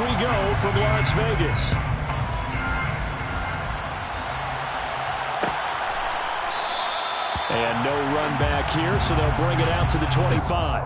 we go from Las Vegas. And no run back here, so they'll bring it out to the 25.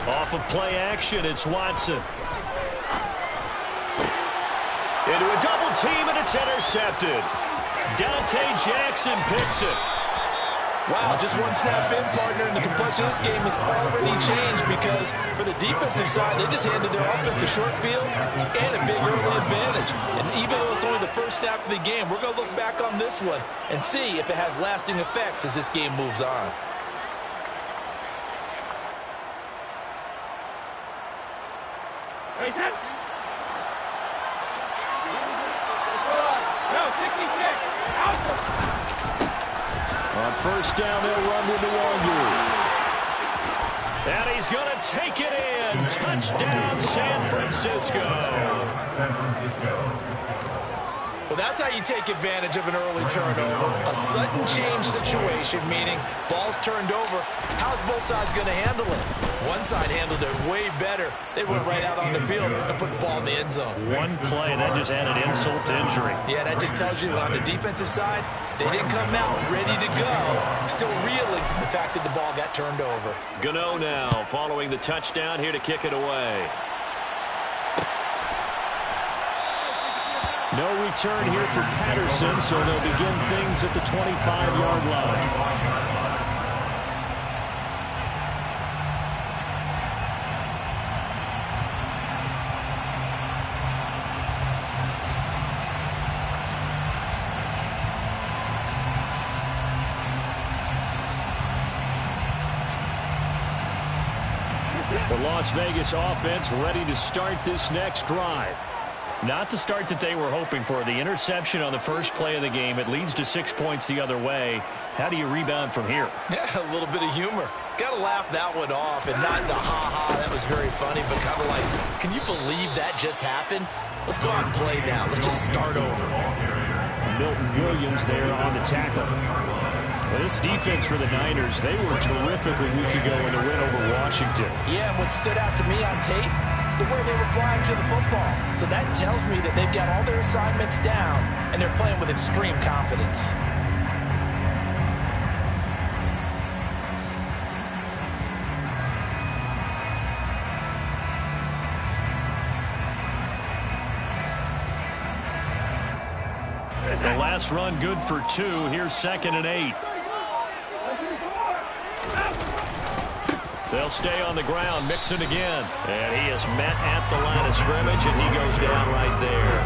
Off of play action, it's Watson. Into a double team, and it's intercepted. Dante Jackson picks it. Wow, just one snap in, partner, and the complexion of this game has already changed because for the defensive side, they just handed their offense a short field and a big early advantage. And even though it's only the first snap of the game, we're going to look back on this one and see if it has lasting effects as this game moves on. On first down, they'll run with the Wongu. And he's going to take it in. Touchdown, San Francisco. Well, that's how you take advantage of an early turnover. A sudden change situation, meaning ball's turned over. How's both sides going to handle it? One side handled it way better. They went right out on the field and put the ball in the end zone. One play, that just added insult to injury. Yeah, that just tells you on the defensive side, they didn't come out ready to go. Still reeling from the fact that the ball got turned over. Gano now following the touchdown here to kick it away. No return here for Patterson, so they'll begin things at the 25-yard line. The Las Vegas offense ready to start this next drive. Not the start that they were hoping for. The interception on the first play of the game. It leads to 6 points the other way. How do you rebound from here? Yeah, a little bit of humor. Got to laugh that one off, and not the ha-ha, that was very funny, but kind of like, can you believe that just happened? Let's go out and play now. Let's just start over. Milton Williams there on the tackle. This defense for the Niners, they were terrific a week ago in the win over Washington. Yeah, and what stood out to me on tape, the way they were flying to the football. So that tells me that they've got all their assignments down, and they're playing with extreme confidence. The last run good for 2. Here's 2nd and 8. They'll stay on the ground, mix it again. And he is met at the line of scrimmage, and he goes down right there.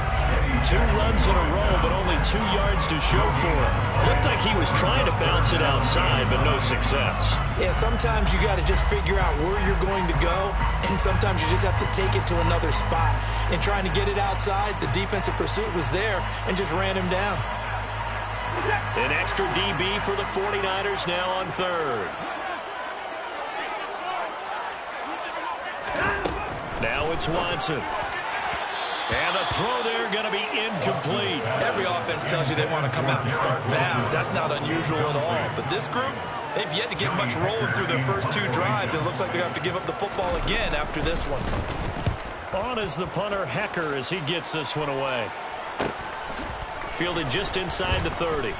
2 runs in a row, but only 2 yards to show for him. Looked like he was trying to bounce it outside, but no success. Yeah, sometimes you got to just figure out where you're going to go, and sometimes you just have to take it to another spot. And trying to get it outside, the defensive pursuit was there and just ran him down. An extra DB for the 49ers now on 3rd. Now it's Watson. And the throw there going to be incomplete. Every offense tells you they want to come out and start fast. That's not unusual at all. But this group, They've yet to get much rolling through their first 2 drives. It looks like they're going to have to give up the football again after this one. On is the punter, Hecker, as he gets this one away. Fielded just inside the 30.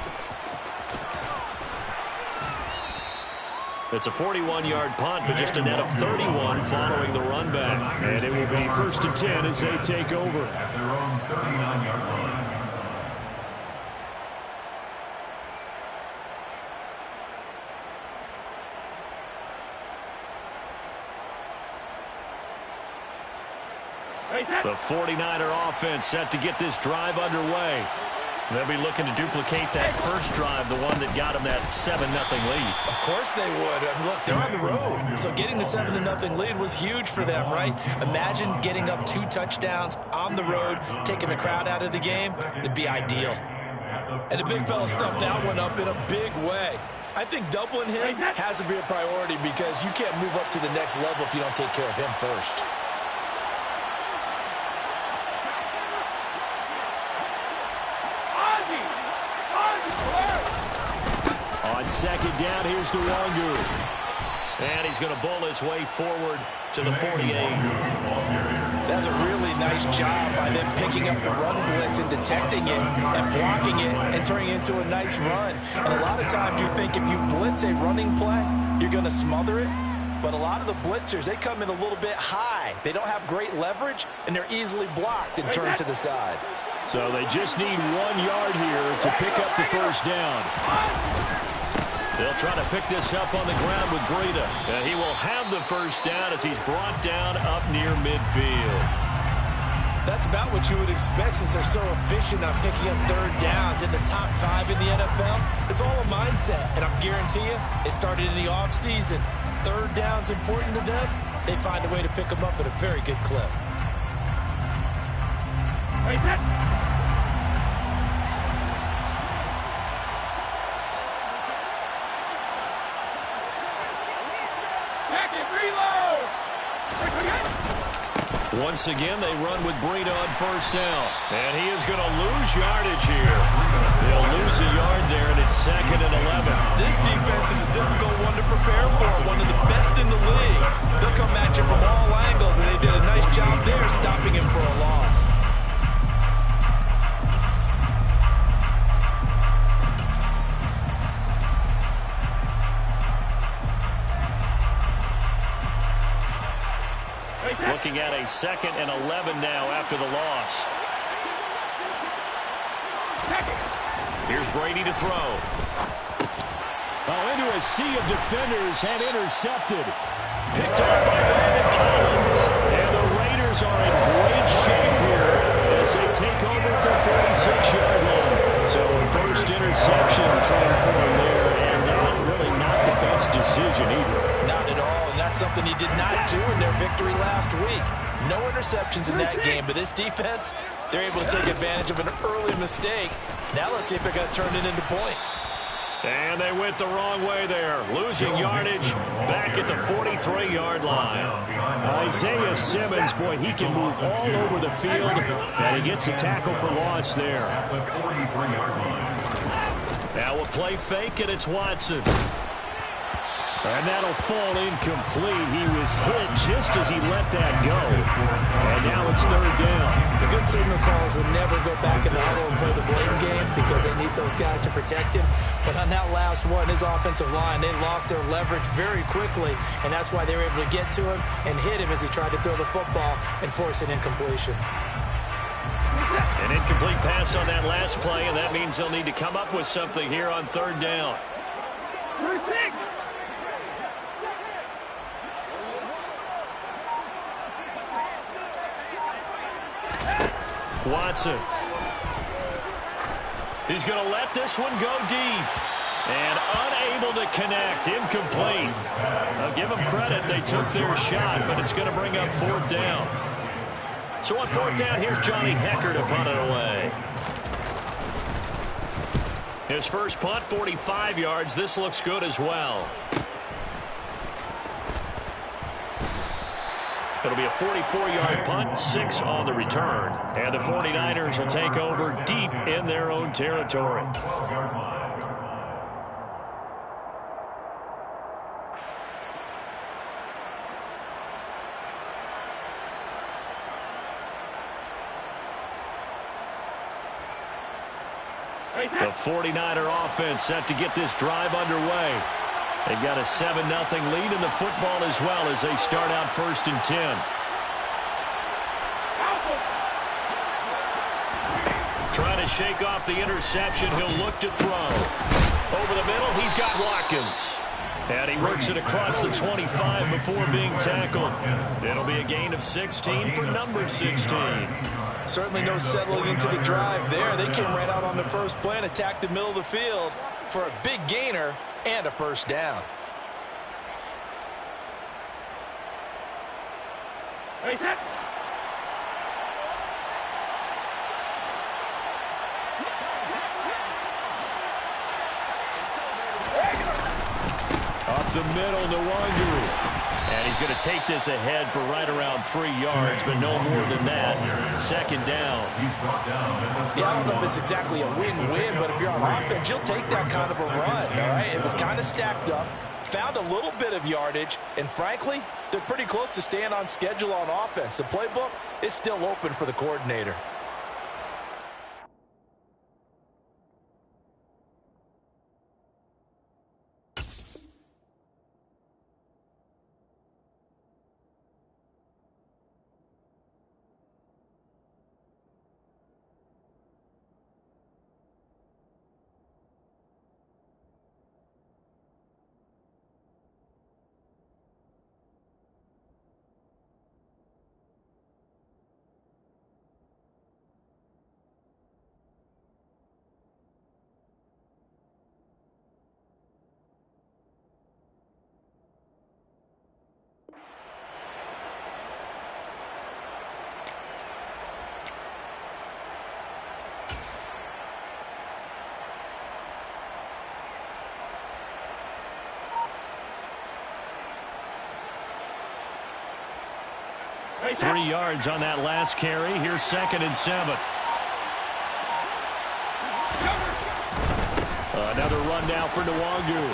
It's a 41-yard punt, but just a net of 31 following the run back. And it will be 1st and 10 as they take over. At their own 39-yard line. The 49er offense set to get this drive underway. They'll be looking to duplicate that first drive, the one that got them that 7-0 lead. Of course they would. Look, they're on the road. So getting the 7-0 lead was huge for them, right? Imagine getting up 2 touchdowns on the road, taking the crowd out of the game. It'd be ideal. And the big fella stuffed that one up in a big way. I think doubling him has to be a priority because you can't move up to the next level if you don't take care of him first. On 2nd down, here's Dawgbalz. And he's going to bull his way forward to the 48. That's a really nice job by them picking up the run blitz and detecting it and blocking it and turning it into a nice run. And a lot of times you think if you blitz a running play, you're going to smother it. But a lot of the blitzers, they come in a little bit high. They don't have great leverage, and they're easily blocked and turned to the side. So they just need 1 yard here to pick up the first down. They'll try to pick this up on the ground with Breida. And he will have the first down as he's brought down up near midfield. That's about what you would expect since they're so efficient on picking up 3rd downs in the top 5 in the NFL. It's all a mindset, and I guarantee you it started in the offseason. 3rd down's important to them. They find a way to pick them up at a very good clip. Once again, they run with Breida on 1st down. And he is going to lose yardage here. They'll lose a yard there, and it's 2nd and 11. This defense is a difficult one to prepare for, one of the best in the league. They'll come at you from all angles, and they did a nice job there stopping him for a loss. Looking at a 2nd and 11 now after the loss. Here's Brady to throw. Oh, into a sea of defenders and intercepted. Picked off by Landon Collins. And the Raiders are in great shape here as they take over at the 46-yard line. So first interception thrown for him there, and really not the best decision either. Not at all, and that's something he did not do in their victory last week. No interceptions in that game, but this defense, they're able to take advantage of an early mistake. Now let's see if they're going to turn it into points. And they went the wrong way there, losing yardage back at the 43-yard line. Isaiah Simmons, boy, he can move all over the field, and he gets a tackle for loss there. Now a play fake, and it's Watson. And that'll fall incomplete. He was hit just as he let that go. And now it's 3rd down. The good signal callers will never go back in the huddle and play the blame game because they need those guys to protect him. But on that last one, his offensive line, they lost their leverage very quickly, and that's why they were able to get to him and hit him as he tried to throw the football and force an incompletion. An incomplete pass on that last play, and that means they'll need to come up with something here on 3rd down. Watson. He's going to let this one go deep. And unable to connect. Incomplete. I'll give them credit. They took their shot, but it's going to bring up 4th down. So on 4th down, here's Johnny Hecker to punt it away. His first punt, 45 yards. This looks good as well. It'll be a 44-yard punt, 6 on the return. And the 49ers will take over deep in their own territory. The 49er offense set to get this drive underway. They've got a 7-0 lead in the football as well as they start out 1st and 10. Trying to shake off the interception. He'll look to throw. Over the middle, he's got Watkins. And he works it across the 25 before being tackled. It'll be a gain of 16 for number 16. Certainly no settling into the drive there. They came right out on the first play and attacked the middle of the field for a big gainer and a 1st down. Up the middle, Nwangu. And he's going to take this ahead for right around 3 yards, but no more than that. 2nd down. Yeah, I don't know if it's exactly a win-win, but if you're on offense, you'll take that kind of a run, all right? It was kind of stacked up, found a little bit of yardage, and frankly, they're pretty close to staying on schedule on offense. The playbook is still open for the coordinator. Right, 3 yards on that last carry. Here's 2nd and 7. Another run now for Nwangu.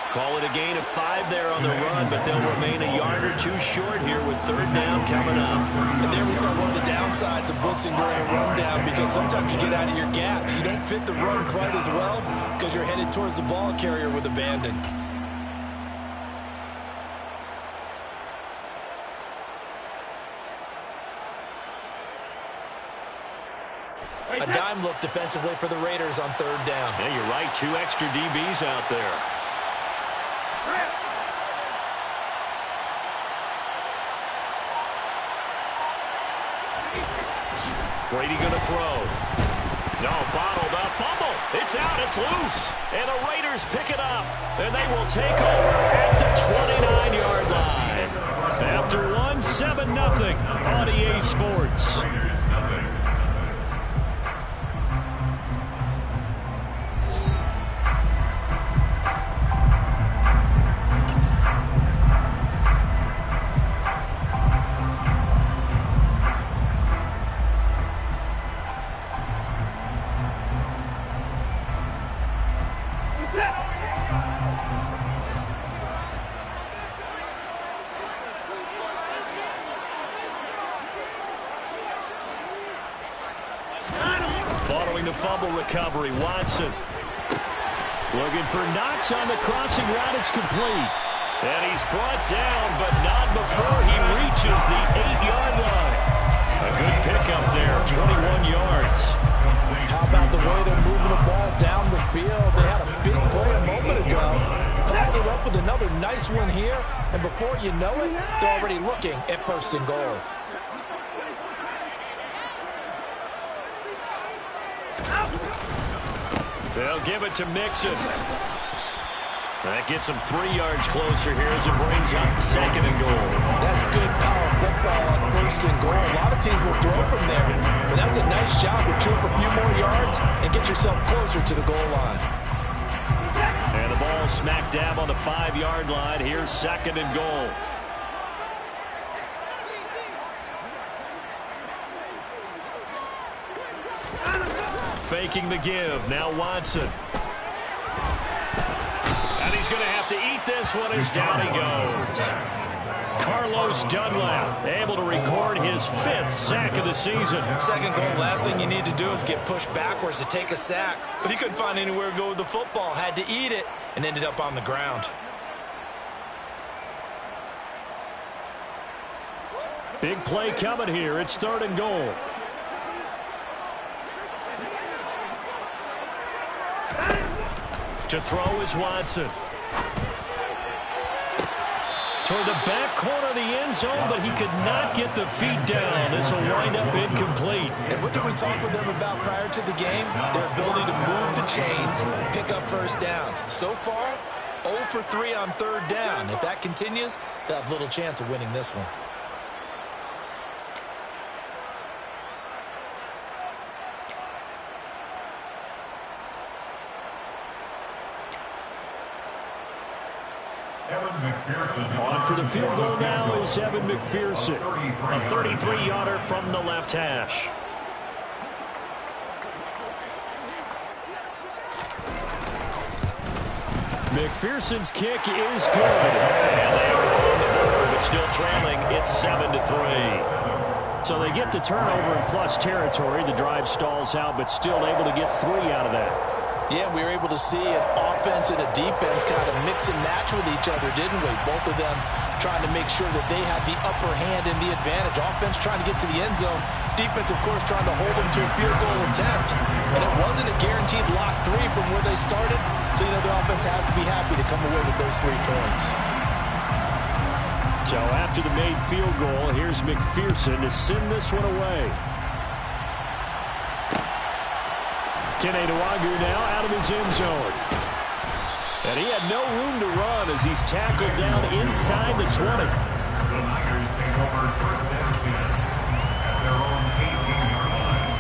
Call it a gain of 5 there on the run, but they'll remain a yard or 2 short here with 3rd down coming up. And there we saw one of the downsides of blitzing during a rundown, because sometimes you get out of your gaps. You don't fit the run quite as well because you're headed towards the ball carrier with abandon. A dime look defensively for the Raiders on 3rd down. Yeah, you're right. 2 extra DBs out there. Brady going to throw. No, bottled up. Fumble. It's out. It's loose. And the Raiders pick it up. And they will take over at the 29-yard line. After 1, 7-0 on EA Sports. Following the fumble recovery, Watson looking for Knox on the crossing route. It's complete. And he's brought down, but not before he reaches the 8-yard line. A good pickup there, 21 yards. How about the way they're moving the ball down the field? They had a big play a moment ago. Followed up with another nice one here. And before you know it, they're already looking at 1st and goal. They'll give it to Mixon. That gets him 3 yards closer here as it brings up 2nd and goal. That's good power football on 1st and goal. A lot of teams will throw from there, but that's a nice job to chew up a few more yards and get yourself closer to the goal line. And the ball smack dab on the 5-yard line. Here's 2nd and goal. Faking the give. Now Watson. And he's going to have to eat this one as down he goes. Carlos Dunlap, able to record his 5th sack of the season. Second goal, last thing you need to do is get pushed backwards to take a sack. But he couldn't find anywhere to go with the football, had to eat it, and ended up on the ground. Big play coming here. It's 3rd and goal. To throw is Watson. Toward the back corner of the end zone, but he could not get the feet down. This will wind up incomplete. And what did we talk with them about prior to the game? Their ability to move the chains, pick up first downs. So far, 0 for 3 on 3rd down. If that continues, they'll have little chance of winning this one. On for the field goal now is Evan McPherson. A 33-yarder from the left hash. McPherson's kick is good. And they are on the board, but still trailing. It's 7-3. So they get the turnover in plus territory. The drive stalls out, but still able to get 3 out of that. Yeah, we were able to see an offense and a defense kind of mix and match with each other, didn't we? Both of them trying to make sure that they had the upper hand and the advantage. Offense trying to get to the end zone. Defense, of course, trying to hold them to a field goal attempt. And it wasn't a guaranteed lock 3 from where they started. So, you know, the offense has to be happy to come away with those 3 points. So after the made field goal, here's McPherson to send this one away. Dawgbalz now out of his end zone. And he had no room to run as he's tackled down inside the 20. The Niners take over 1st and 10 at their own 18-yard line.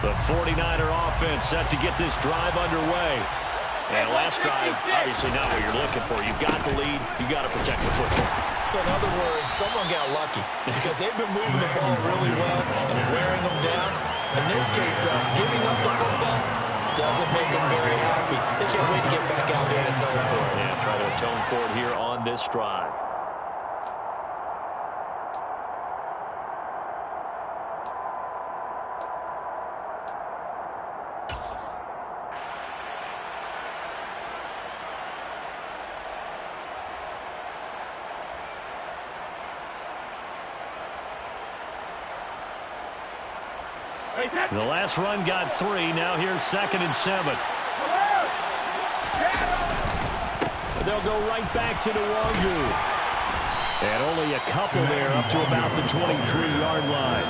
The 49er offense set to get this drive underway. And last drive, obviously not what you're looking for. You've got the lead. You've got to protect the football. So in other words, someone got lucky because they've been moving the ball really well and wearing them down. In this case, though, giving up the football doesn't make them very happy. They can't wait to get back out there and atone for it. Yeah, try to atone for it here on this drive. The last run got 3. Now here's 2nd and 7. They'll go right back to Dawgbalz. And only a couple there up to about the 23-yard line.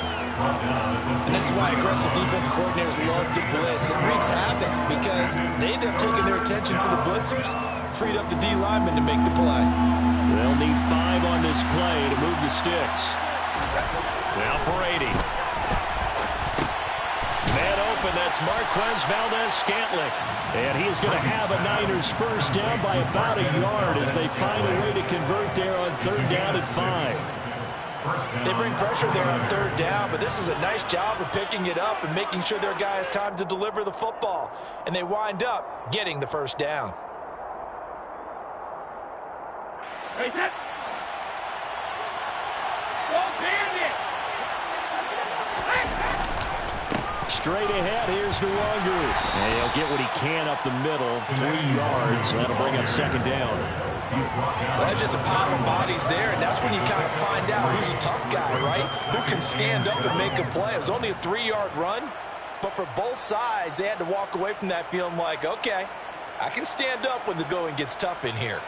And this is why aggressive defensive coordinators love to blitz. It wreaks havoc because they end up taking their attention to the blitzers, freed up the D linemen to make the play. They'll need 5 on this play to move the sticks. Now Brady. And that's Marquez Valdez-Scantling. And he is going to have a Niners first down by about a yard as they find a way to convert there on 3rd down and 5. They bring pressure there on 3rd down, but this is a nice job of picking it up and making sure their guy has time to deliver the football. And they wind up getting the first down. Hey, set. Go, bandit. Straight ahead, here's Dawgbalz. And he'll get what he can up the middle, 3 yards. That'll bring up 2nd down. Well, that's just a pile of bodies there, and that's when you kind of find out who's a tough guy, right? Who can stand up and make a play. It was only a 3-yard run, but for both sides, they had to walk away from that feeling like, okay, I can stand up when the going gets tough in here.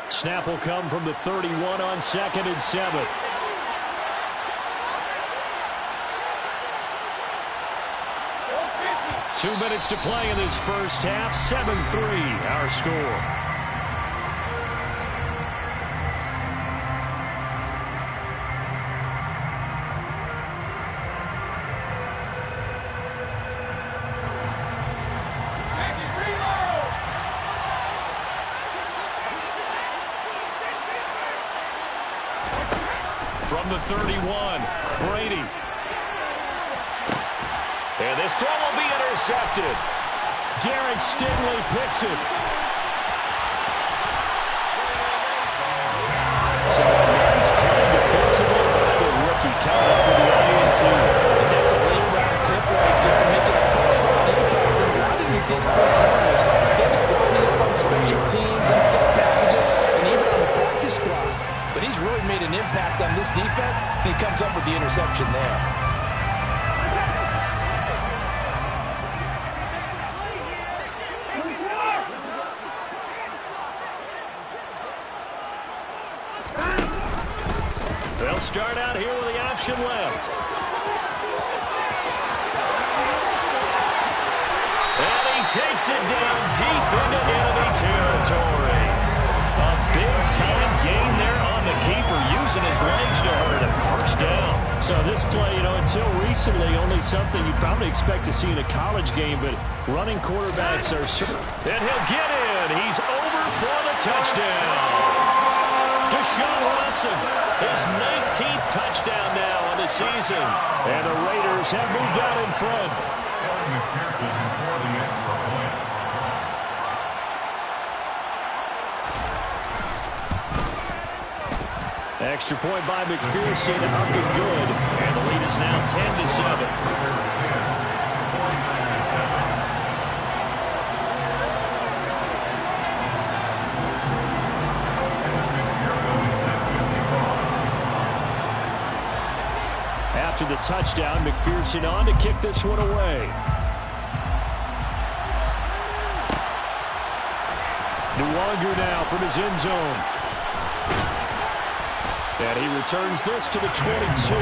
Snap will come from the 31 on 2nd and 7. Two minutes to play in this first half. 7-3 our score. from the 31. Brady. And this throw will be intercepted. Derek Stingley picks it. So nice play defensively by the rookie. Coming up with the INT. And that's a late round clip right there, making a first-round impact. And a lot of these D3 corners, they get lining up on special teams and set packages, and even on the practice squad. But he's really made an impact on this defense, and he comes up with the interception there. They'll start out here with the option left. And he takes it down deep into enemy territory. A big-time gain there on the keeper, using his legs to hurt him. First down. So this play, until recently, only something you'd probably expect to see in a college game, but running quarterbacks are certain. And he'll get in. He's over for the touchdown. Deshaun Watson, his 19th touchdown now on the season. And the Raiders have moved out in front. Extra point by McPherson, up and good. And the lead is now 10-7. After the touchdown, McPherson on to kick this one away. Nwanger now from his end zone. And he returns this to the 22.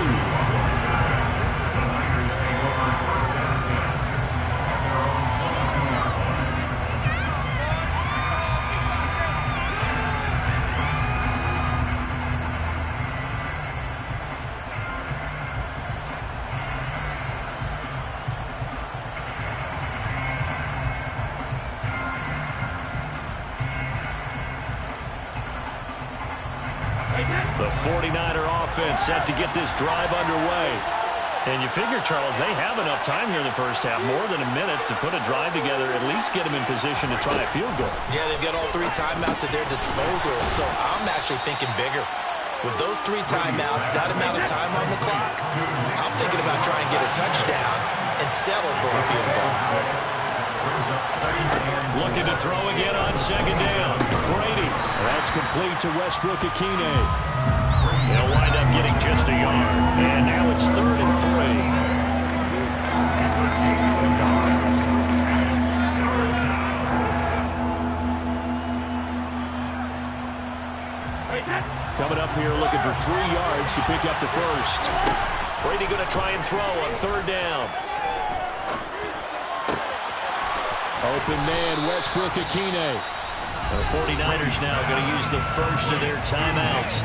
The 49er offense set to get this drive underway. And you figure, Charles, they have enough time here in the first half, more than a minute, to put a drive together, at least get them in position to try a field goal. Yeah, they've got all 3 timeouts at their disposal, so I'm actually thinking bigger. With those 3 timeouts, that amount of time on the clock, I'm thinking about trying to get a touchdown and settle for a field goal. Looking to throw again on second down. Brady. That's complete to Westbrook-Akine. He'll wind up getting just a yard. And now it's 3rd and 3. Coming up here looking for 3 yards to pick up the first. Brady going to try and throw on 3rd down. Open man, Westbrook-Akine. The 49ers now going to use the first of their timeouts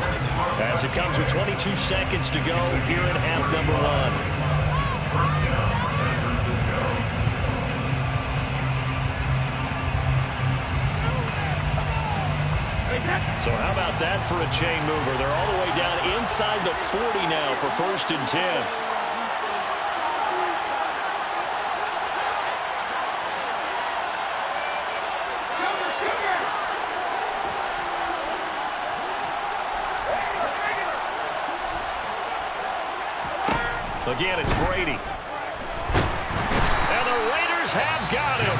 as it comes with 22 seconds to go here in half number 1. First down, San Francisco. So how about that for a chain mover? They're all the way down inside the 40 now for 1st and 10. Again, it's Brady. And the Raiders have got him.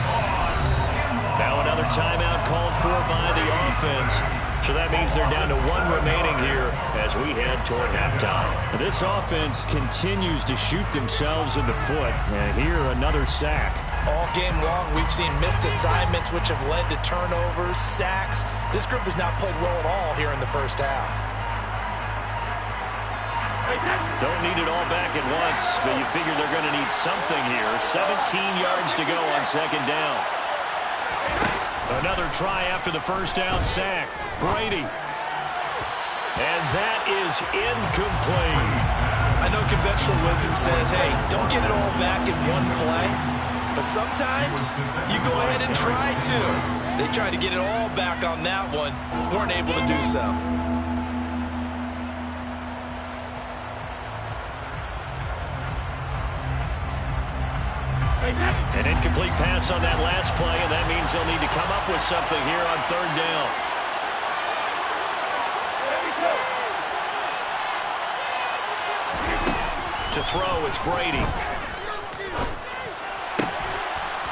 Now another timeout called for by the offense. So that means they're down to 1 remaining here as we head toward halftime. This offense continues to shoot themselves in the foot. And here, another sack. All game long, we've seen missed assignments, which have led to turnovers, sacks. This group has not played well at all here in the first half. Don't need it all back at once, but you figure they're going to need something here. 17 yards to go on second down. Another try after the first down sack. Brady. And that is incomplete. I know conventional wisdom says, hey, don't get it all back in one play. But sometimes you go ahead and try to. They tried to get it all back on that one. Weren't able to do so. An incomplete pass on that last play, and that means they'll need to come up with something here on third down. To throw, it's Brady.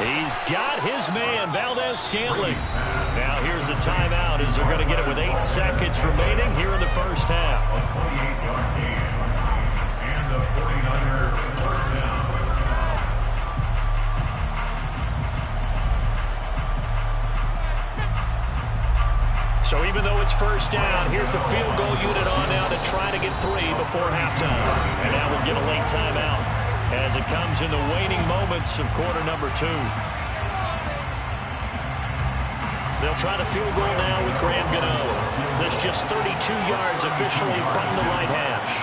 He's got his man, Valdez-Scantling. Now here's a timeout as they're going to get it with 8 seconds remaining here in the first half. A 28-yard gain. And the 49er first down. So even though it's first down, here's the field goal unit on now to try to get 3 before halftime. And now we'll get a late timeout as it comes in the waning moments of quarter number 2. They'll try the field goal now with Graham Gano. That's just 32 yards officially from the right hash.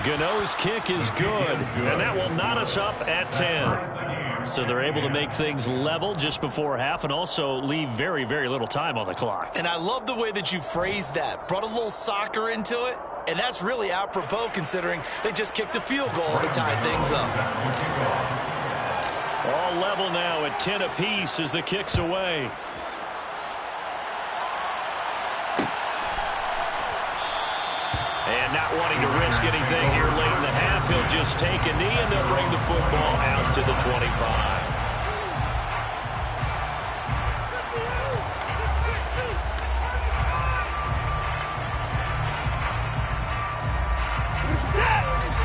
Gano's kick is good, and that will knot us up at 10. So they're able to make things level just before half and also leave very, very little time on the clock. And I love the way that you phrased that. Brought a little soccer into it, and that's really apropos considering they just kicked a field goal to tie things up. All level now at 10 apiece as the kick's away. And not wanting to risk anything here late in the half, he'll just take a knee and they'll bring the football out to the 25.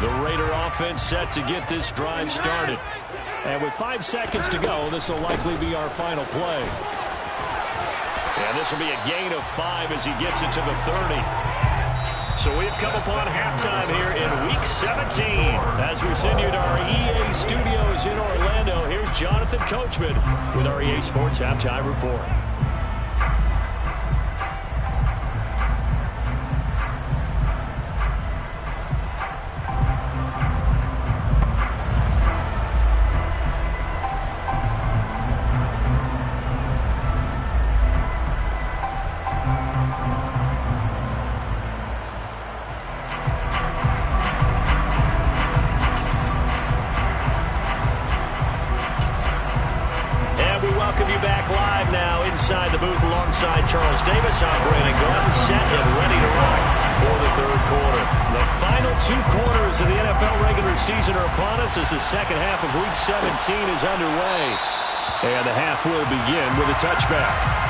The Raider offense set to get this drive started. And with 5 seconds to go, this will likely be our final play. And this will be a gain of 5 as he gets it to the 30. So we've come upon halftime here in Week 17. As we send you to our EA studios in Orlando, here's Jonathan Coachman with our EA Sports Halftime Report. Inside the booth alongside Charles Davis, I'm Brandon Gaudin, set and ready to rock for the third quarter. The final 2 quarters of the NFL regular season are upon us as the second half of Week 17 is underway. And the half will begin with a touchback.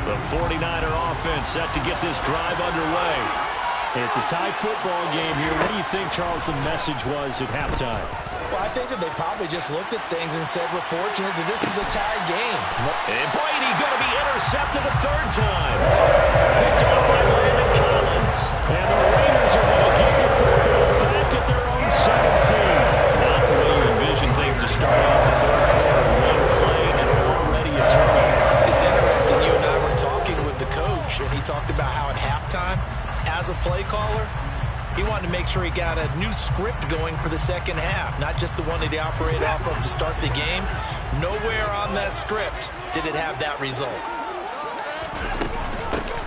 The 49er offense set to get this drive underway. It's a tie football game here. What do you think, Charles, the message was at halftime? Well, I think that they probably just looked at things and said, we're fortunate that this is a tied game. And Brady going to be intercepted a third time. Picked off by Landon Collins. And the Raiders are going to get the football back at their own 17. Not the way you envision things to start off the third quarter. One play and already a turnover. It's interesting. You and I were talking with the coach, and he talked about how at halftime, as a play caller, he wanted to make sure he got a new script going for the second half, not just the one that he operated off of to start the game. Nowhere on that script did it have that result.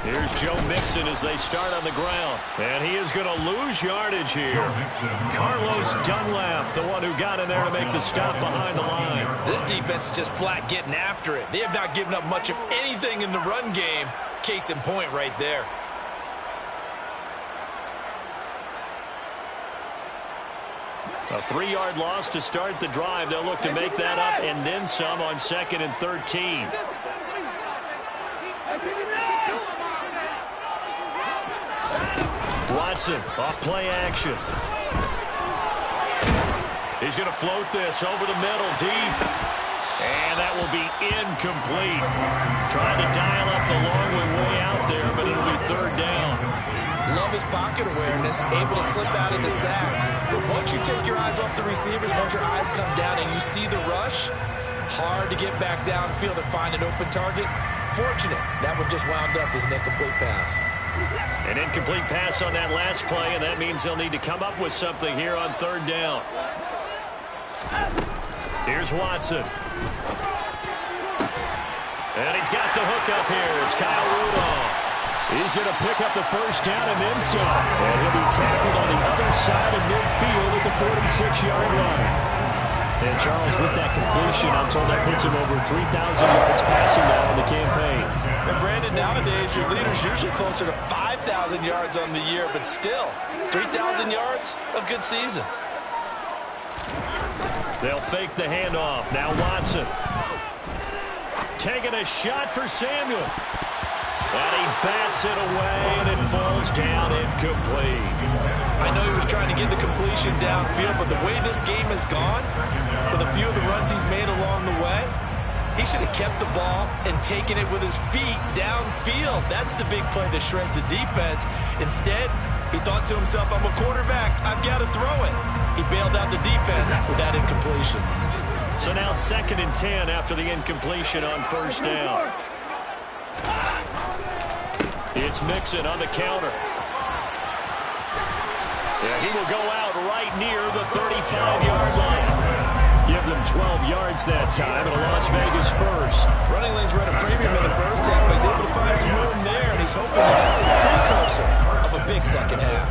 Here's Joe Mixon as they start on the ground. And he is going to lose yardage here. Carlos Dunlap, the one who got in there to make the stop behind the line. This defense is just flat getting after it. They have not given up much of anything in the run game. Case in point right there. A 3-yard loss to start the drive. They'll look to make that up and then some on 2nd and 13. Watson off play action. He's going to float this over the middle deep. And that will be incomplete. Trying to dial up the long way out there, but it'll be third down. Love his pocket awareness, able to slip out of the sack. But once you take your eyes off the receivers, once your eyes come down and you see the rush, hard to get back downfield and find an open target. Fortunate, that one just wound up as an incomplete pass. An incomplete pass on that last play, and that means they'll need to come up with something here on third down. Here's Watson. And he's got the hook up here. It's Kyle Rudolph. He's going to pick up the first down and then some. And he'll be tackled on the other side of midfield at the 46-yard line. And Charles, with that completion, I'm told that puts him over 3,000 yards passing now in the campaign. And Brandon, nowadays, your leader's usually closer to 5,000 yards on the year, but still, 3,000 yards, a good season. They'll fake the handoff. Now Watson. Taking a shot for Samuel. And he bats it away, and it falls down incomplete. I know he was trying to get the completion downfield, but the way this game has gone, with a few of the runs he's made along the way, he should have kept the ball and taken it with his feet downfield. That's the big play that shreds the defense. Instead, he thought to himself, I'm a quarterback, I've got to throw it. He bailed out the defense with that incompletion. So now 2nd and 10 after the incompletion on first down. It's Mixon on the counter. Yeah, he will go out right near the 35-yard line. Give them 12 yards that time, and a Las Vegas first. Running lanes run a premium in the first half, but he's able to find some room there, and he's hoping that that's a precursor of a big second half.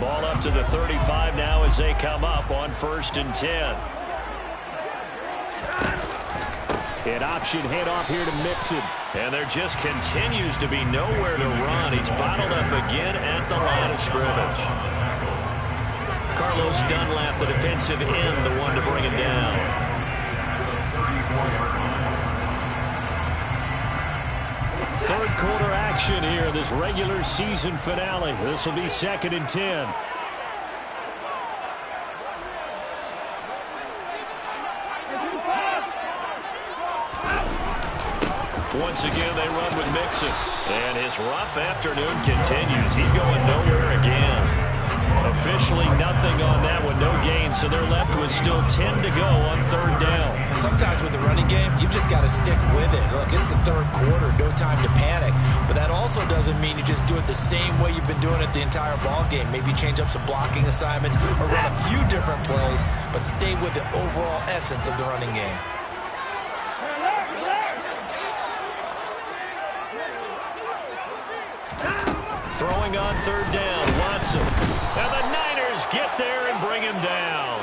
Ball up to the 35 now as they come up on 1st and 10. An option handoff here to Mixon. And there just continues to be nowhere to run. He's bottled up again at the line of scrimmage. Carlos Dunlap, the defensive end, the one to bring him down. Third quarter action here, this regular season finale. This will be 2nd and 10. Once again, they run with Mixon. And his rough afternoon continues. He's going nowhere again. Officially nothing on that one, no gain, so they're left with still 10 to go on 3rd down. Sometimes with the running game, you've just got to stick with it. Look, it's the 3rd quarter, no time to panic. But that also doesn't mean you just do it the same way you've been doing it the entire ball game. Maybe change up some blocking assignments or run a few different plays, but stay with the overall essence of the running game. Throwing on 3rd down, Watson. And the Niners get there and bring him down.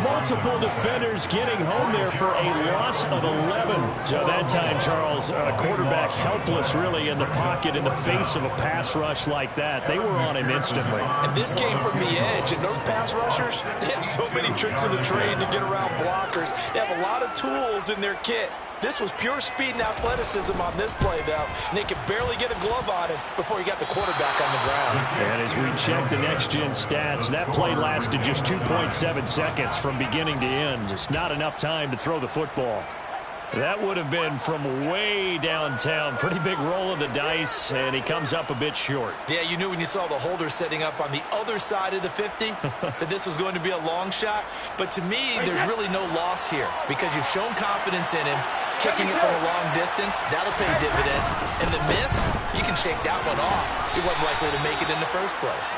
Multiple defenders getting home there for a loss of 11. So that time, Charles, quarterback helpless really in the pocket in the face of a pass rush like that. They were on him instantly. And this came from the edge, and those pass rushers, they have so many tricks in the trade to get around blockers. They have a lot of tools in their kit. This was pure speed and athleticism on this play, though, and they could barely get a glove on him before he got the quarterback on the ground. And as we check the next-gen stats, that play lasted just 2.7 seconds from beginning to end. Just not enough time to throw the football. That would have been from way downtown. Pretty big roll of the dice, and he comes up a bit short. Yeah, you knew when you saw the holder setting up on the other side of the 50 that this was going to be a long shot. But to me, there's really no loss here because you've shown confidence in him. Kicking it from a long distance, that'll pay dividends. And the miss, you can shake that one off. He wasn't likely to make it in the first place.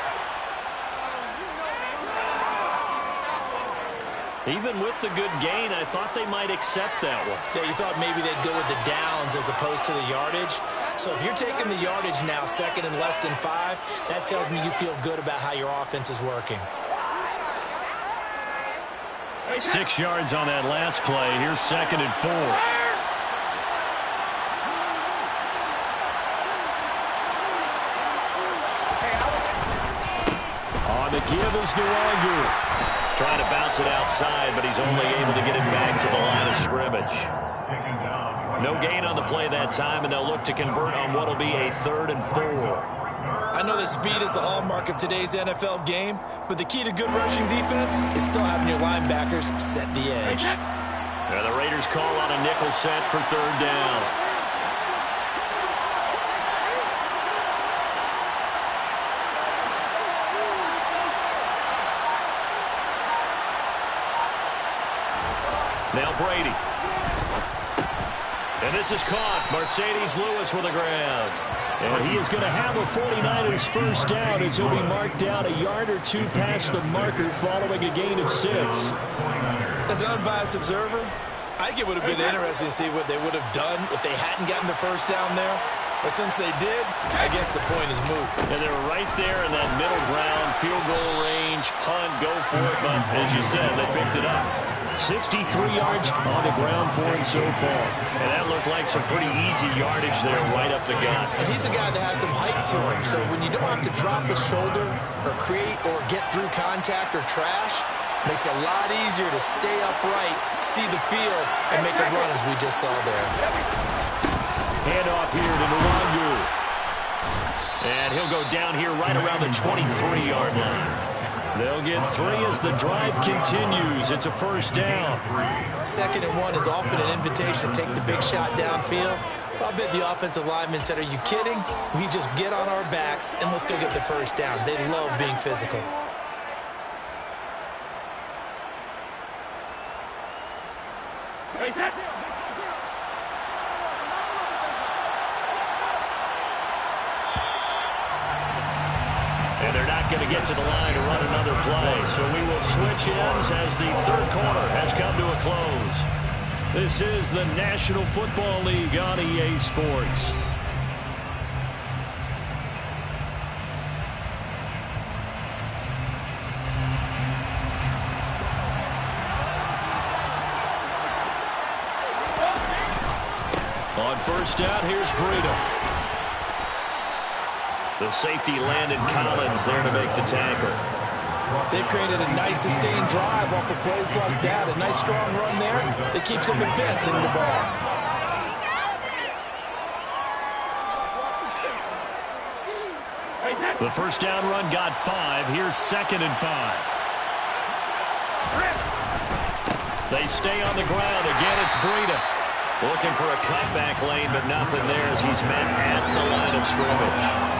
Even with the good gain, I thought they might accept that one. Yeah, you thought maybe they'd go with the downs as opposed to the yardage. So if you're taking the yardage now, 2nd and less than 5, that tells me you feel good about how your offense is working. 6 yards on that last play. Here's 2nd and 4. On the give is Dawgbalz. Trying to bounce it outside, but he's only able to get it back to the line of scrimmage. No gain on the play that time, and they'll look to convert on what will be a 3rd and 4. I know that speed is the hallmark of today's NFL game, but the key to good rushing defense is still having your linebackers set the edge. And the Raiders call on a nickel set for third down. Now Brady. And this is caught. Mercedes Lewis with the grab. And he is going to have a 49ers first down as he'll be marked down a yard or two past the marker following a gain of 6. As an unbiased observer, I think it would have been interesting to see what they would have done if they hadn't gotten the first down there. But since they did, I guess the point is moot. And they're right there in that middle ground, field goal range, punt, go for it. But as you said, they picked it up. 63 yards on the ground for him so far. And that looked like some pretty easy yardage there right up the gut. And he's a guy that has some height to him, so when you don't have to drop a shoulder or create or get through contact or trash, makes it a lot easier to stay upright, see the field, and make a run as we just saw there. Handoff here to Nwangu. And he'll go down here right around the 23-yard line. They'll get 3 as the drive continues. It's a first down. 2nd and 1 is often an invitation to take the big shot downfield. I bet the offensive lineman said, are you kidding? We just get on our backs and let's go get the first down. They love being physical. And they're not going to get to the line to run another play. So we will switch ends as the third quarter has come to a close. This is the National Football League on EA Sports. On first down, here's Breida. The safety Landon Collins there to make the tackle. They've created a nice sustained drive off of plays like that. A nice strong run there that keeps them advancing the ball. The first down run got 5. Here's 2nd and 5. They stay on the ground. Again, it's Breida. Looking for a cutback lane, but nothing there as he's met at the line of scrimmage.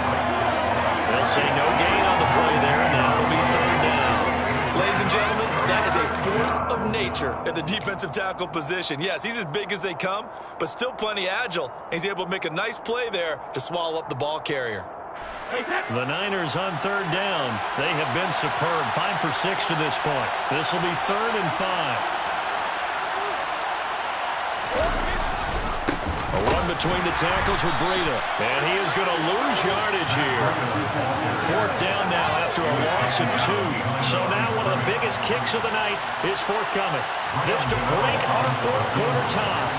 They'll say no gain on the play there, and now it'll be third down. Ladies and gentlemen, that is a force of nature at the defensive tackle position. Yes, he's as big as they come, but still plenty agile. He's able to make a nice play there to swallow up the ball carrier. The Niners on third down. They have been superb. 5 for 6 to this point. This will be 3rd and 5. A run between the tackles with Breida. And he is going to lose yardage here. 4th down now after a loss of 2. So now one of the biggest kicks of the night is forthcoming. This to break our fourth quarter tie.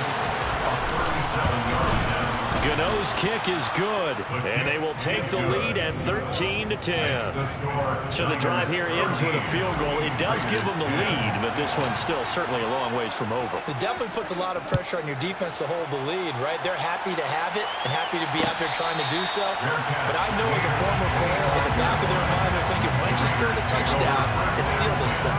Gano's kick is good, and they will take the lead at 13-10. So the drive here ends with a field goal. It does give them the lead, but this one's still certainly a long ways from over. It definitely puts a lot of pressure on your defense to hold the lead, right? They're happy to have it and happy to be out there trying to do so. But I know as a former player, in the back of their mind, they're thinking, why don't you score the touchdown and seal this thing?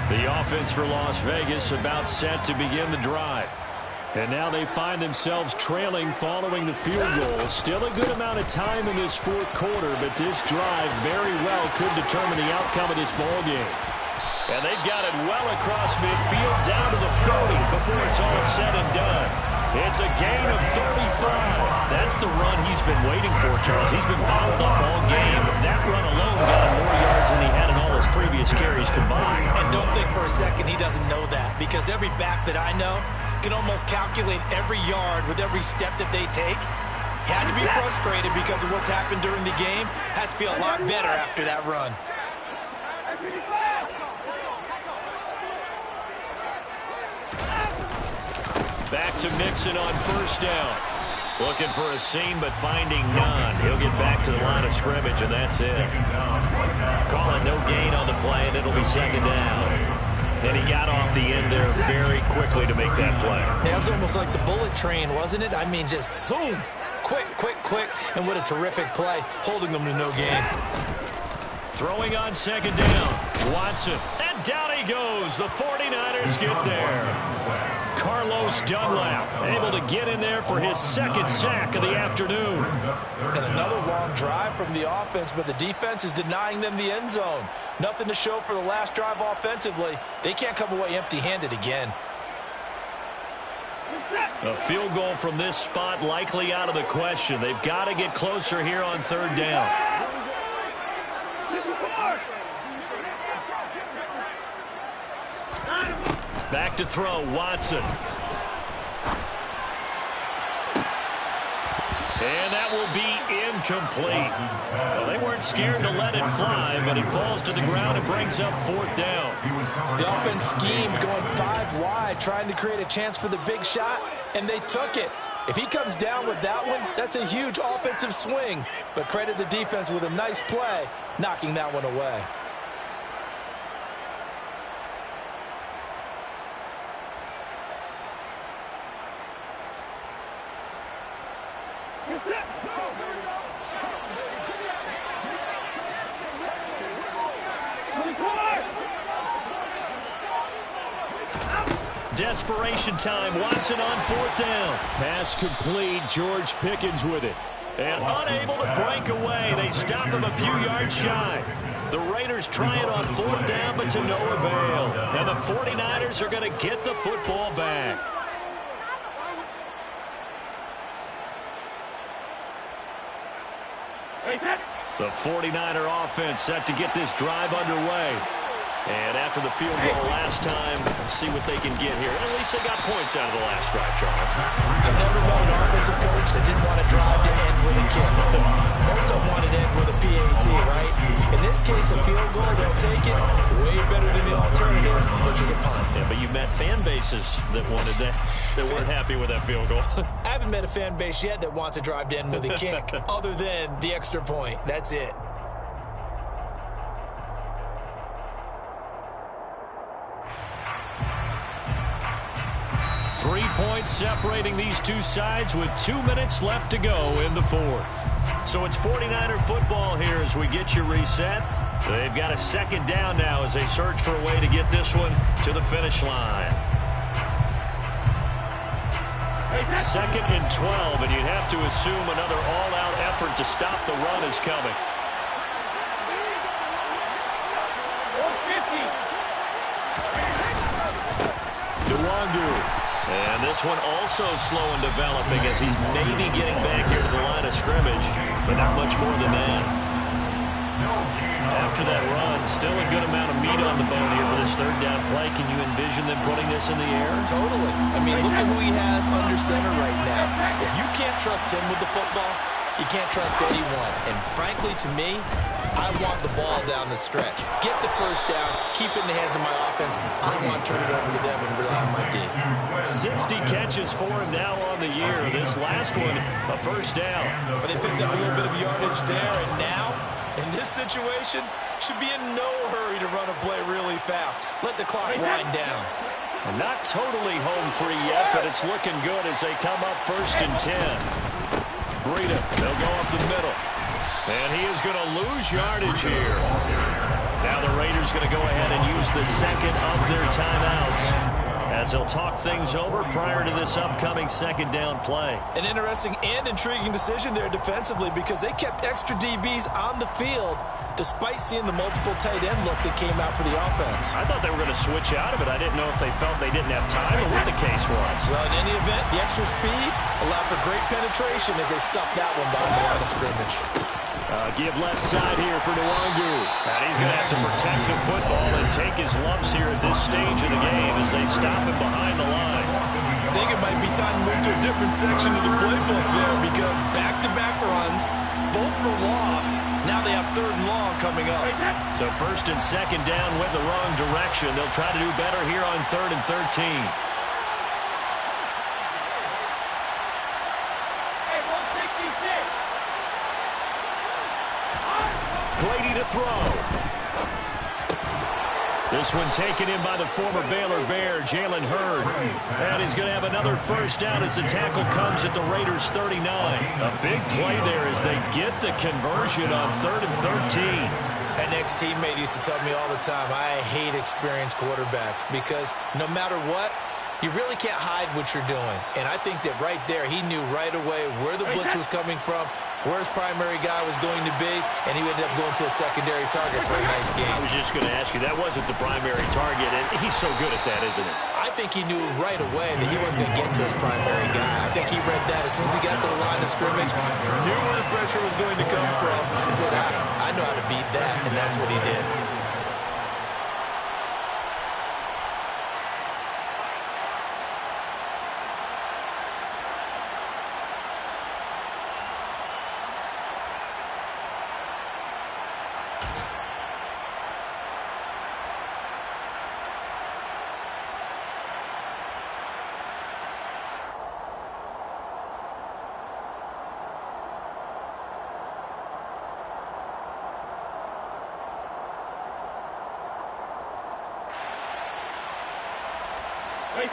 The offense for Las Vegas about set to begin the drive. And now they find themselves trailing following the field goal. Still a good amount of time in this fourth quarter, but this drive very well could determine the outcome of this ball game. And they've got it well across midfield down to the 40 before it's all said and done. It's a gain of 35. That's the run he's been waiting for, Charles. He's been bottled up all game. That run alone got him more yards than he had in all his previous carries combined. And don't think for a second he doesn't know that, because every back that I know can almost calculate every yard with every step that they take. Had to be frustrated because of what's happened during the game. Has to feel a lot better after that run. Back to Mixon on first down. Looking for a seam, but finding none. He'll get back to the line of scrimmage, and that's it. Calling no gain on the play, and it'll be 2nd down. And he got off the end there very quickly to make that play. It was almost like the bullet train, wasn't it? I mean, just zoom. Quick, quick, quick. And what a terrific play, holding them to no gain. Throwing on second down. Watson. And down he goes. The 49ers get there. Carlos Dunlap able to get in there for his second sack of the afternoon. And another long drive from the offense, but the defense is denying them the end zone. Nothing to show for the last drive offensively. They can't come away empty-handed again. A field goal from this spot likely out of the question. They've got to get closer here on third down. Back to throw, Watson. And that will be incomplete. Well, they weren't scared to let it fly, but it falls to the ground and brings up fourth down. The offense schemed going 5 wide, trying to create a chance for the big shot, and they took it. If he comes down with that one, that's a huge offensive swing. But credit the defense with a nice play, knocking that one away. Desperation time. Watson on fourth down. Pass complete. George Pickens with it. And unable to break away. They stop him a few yards shy. The Raiders try it on fourth down, but to no avail. And the 49ers are going to get the football back. The 49er offense set to get this drive underway. And after the field goal last time, see what they can get here. At least they got points out of the last drive, Charles. I've never known an offensive coach that didn't want to drive to end with a kick. Most of them wanted to end with a PAT, right? In this case, a field goal, they'll take it. Way better than the alternative, which is a punt. Yeah, but you met fan bases that wanted that, that weren't happy with that field goal. I haven't met a fan base yet that wants to drive to end with a kick, other than the extra point. That's it. Three points separating these two sides with 2 minutes left to go in the fourth. So it's 49er football here as we get you reset. They've got a second down now as they search for a way to get this one to the finish line. Second and 12, and you'd have to assume another all-out effort to stop the run is coming. Dawgbalz. And this one also slow in developing as he's maybe getting back here to the line of scrimmage, but not much more than that. After that run, still a good amount of meat on the bone here for this third down play. Can you envision them putting this in the air? Totally. I mean, look at who he has under center right now. If you can't trust him with the football, you can't trust anyone. And frankly, to me, I want the ball down the stretch. Get the first down, keep it in the hands of my offense. I don't want to turn it over to them and rely on my D. 60 catches for him now on the year. This last one, a first down. But they picked up a little bit of yardage there, and now, in this situation, should be in no hurry to run a play really fast. Let the clock wind down. Not totally home free yet, but it's looking good as they come up first and 10. Breida, they'll go up the middle. And he is going to lose yardage here. Now the Raiders going to go ahead and use the second of their timeouts as they'll talk things over prior to this upcoming second down play. An interesting and intriguing decision there defensively because they kept extra DBs on the field despite seeing the multiple tight end look that came out for the offense. I thought they were going to switch out of it. I didn't know if they felt they didn't have time or what the case was. Well, in any event, the extra speed allowed for great penetration as they stuffed that one behind the line of scrimmage. Give left side here for Dawgbalz. And he's going to have to protect the football and take his lumps here at this stage of the game as they stop him behind the line. I think it might be time to move to a different section of the playbook there because back-to-back runs, both for loss. Now they have third and long coming up. So first and second down went the wrong direction. They'll try to do better here on 3rd and 13. Brady to throw. This one taken in by the former Baylor Bear, Jalen Hurd. And he's going to have another first down as the tackle comes at the Raiders' 39. A big play there as they get the conversion on 3rd and 13. An ex-teammate used to tell me all the time, I hate experienced quarterbacks because no matter what, you really can't hide what you're doing. And I think that right there, he knew right away where the blitz was coming from, where his primary guy was going to be, and he ended up going to a secondary target for a nice game. I was just going to ask you, that wasn't the primary target, and he's so good at that, isn't he? I think he knew right away that he wasn't going to get to his primary guy. I think he read that as soon as he got to the line of scrimmage, knew where the pressure was going to come from, and said, I know how to beat that, and that's what he did.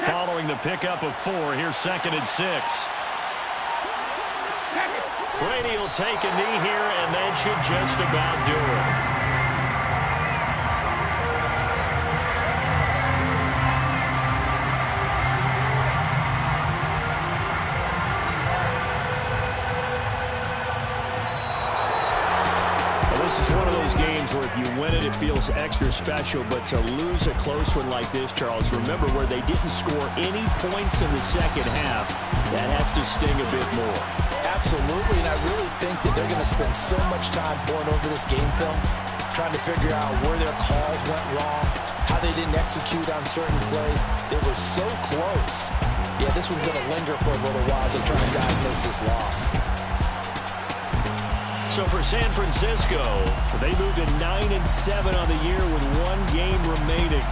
Following the pickup of 4, here's 2nd and 6. Brady will take a knee here, and that should just about do it. This is one of those games where if you win it, it feels extra special. But to lose a close one like this, Charles, remember where they didn't score any points in the second half, that has to sting a bit more. Absolutely, and I really think that they're going to spend so much time pouring over this game film, trying to figure out where their calls went wrong, how they didn't execute on certain plays. They were so close. Yeah, this one's going to linger for a little while as they try to diagnose this loss. So for San Francisco, they moved to 9-7 on the year with 1 game remaining.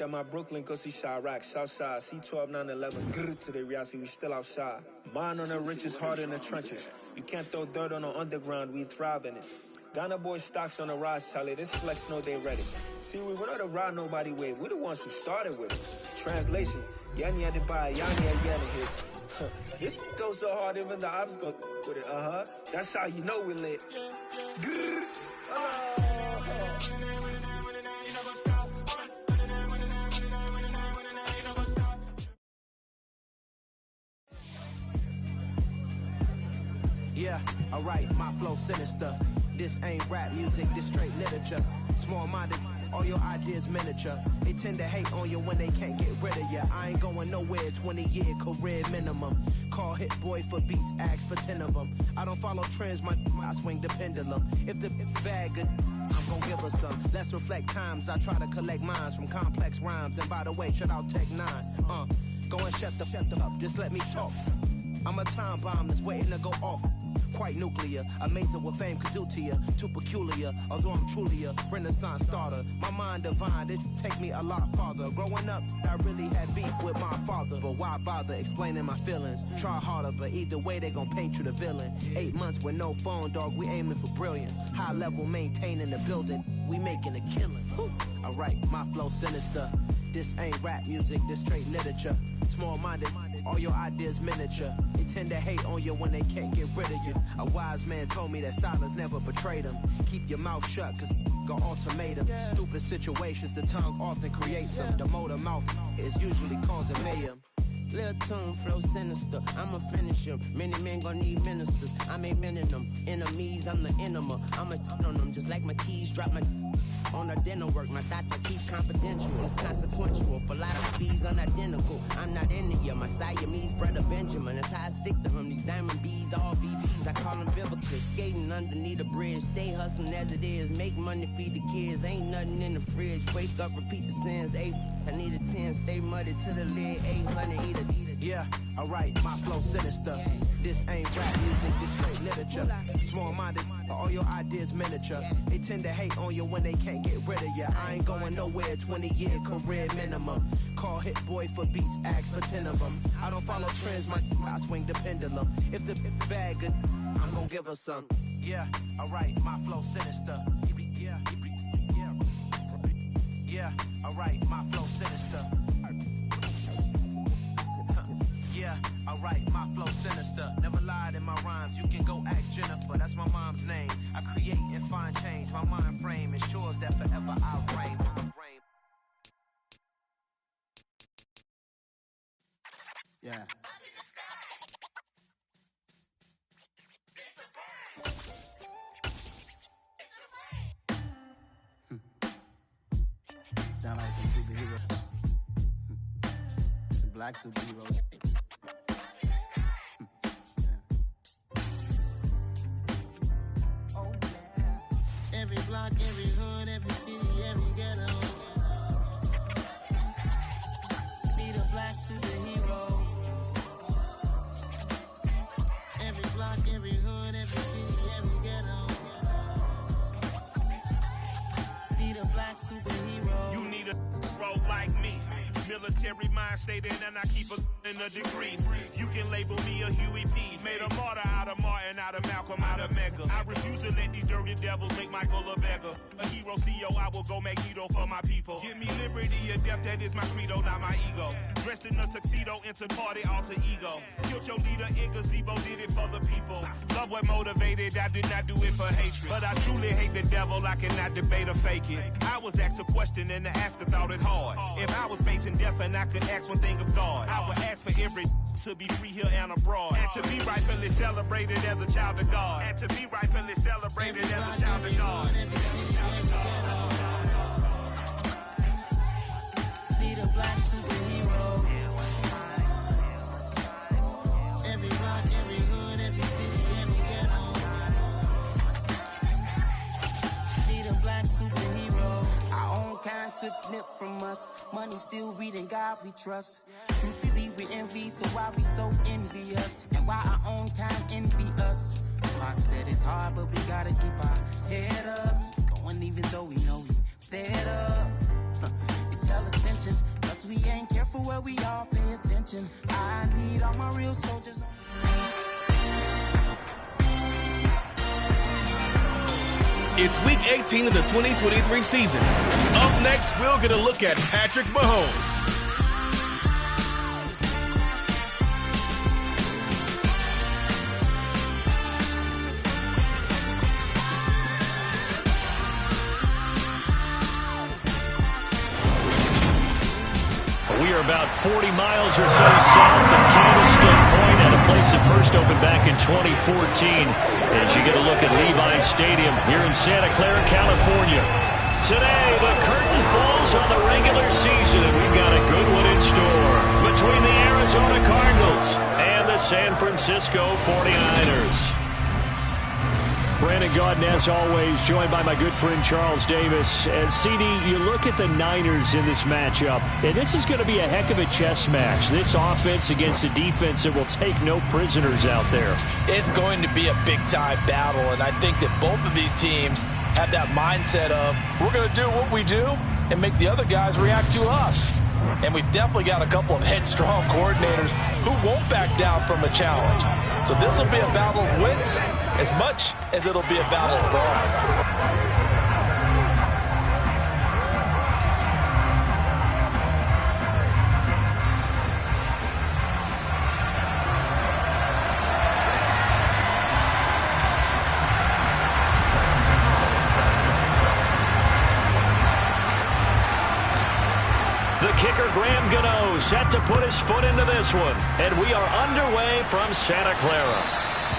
at my Brooklyn, go see Chirac, Southside, C12, 911, grrr to the reality, we still outside. Mine on the riches, heart in the trenches. You can't throw dirt on the underground, we thrive in it. Ghana boy stocks on the rise, Charlie, this flex know they ready. See, we were not to ride nobody with, we the ones who started with it. Translation, Yanni had to buy, Yanni had hits. This goes so hard, even the ops go with it, That's how you know we lit. Grrr. Yeah, alright, my flow sinister. This ain't rap music, this straight literature. Small-minded, all your ideas miniature. They tend to hate on you when they can't get rid of you. I ain't going nowhere, 20-year career minimum. Call Hit Boy for beats, ask for 10 of them. I don't follow trends, I swing the pendulum. If the bag good, I'm gon' give her some. Let's reflect times, I try to collect minds from complex rhymes. And by the way, shout out Tech 9. Go and shut the up, just let me talk. I'm a time bomb that's waiting to go off. Quite nuclear, amazing what fame could do to you. Too peculiar, although I'm truly a renaissance starter. My mind divine, it take me a lot farther. Growing up, I really had beef with my father. But why bother explaining my feelings? Try harder, but either way they gon' paint you the villain. 8 months with no phone, dog, we aiming for brilliance. High level maintaining the building, we making a killing. Alright, my flow sinister. This ain't rap music, this straight literature. Small-minded, all your ideas miniature. They tend to hate on you when they can't get rid of you. A wise man told me that silence never betrayed him. Keep your mouth shut, cause got ultimatums. Stupid situations, the tongue often creates them. The motor mouth is usually causing mayhem. Lil' tune, flow sinister, I'ma finish him. Many men gon' need ministers, I'm aiming them. Enemies, I'm the enema, I'ma on them. Just like my keys, drop my on the dinner work. My thoughts I keep confidential, it's consequential. For a lot of bees, unidentical. I'm not India, my Siamese brother Benjamin. That's how I stick to him, these diamond bees, all BBs. I call them biblical, skating underneath the bridge. Stay hustling as it is, make money, feed the kids. Ain't nothing in the fridge, wake up, repeat the sins. I need a 10, stay muddy to the lid, 800, eat a. Yeah, alright, my flow sinister. This ain't rap music, this straight literature. Small-minded, all your ideas miniature. They tend to hate on you when they can't get rid of you. I ain't going nowhere, 20-year career minimum. Call Hit Boy for beats, ask for 10 of them. I don't follow trends, I swing the pendulum. If the bag good, I'm gon' give her some. Yeah, alright, my flow sinister. Yeah, alright, my flow sinister. Yeah, alright, my flow sinister. Never lied in my rhymes, you can go ask Jennifer, that's my mom's name. I create and find change, my mind frame ensures that forever I'll reign. Yeah. Sound like some superheroes. Some black superheroes. Oh, yeah. Every block, every hood, every city, every ghetto. Need a black superhero. Every block, every hood, every city, every ghetto. Need a black superhero. You need a role like me. Military mind stated, and I keep in a degree. You can label me a Huey P. Made a martyr out of Martin, out of Malcolm, out of Mega. I refuse to let these dirty devils make Michael a beggar. A hero CEO, I will go Magneto for my people. Give me liberty or death, that is my credo, not my ego. Dressed in a tuxedo, into party, alter ego. Killed your leader in gazebo, did it for the people. Love what motivated, I did not do it for hatred. But I truly hate the devil, I cannot debate or fake it. I was asked a question and the asker thought it hard. If I was facing death and I could ask one thing of God, I would ask for every to be free here and abroad, and to be rightfully celebrated as a child of God, and to be rightfully celebrated as a child of God. Need a black superhero. Every block, every hood, every city, every ghetto. Need a black superhero. Our own kind took nip from us. Money still reading God we trust. Truthfully we envy, so why we so envious? And why our own kind envy us? Pac said it's hard, but we gotta keep our head up. Going even though we know we fed up. It's hella tension, cause we ain't careful where we all pay attention. I need all my real soldiers. It's week 18 of the 2023 season. Up next, we'll get a look at Patrick Mahomes. We are about 40 miles or so south of Candlestick Point at a place that first opened back in 2014 as you get a look at Levi's Stadium here in Santa Clara, California. Today, the curtain falls on the regular season, and we've got a good one in store between the Arizona Cardinals and the San Francisco 49ers. Brandon Gaudin, as always, joined by my good friend Charles Davis. And CD, you look at the Niners in this matchup, and this is going to be a heck of a chess match. This offense against a defense that will take no prisoners out there. It's going to be a big-time battle, and I think that both of these teams have that mindset of, we're going to do what we do and make the other guys react to us. And we've definitely got a couple of headstrong coordinators who won't back down from a challenge. So this will be a battle of wits as much as it'll be a battle of brawn. Kicker Graham Gano set to put his foot into this one. And we are underway from Santa Clara.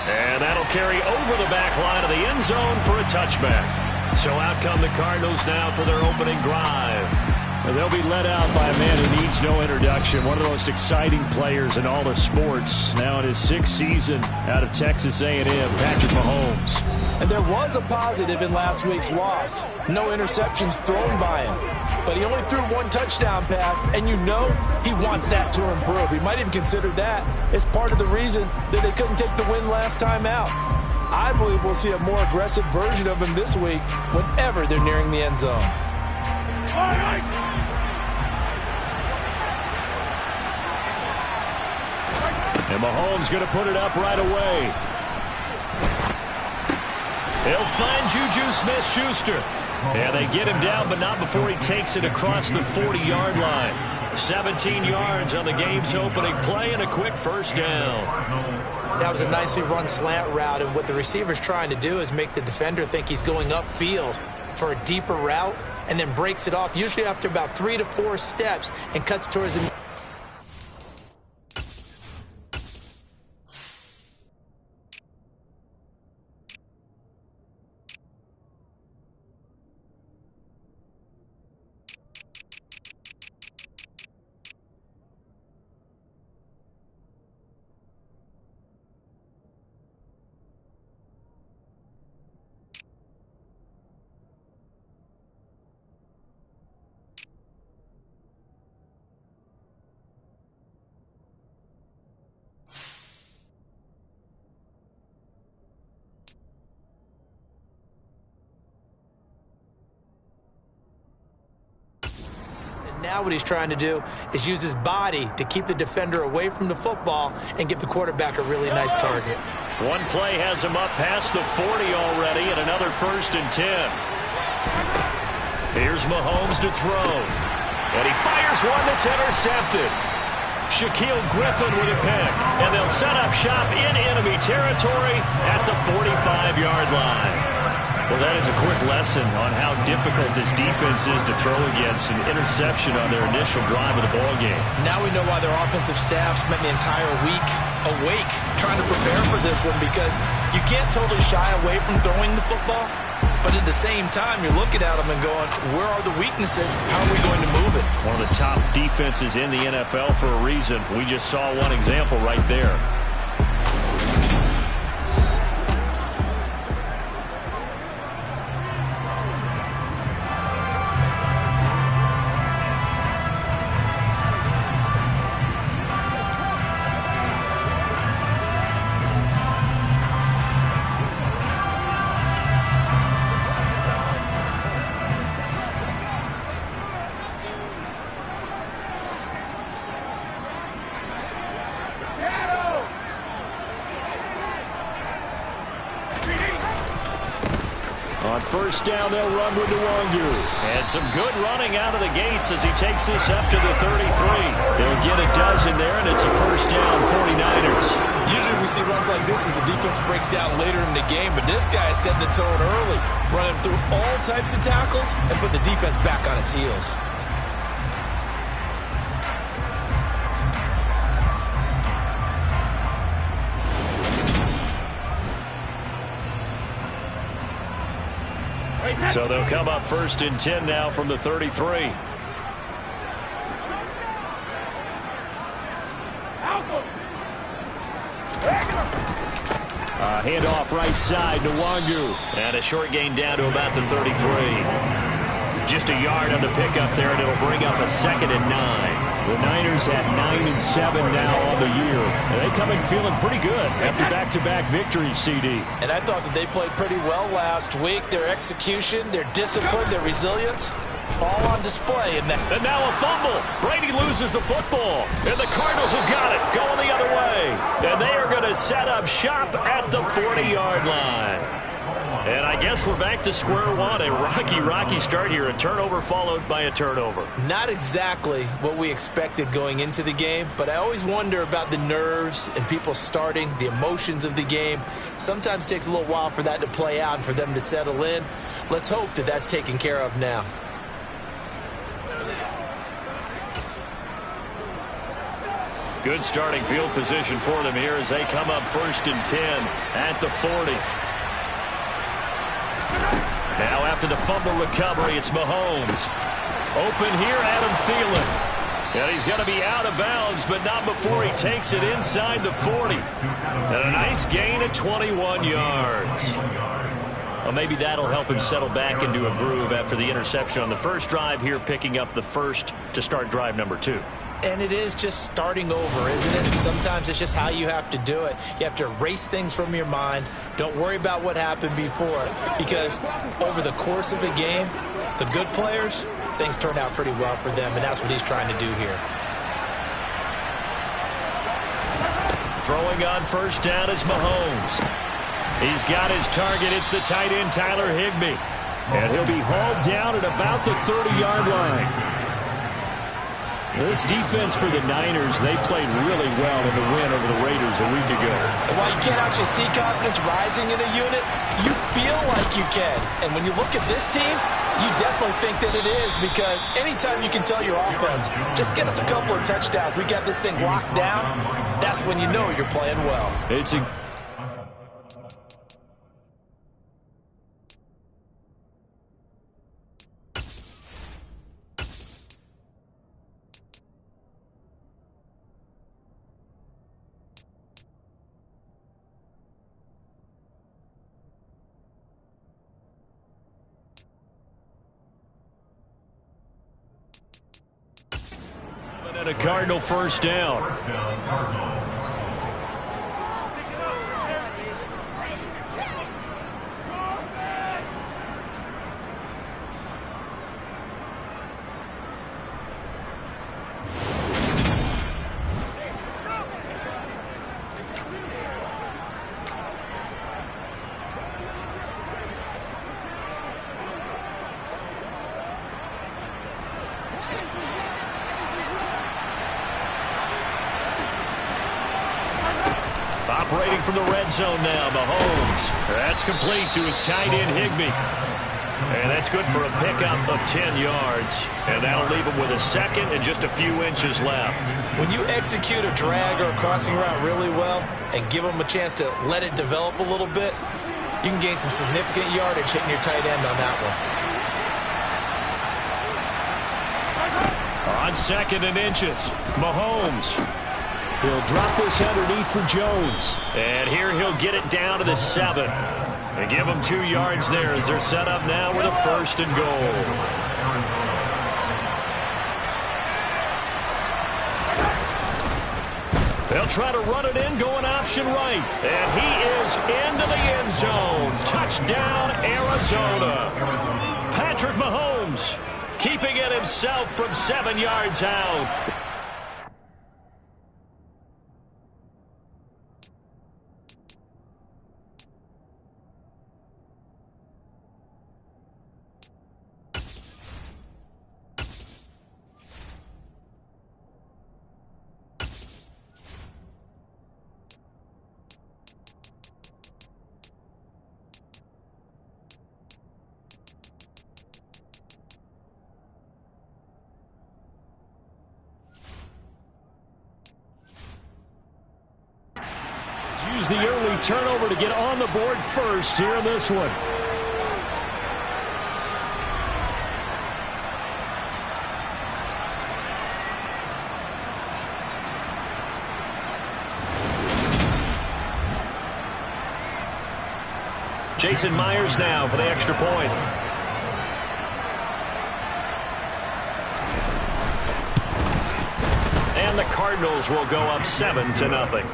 And that'll carry over the back line of the end zone for a touchback. So out come the Cardinals now for their opening drive. And they'll be led out by a man who needs no introduction. One of the most exciting players in all of sports. Now in his 6th season out of Texas A&M, Patrick Mahomes. And there was a positive in last week's loss. No interceptions thrown by him. But he only threw 1 touchdown pass, and you know he wants that to improve. He might even consider that as part of the reason that they couldn't take the win last time out. I believe we'll see a more aggressive version of him this week whenever they're nearing the end zone. And Mahomes going to put it up right away. He'll find Juju Smith-Schuster. And they get him down, but not before he takes it across the 40-yard line. 17 yards on the game's opening play and a quick first down. That was a nicely run slant route, and what the receiver's trying to do is make the defender think he's going upfield for a deeper route and then breaks it off, usually after about 3 to 4 steps, and cuts towards him. Now what he's trying to do is use his body to keep the defender away from the football and give the quarterback a really nice target. One play has him up past the 40 already, and another 1st and 10. Here's Mahomes to throw. And he fires one that's intercepted. Shaquille Griffin with a pick. And they'll set up shop in enemy territory at the 45-yard line. Well, that is a quick lesson on how difficult this defense is to throw against. An interception on their initial drive of the ballgame. Now we know why their offensive staff spent the entire week awake trying to prepare for this one, because you can't totally shy away from throwing the football, but at the same time, you're looking at them and going, where are the weaknesses? How are we going to move it? One of the top defenses in the NFL for a reason. We just saw one example right there. On first down, they'll run with Nwangu. And some good running out of the gates as he takes this up to the 33. They'll get a dozen there, and it's a first down, 49ers. Usually we see runs like this as the defense breaks down later in the game, but this guy is setting the tone early, running through all types of tackles and putting the defense back on its heels. So they'll come up first and 10 now from the 33. Handoff right side to Nwangu. And a short gain down to about the 33. Just a yard on the pickup there, and it'll bring up a 2nd and 9. The Niners at 9-7 now on the year. And they come in feeling pretty good after back-to-back victories, CD. And I thought that they played pretty well last week. Their execution, their discipline, their resilience, all on display. And now a fumble. Brady loses the football. And the Cardinals have got it, going the other way. And they are going to set up shop at the 40-yard line. And I guess we're back to square one. A rocky start here. A turnover followed by a turnover. Not exactly what we expected going into the game, but I always wonder about the nerves and people starting, the emotions of the game. Sometimes it takes a little while for that to play out and for them to settle in. Let's hope that that's taken care of now. Good starting field position for them here as they come up first and 10 at the 40. Now after the fumble recovery, it's Mahomes. Open here, Adam Thielen. And he's going to be out of bounds, but not before he takes it inside the 40. And a nice gain of 21 yards. Well, maybe that'll help him settle back into a groove after the interception on the first drive here, picking up the first to start drive number 2. And it is just starting over, isn't it? Sometimes it's just how you have to do it. You have to erase things from your mind. Don't worry about what happened before, because over the course of a game, the good players, things turn out pretty well for them, and that's what he's trying to do here. Throwing on first down is Mahomes. He's got his target. It's the tight end, Tyler Higbee. And he'll be hauled down at about the 30-yard line. This defense for the Niners, they played really well in the win over the Raiders a week ago. And while you can't actually see confidence rising in a unit, you feel like you can. And when you look at this team, you definitely think that it is, because anytime you can tell your offense, just get us a couple of touchdowns, we got this thing locked down, that's when you know you're playing well. It's a and a Cardinal first down. Operating from the red zone now, Mahomes. That's complete to his tight end, Higbee. And that's good for a pickup of 10 yards. And that'll leave him with a second and just a few inches left. When you execute a drag or a crossing route really well and give them a chance to let it develop a little bit, you can gain some significant yardage hitting your tight end on that one. On 2nd and inches, Mahomes. He'll drop this underneath for Jones. And here he'll get it down to the 7. And give them 2 yards there as they're set up now with a 1st and goal. They'll try to run it in, going option right. And he is into the end zone. Touchdown, Arizona. Patrick Mahomes keeping it himself from 7 yards out. use the early turnover to get on the board first here in this one. Jason Myers now for the extra point. And the Cardinals will go up 7-0.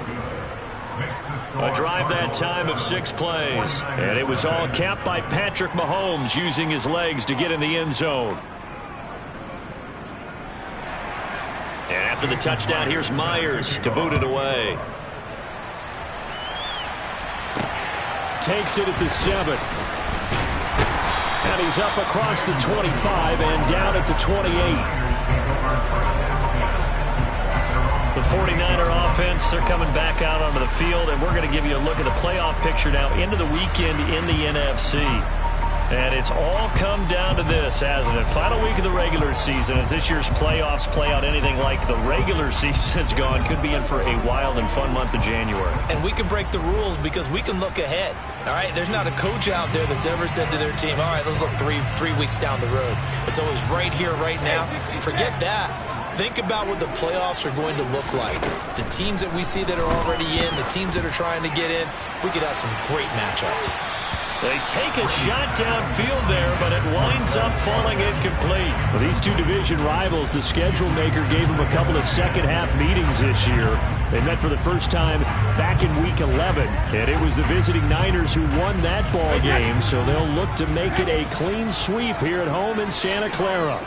A drive that time of 6 plays. And it was all capped by Patrick Mahomes using his legs to get in the end zone. And after the touchdown, here's Myers to boot it away. Takes it at the 7. And he's up across the 25 and down at the 28. The 49er offense, they're coming back out onto the field, and we're going to give you a look at the playoff picture now into the weekend in the NFC. And it's all come down to this, hasn't it? Final week of the regular season, as this year's playoffs play out anything like the regular season has gone, could be in for a wild and fun month of January. And we can break the rules because we can look ahead. All right, there's not a coach out there that's ever said to their team, all right, let's look three weeks down the road. It's always right here, right now. Forget that. Think about what the playoffs are going to look like. The teams that we see that are already in, the teams that are trying to get in, we could have some great matchups. They take a shot downfield there, but it winds up falling incomplete. Well, these two division rivals, the schedule maker gave them a couple of second-half meetings this year. They met for the first time back in Week 11, and it was the visiting Niners who won that ball game, so they'll look to make it a clean sweep here at home in Santa Clara.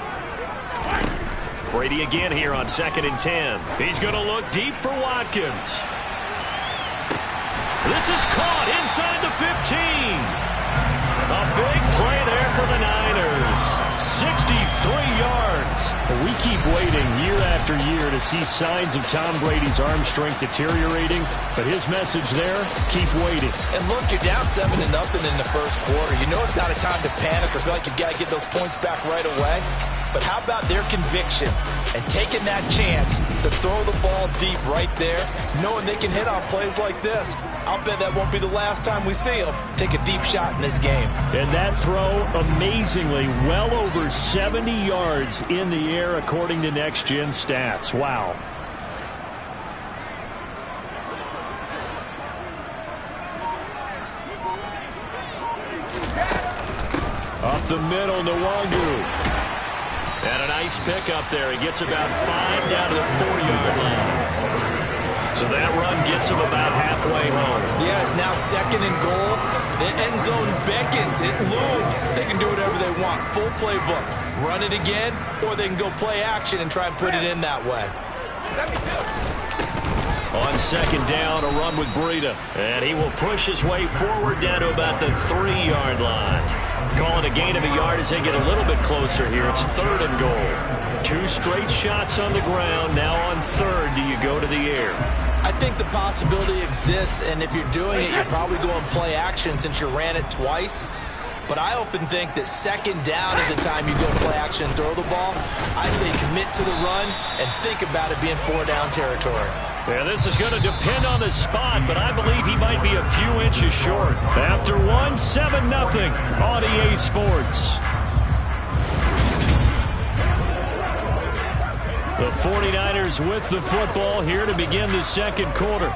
Brady again here on 2nd and 10. He's going to look deep for Watkins. This is caught inside the 15. A big play there for the Niners. 63 yards. We keep waiting year after year to see signs of Tom Brady's arm strength deteriorating, but his message there, keep waiting. And look, you're down 7-0 in the first quarter. You know it's not a time to panic or feel like you've got to get those points back right away. But how about their conviction and taking that chance to throw the ball deep right there, knowing they can hit on plays like this? I'll bet that won't be the last time we see them take a deep shot in this game. And that throw, amazingly, well over 70 yards in the air, according to Next Gen Stats. Wow. Up the middle, Nwangu. And a nice pick up there. He gets about 5 down to the 4-yard line. So that run gets him about halfway home. Yeah, it's now 2nd and goal. The end zone beckons. It looms. They can do whatever they want. Full playbook. Run it again, or they can go play action and try and put it in that way. On 2nd down, a run with Breida. And he will push his way forward down to about the 3-yard line. Call it a gain of a yard as they get a little bit closer here. It's 3rd and goal. 2 straight shots on the ground. Now on 3rd, do you go to the air? I think the possibility exists, and if you're doing it, you're probably going play action since you ran it twice. But I often think that 2nd down is the time you go play action and throw the ball. I say commit to the run and think about it being 4-down territory. Yeah, this is going to depend on the spot, but I believe he might be a few inches short. After 7-0 on EA Sports. The 49ers with the football here to begin the 2nd quarter.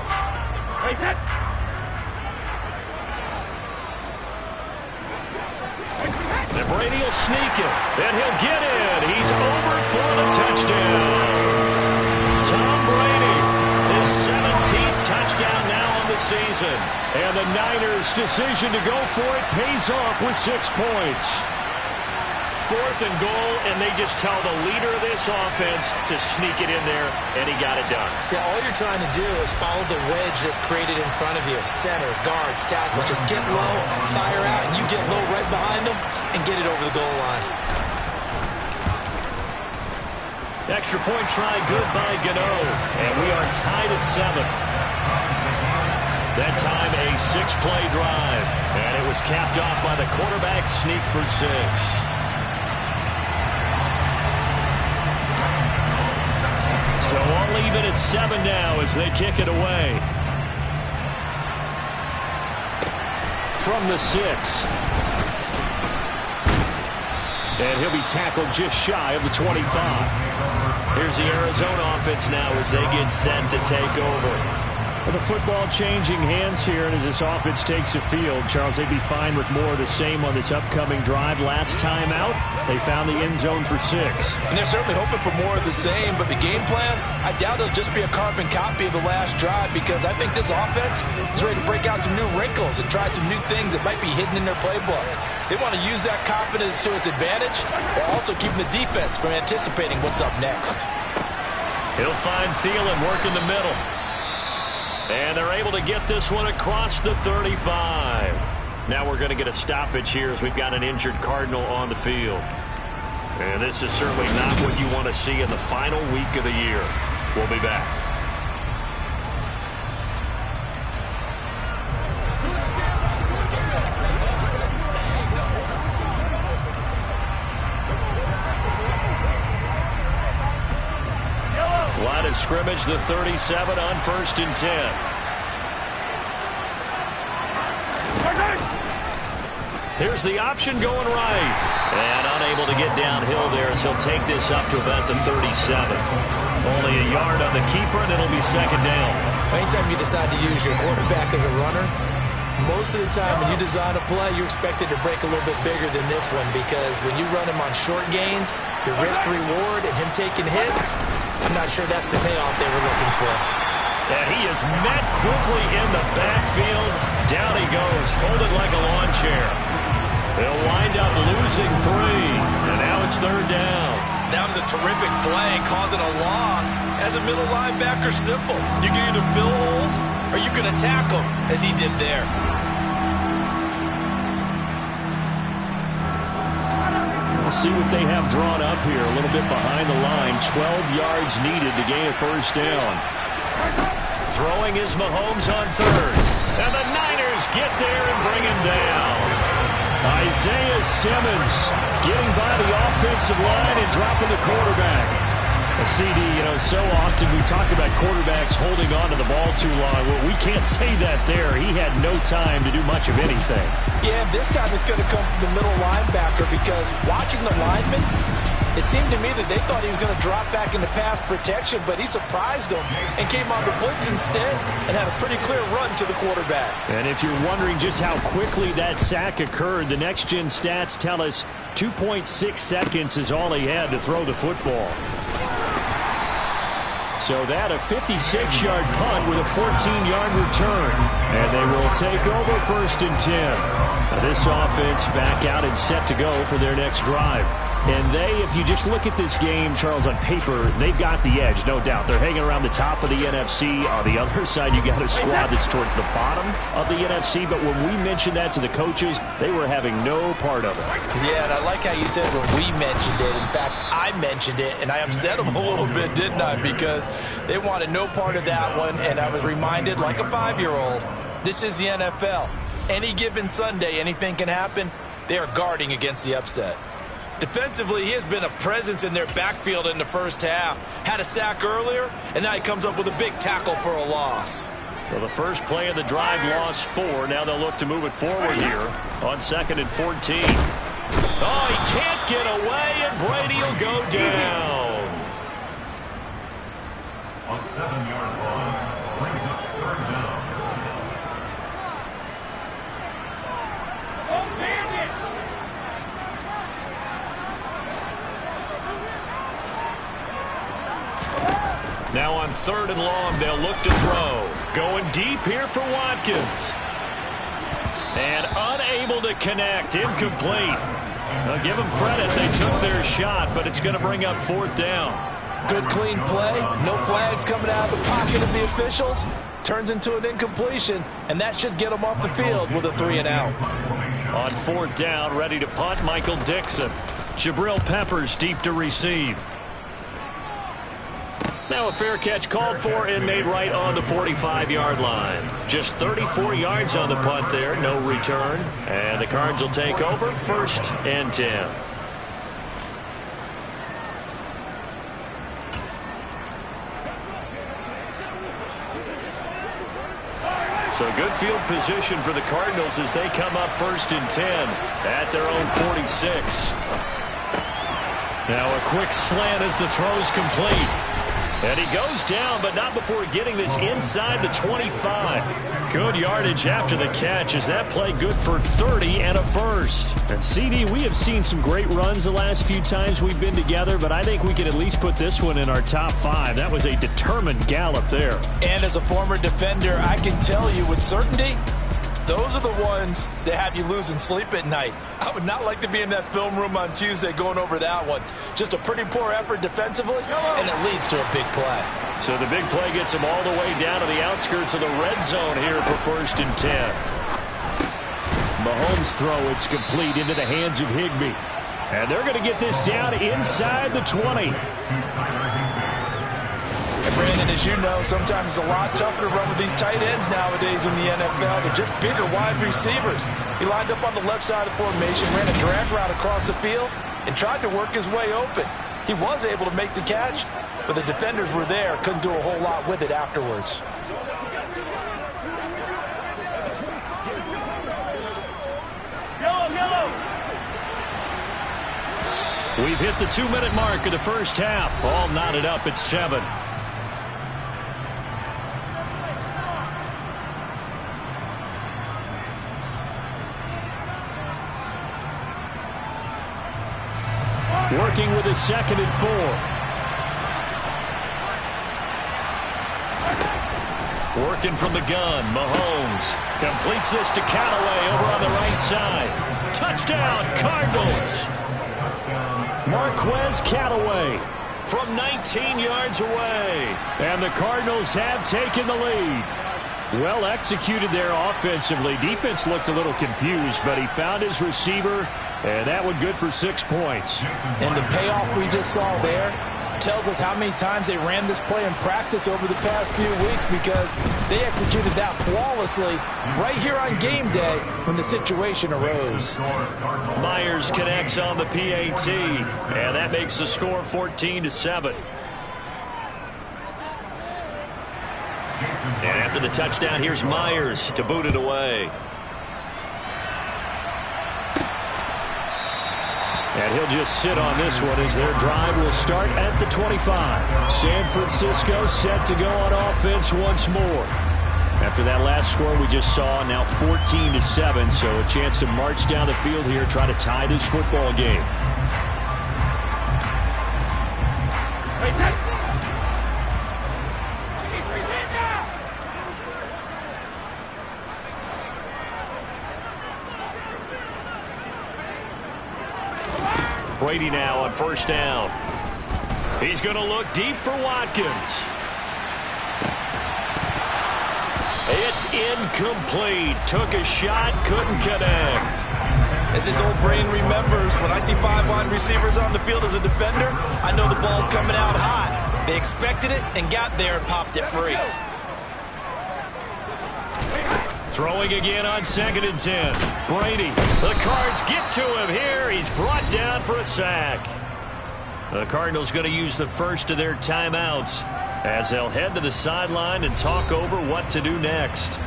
And Brady will sneak it, and he'll get in. He's over for the touchdown. Tom Brady, his 17th touchdown now on the season. And the Niners' decision to go for it pays off with 6 points. 4th and goal, and they just tell the leader of this offense to sneak it in there, and he got it done. Yeah, all you're trying to do is follow the wedge that's created in front of you. Center, guards, tackles. Just get low, fire out, and you get low right behind them and get it over the goal line. Extra point try good by Gano, and we are tied at 7. That time a 6-play drive, and it was capped off by the quarterback sneak for 6. So I'll leave it at 7 now as they kick it away. from the 6. And he'll be tackled just shy of the 25. Here's the Arizona offense now as they get set to take over. Well, the football changing hands here, and as this offense takes the field, Charles, they'd be fine with more of the same on this upcoming drive. Last time out, they found the end zone for 6. And they're certainly hoping for more of the same, but the game plan, I doubt it'll just be a carbon copy of the last drive, because I think this offense is ready to break out some new wrinkles and try some new things that might be hidden in their playbook. They want to use that confidence to its advantage, while also keeping the defense from anticipating what's up next. He'll find Thielen work in the middle. And they're able to get this one across the 35. Now we're going to get a stoppage here as we've got an injured Cardinal on the field. And this is certainly not what you want to see in the final week of the year. We'll be back. Line of scrimmage, the 37 on 1st and 10. Here's the option going right. And unable to get downhill there, so he'll take this up to about the 37. Only a yard on the keeper, and it'll be 2nd down. Anytime you decide to use your quarterback as a runner, most of the time when you design a play, you're expected to break a little bit bigger than this one, because when you run him on short gains, your risk-reward and him taking hits, I'm not sure that's the payoff they were looking for. And he is met quickly in the backfield. Down he goes, folded like a lawn chair. They'll wind up losing 3, and now it's 3rd down. That was a terrific play, causing a loss. As a middle linebacker, simple. You can either fill holes or you can attack them, as he did there. We'll see what they have drawn up here. A little bit behind the line. 12 yards needed to gain a 1st down. Throwing is Mahomes on 3rd. And the Niners get there and bring him down. Isaiah Simmons getting by the offensive line and dropping the quarterback. A CD, so often we talk about quarterbacks holding on to the ball too long. Well, we can't say that there. He had no time to do much of anything. Yeah, this time it's going to come from the middle linebacker, because watching the lineman, it seemed to me that they thought he was going to drop back into pass protection, but he surprised them and came on the blitz instead and had a pretty clear run to the quarterback. And if you're wondering just how quickly that sack occurred, the next-gen stats tell us 2.6 seconds is all he had to throw the football. So that a 56-yard punt with a 14-yard return. And they will take over 1st and 10. Now this offense back out and set to go for their next drive. And they, if you just look at this game, Charles, on paper, they've got the edge, no doubt. They're hanging around the top of the NFC. On the other side, you got a squad that's towards the bottom of the NFC. But when we mentioned that to the coaches, they were having no part of it. Yeah, and I like how you said when we mentioned it. In fact, I mentioned it, and I upset them a little bit, didn't I? Because they wanted no part of that one, and I was reminded, like a 5-year-old, this is the NFL. Any given Sunday, anything can happen. They are guarding against the upset. Defensively, he has been a presence in their backfield in the first half. Had a sack earlier, and now he comes up with a big tackle for a loss. Well, the first play of the drive lost 4. Now they'll look to move it forward here on 2nd and 14. Oh, he can't get away, and Brady will go down. A 7-yard loss brings up 3rd down. Now on 3rd and long, they'll look to throw. Going deep here for Watkins. And unable to connect. Incomplete. I'll give them credit. They took their shot, but it's going to bring up 4th down. Good, clean play. No flags coming out of the pocket of the officials. Turns into an incompletion, and that should get them off the field with a 3-and-out. On 4th down, ready to punt, Michael Dixon. Jabril Peppers deep to receive. Now a fair catch called for and made right on the 45-yard line. Just 34 yards on the punt there, no return. And the Cards will take over 1st and 10. So good Good field position for the Cardinals as they come up 1st and 10 at their own 46. Now a quick slant as the throw's complete. And he goes down, but not before getting this inside the 25. Good yardage after the catch as that play good for 30 and a first. And CD, we have seen some great runs the last few times we've been together, but I think we can at least put this one in our top 5. That was a determined gallop there. And as a former defender, I can tell you with certainty, those are the ones that have you losing sleep at night. I would not like to be in that film room on Tuesday going over that one. Just a pretty poor effort defensively, and it leads to a big play. So the big play gets him all the way down to the outskirts of the red zone here for 1st and 10. Mahomes' throw, it's complete into the hands of Higbee. And they're going to get this down inside the 20. And Brandon, as you know, sometimes it's a lot tougher to run with these tight ends nowadays in the NFL. They're just bigger wide receivers. He lined up on the left side of formation, ran a drag route across the field, and tried to work his way open. He was able to make the catch, but the defenders were there, couldn't do a whole lot with it afterwards. We've hit the 2-minute mark of the first half. All knotted up at 7. Working with a 2nd and 4. Working from the gun, Mahomes completes this to Callaway over on the right side. Touchdown, Cardinals! Marquez Callaway from 19 yards away. And the Cardinals have taken the lead. Well executed there offensively. Defense looked a little confused, but he found his receiver, and that one good for 6 points. And the payoff we just saw there tells us how many times they ran this play in practice over the past few weeks, because they executed that flawlessly right here on game day when the situation arose. Myers connects on the PAT, and that makes the score 14-7. And after the touchdown, here's Myers to boot it away. And he'll just sit on this one as their drive will start at the 25. San Francisco set to go on offense once more. After that last score we just saw, now 14-7, so a chance to march down the field here, try to tie this football game. Brady now on 1st down. He's going to look deep for Watkins. It's incomplete. Took a shot, couldn't connect. As his old brain remembers, when I see 5 wide receivers on the field as a defender, I know the ball's coming out hot. They expected it and got there and popped it free. Throwing again on 2nd and 10. Brady, the Cards get to him here. He's brought down for a sack. The Cardinals going to use the first of their timeouts as they'll head to the sideline and talk over what to do next.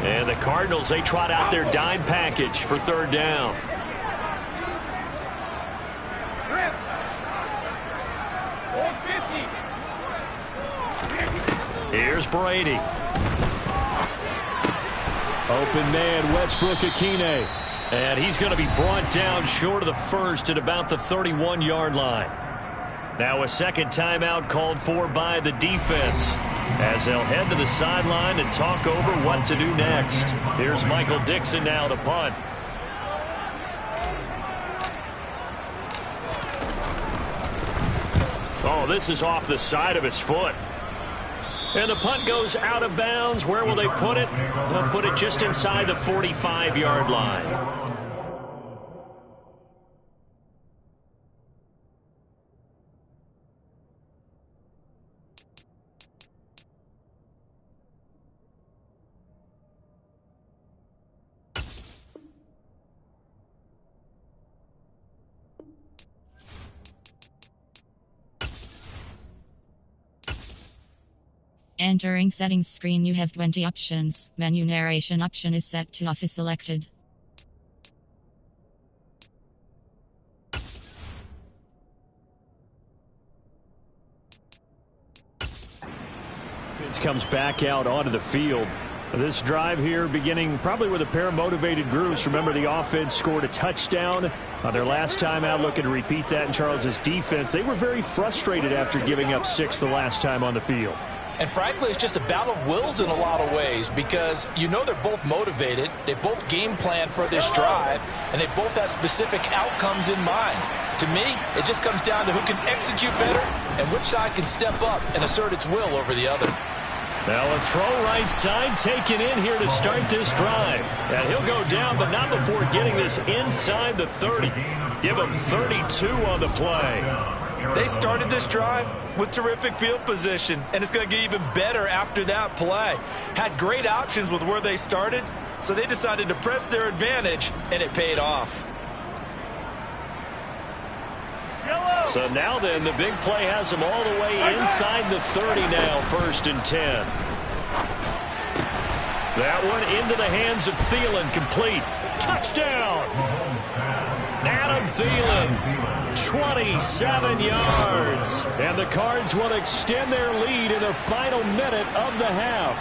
And the Cardinals, they trot out their dime package for 3rd down. Here's Brady. Open man, Westbrook-Akine. And he's going to be brought down short of the first at about the 31-yard line. Now a second timeout called for by the defense as they'll head to the sideline and talk over what to do next. Here's Michael Dixon now to punt. Oh, this is off the side of his foot. And the punt goes out of bounds. Where will they put it? They'll put it just inside the 45-yard line. Entering settings screen, you have 20 options. Menu narration option is set to off is selected. Fitz comes back out onto the field. This drive here beginning probably with a pair of motivated groups. Remember, the offense scored a touchdown on their last time out. Looking to repeat that in Charles's defense. They were very frustrated after giving up 6 the last time on the field. And frankly, it's just a battle of wills in a lot of ways because you know they're both motivated. They both game plan for this drive, and they both have specific outcomes in mind. To me, it just comes down to who can execute better and which side can step up and assert its will over the other. Now a throw right side taken in here to start this drive. And he'll go down, but not before getting this inside the 30. Give him 32 on the play. They started this drive with terrific field position, and it's going to get even better after that play. Had great options with where they started, so they decided to press their advantage, and it paid off. So now then, the big play has them all the way inside the 30 now, 1st and 10. That one into the hands of Thielen, complete. Touchdown! Adam Thielen, 27 yards. And the Cards will extend their lead in the final minute of the half.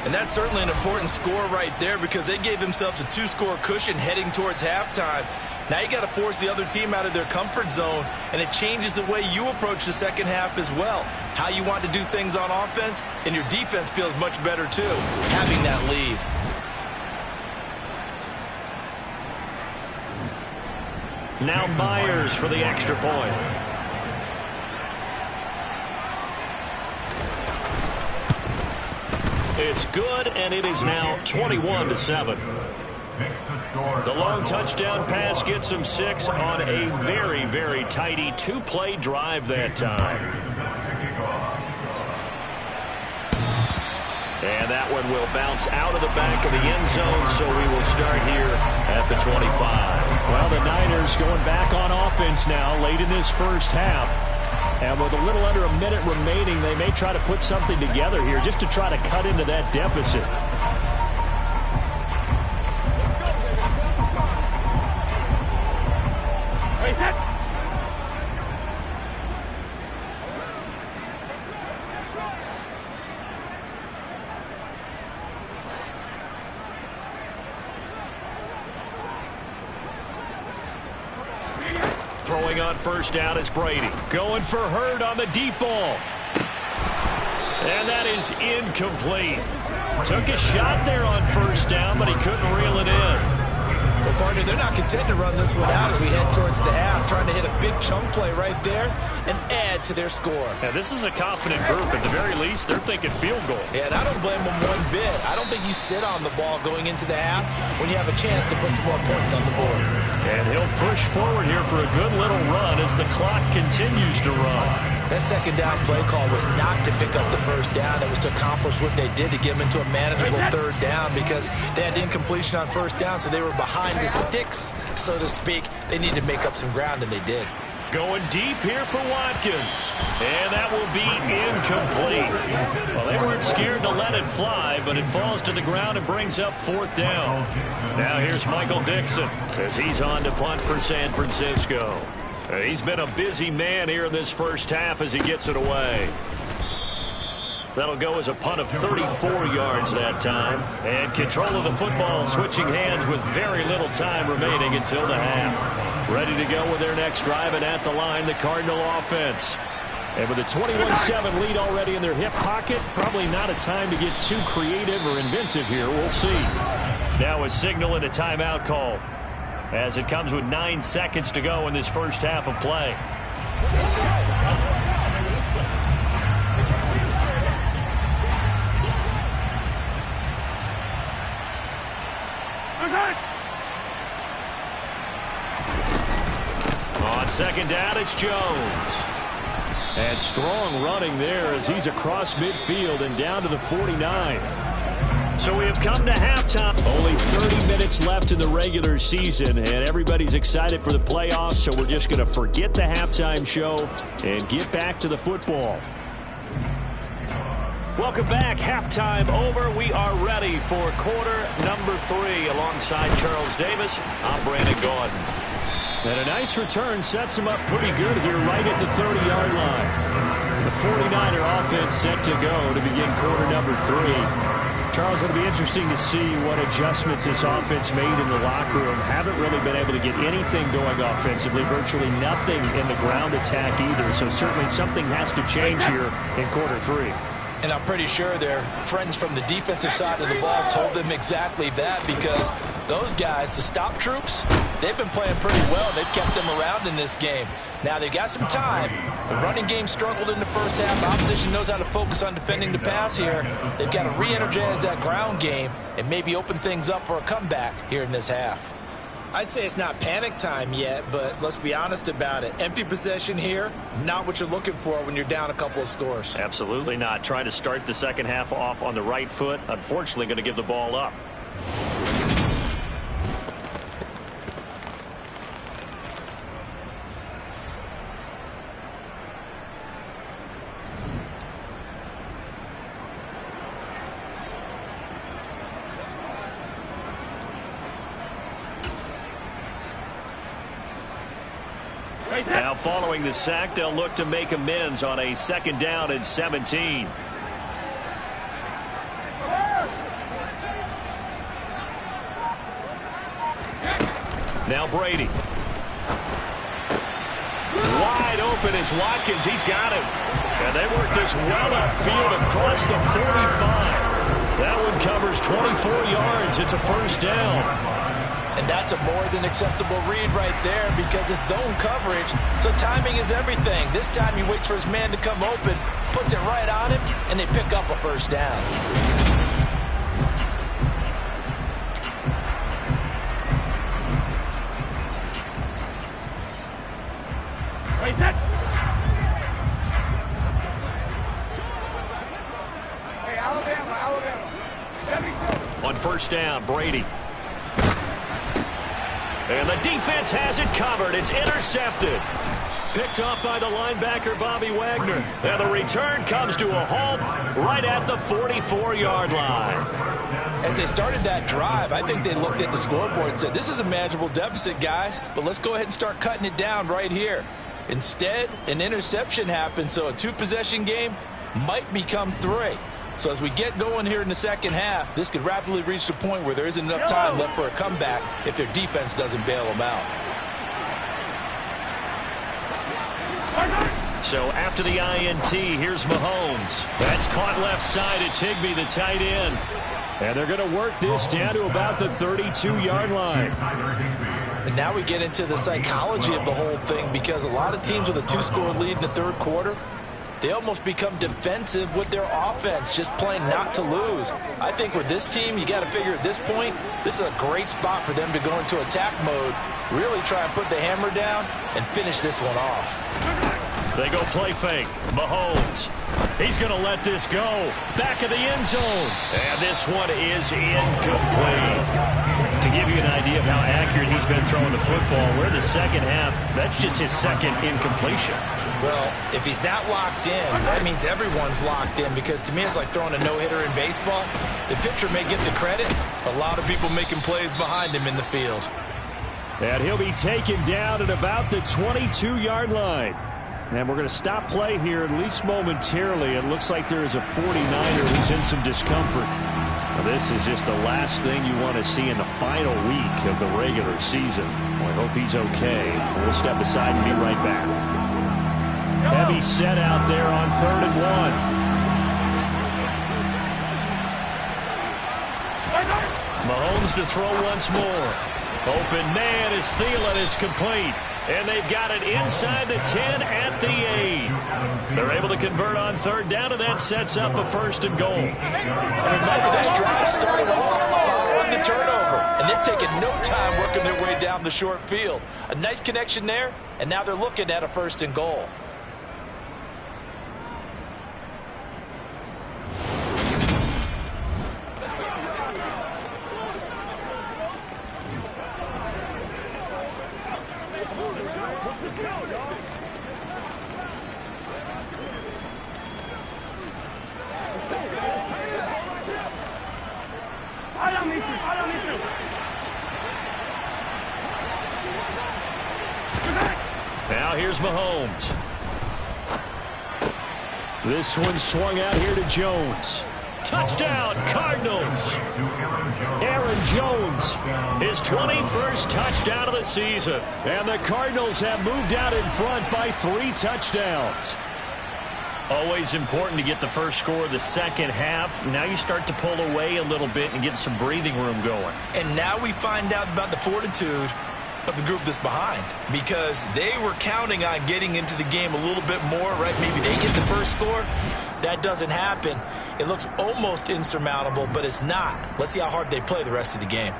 And that's certainly an important score right there because they gave themselves a 2-score cushion heading towards halftime. Now you got to force the other team out of their comfort zone, and it changes the way you approach the second half as well. How you want to do things on offense, and your defense feels much better too, having that lead. Now Myers for the extra point. It's good, and it is now 21-7. The long touchdown pass gets him 6 on a very, very tidy 2-play drive that time. And that one will bounce out of the back of the end zone, so we will start here at the 25. Well, the Niners going back on offense now late in this first half. And with a little under a minute remaining, they may try to put something together here just to try to cut into that deficit. Throwing on first down is Brady. Going for Hurd on the deep ball. And that is incomplete. Took a shot there on first down, but he couldn't reel it in. Well, partner, they're not content to run this one out as we head towards the half, trying to hit a big chunk play right there and add to their score. Yeah, this is a confident group. At the very least, they're thinking field goal. Yeah, and I don't blame them one bit. I don't think you sit on the ball going into the half when you have a chance to put some more points on the board. And he'll push forward here for a good little run as the clock continues to run. That second down play call was not to pick up the first down. It was to accomplish what they did to get them into a manageable third down because they had incompletion on first down, so they were behind the sticks, so to speak. They needed to make up some ground, and they did. Going deep here for Watkins. And that will be incomplete. Well, they weren't scared to let it fly, but it falls to the ground and brings up 4th down. Now here's Michael Dixon as he's on to punt for San Francisco. He's been a busy man here in this first half as he gets it away. That'll go as a punt of 34 yards that time. And control of the football switching hands with very little time remaining until the half. Ready to go with their next drive, and at the line, the Cardinal offense. And with a 21-7 lead already in their hip pocket, probably not a time to get too creative or inventive here. We'll see. Now a signal and a timeout call as it comes with 9 seconds to go in this first half of play. On second down, it's Jones. And strong running there as he's across midfield and down to the 49. So we have come to halftime. Only 30 minutes left in the regular season, and everybody's excited for the playoffs, so we're just going to forget the halftime show and get back to the football. Welcome back. Halftime over. We are ready for quarter number 3. Alongside Charles Davis, I'm Brandon Gaudin. And a nice return sets him up pretty good here right at the 30-yard line. The 49er offense set to go to begin quarter number 3. Charles, it'll be interesting to see what adjustments this offense made in the locker room. Haven't really been able to get anything going offensively, virtually nothing in the ground attack either. So certainly something has to change here in quarter 3. And I'm pretty sure their friends from the defensive side of the ball told them exactly that, because those guys, the stop troops, they've been playing pretty well. They've kept them around in this game. Now they've got some time. The running game struggled in the first half. Opposition knows how to focus on defending the pass here. They've got to re-energize that ground game and maybe open things up for a comeback here in this half. I'd say it's not panic time yet, but let's be honest about it. Empty possession here, not what you're looking for when you're down a couple of scores. Absolutely not. Trying to start the second half off on the right foot. Unfortunately, going to give the ball up. Now following the sack, they'll look to make amends on a 2nd down and 17. Now Brady. Wide open is Watkins. He's got him. And they work this well upfield across the 45. That one covers 24 yards. It's a 1st down. And that's a more than acceptable read right there, because it's zone coverage, so timing is everything. This time he waits for his man to come open, puts it right on him, and they pick up a 1st down. Wait, set. Hey, Alabama. On 1st down, Brady. And the defense has it covered. It's intercepted. Picked off by the linebacker, Bobby Wagner. And the return comes to a halt right at the 44-yard line. As they started that drive, I think they looked at the scoreboard and said, this is a manageable deficit, guys, but let's go ahead and start cutting it down right here. Instead, an interception happened, so a 2-possession game might become 3. So as we get going here in the second half, this could rapidly reach the point where there isn't enough time left for a comeback if their defense doesn't bail them out. So after the INT, here's Mahomes. That's caught left side. It's Higbee, the tight end. And they're going to work this down to about the 32-yard line. And now we get into the psychology of the whole thing, because a lot of teams with a 2-score lead in the 3rd quarter, they almost become defensive with their offense, just playing not to lose. I think with this team, you got to figure at this point, this is a great spot for them to go into attack mode, really try and put the hammer down and finish this one off. They go play fake. Mahomes. He's going to let this go. Back of the end zone. And this one is incomplete. To give you an idea of how accurate he's been throwing the football, we're in the second half. That's just his 2nd incompletion. Well, if he's not locked in, that means everyone's locked in, because to me it's like throwing a no-hitter in baseball. The pitcher may get the credit, a lot of people making plays behind him in the field. And he'll be taken down at about the 22-yard line. And we're going to stop play here, at least momentarily. It looks like there is a 49er who's in some discomfort. Well, this is just the last thing you want to see in the final week of the regular season. Well, I hope he's okay. We'll step aside and be right back. Heavy set out there on 3rd and 1. Mahomes to throw once more. Open man is Thielen. It's complete. And they've got it inside the 10 at the 8. They're able to convert on 3rd down, and that sets up a 1st and goal. And remember, this drive started off following the turnover, and they've taken no time working their way down the short field. A nice connection there, and now they're looking at a 1st and goal. Now here's Mahomes. This one swung out here to Jones. Touchdown, Cardinals. Aaron Jones, his 21st touchdown of the season. And the Cardinals have moved out in front by 3 touchdowns. Always important to get the first score of the second half. Now you start to pull away a little bit and get some breathing room going. And now we find out about the fortitude of the group that's behind, because they were counting on getting into the game a little bit more, right? Maybe they get the first score. That doesn't happen. It looks almost insurmountable, but it's not. Let's see how hard they play the rest of the game.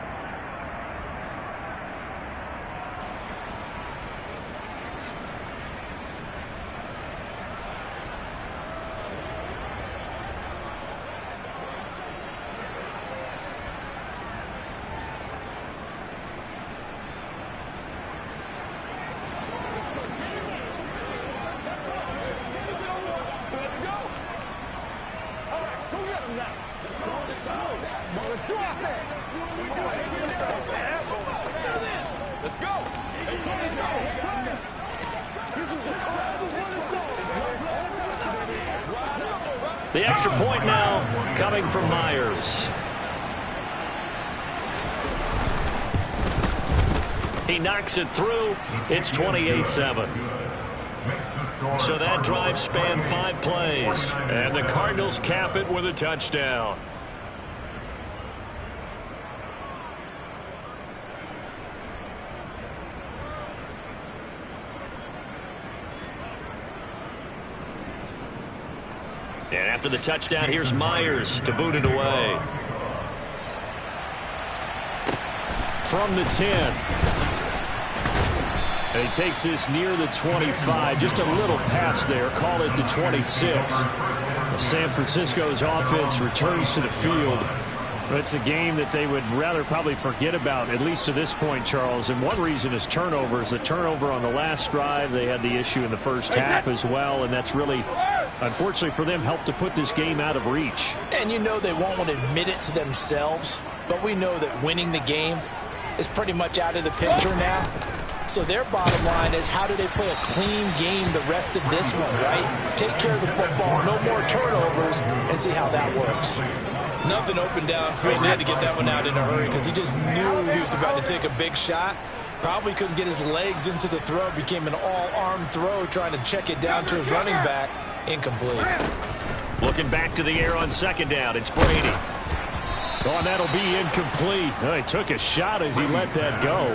The extra point now coming from Myers. He knocks it through. It's 28-7. So that drive spanned 5 plays. And the Cardinals cap it with a touchdown. And after the touchdown, here's Myers to boot it away. From the 10. And he takes this near the 25. Just a little pass there. Call it the 26. San Francisco's offense returns to the field. It's a game that they would rather probably forget about, at least to this point, Charles. And one reason is turnovers. The turnover on the last drive, they had the issue in the first half as well. And that's really, unfortunately for them, helped to put this game out of reach. And you know they won't want to admit it to themselves, but we know that winning the game is pretty much out of the picture now. So their bottom line is, how do they play a clean game the rest of this one, right? Take care of the football, no more turnovers, and see how that works. Nothing open downfield. He had to get that one out in a hurry because he just knew he was about to take a big shot. Probably couldn't get his legs into the throw. Became an all-arm throw, trying to check it down to his running back. Incomplete. Looking back to the air on second down. It's Brady. Oh, and that'll be incomplete. Oh, he took a shot as he let that go.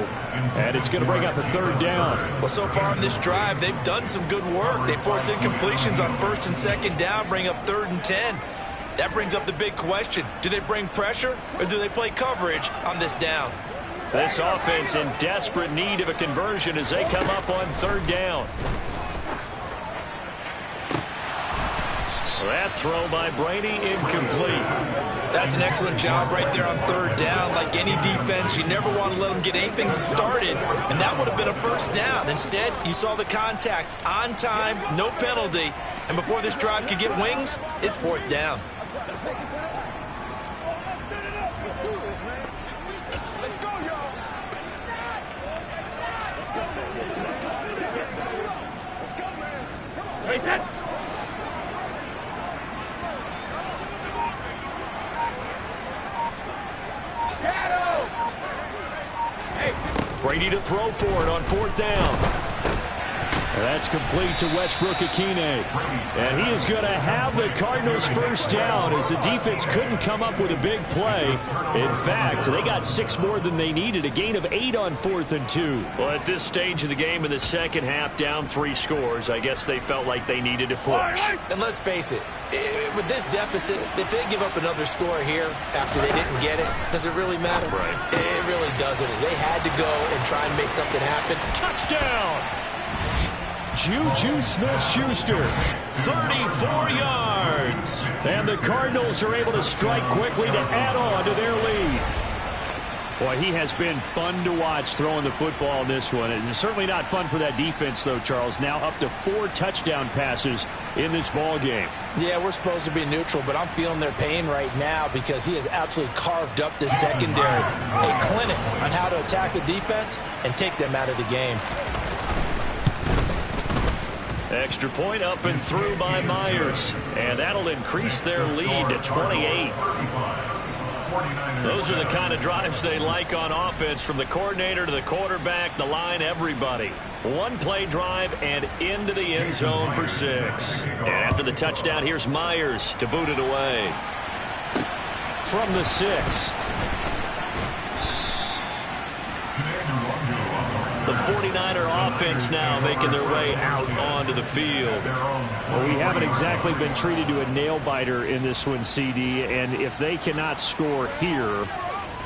And it's going to bring up a third down. Well, so far in this drive, they've done some good work. They force incompletions on first and second down, bring up 3rd and 10. That brings up the big question. Do they bring pressure or do they play coverage on this down? This offense in desperate need of a conversion as they come up on 3rd down. That throw by Brady, incomplete. That's an excellent job right there on 3rd down. Like any defense, you never want to let them get anything started, and that would have been a first down. Instead, you saw the contact on time, no penalty, and before this drive could get wings, it's 4th down. Brady to throw for it on 4th down. And that's complete to Westbrook-Ikhine. And he is going to have the Cardinals first down as the defense couldn't come up with a big play. In fact, they got 6 more than they needed, a gain of 8 on 4th and 2. Well, at this stage of the game in the second half, down 3 scores, I guess they felt like they needed to push. And let's face it, with this deficit, if they give up another score here after they didn't get it, does it really matter? Right. It really doesn't. They had to go and try and make something happen. Touchdown! Juju Smith-Schuster, 34 yards. And the Cardinals are able to strike quickly to add on to their lead. Boy, he has been fun to watch throwing the football in this one. It's certainly not fun for that defense, though, Charles. Now up to 4 touchdown passes in this ball game. Yeah, we're supposed to be neutral, but I'm feeling their pain right now because he has absolutely carved up this secondary. A clinic on how to attack the defense and take them out of the game. Extra point up and through by Myers. And that'll increase their lead to 28. Those are the kind of drives they like on offense, from the coordinator to the quarterback, the line, everybody. One play drive and into the end zone for 6. And after the touchdown, here's Myers to boot it away. From the 6. The 49er offense now making their way out onto the field. Well, we haven't exactly been treated to a nail-biter in this one, CD, and if they cannot score here,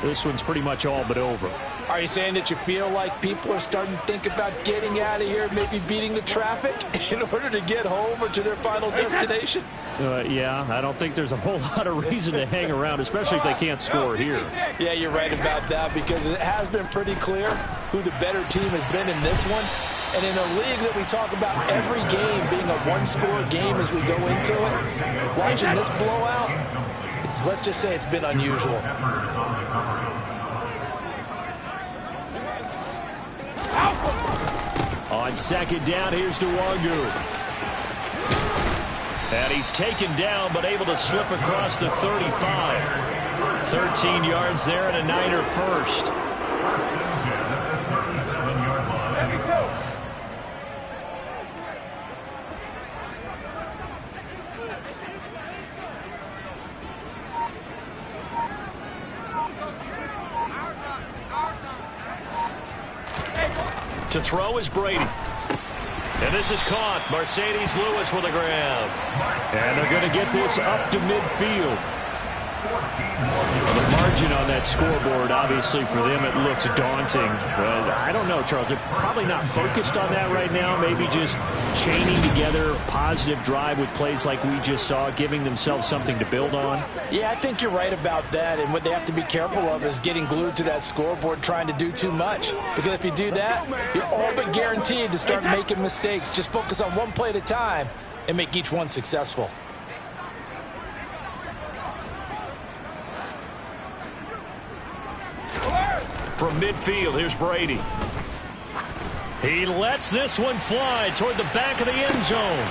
this one's pretty much all but over. Are you saying that you feel like people are starting to think about getting out of here, maybe beating the traffic in order to get home or to their final destination? Yeah, I don't think there's a whole lot of reason to hang around, especially if they can't score here. Yeah, you're right about that, because it has been pretty clear who the better team has been in this one. And in a league that we talk about every game being a one-score game as we go into it, watching this blowout, let's just say it's been unusual. On second down, here's Dawgbalz. And he's taken down, but able to slip across the 35. 13 yards there and a Niner first. To throw is Brady. And this is caught. Mercedes Lewis with the ground. And they're going to get this up to midfield. The margin on that scoreboard, obviously, for them, it looks daunting. But I don't know, Charles. They're probably not focused on that right now. Maybe just chaining together a positive drive with plays like we just saw, giving themselves something to build on. Yeah, I think you're right about that. And what they have to be careful of is getting glued to that scoreboard trying to do too much. Because if you do that, you're all but guaranteed to start making mistakes. Just focus on one play at a time and make each one successful. From midfield, here's Brady. He lets this one fly toward the back of the end zone.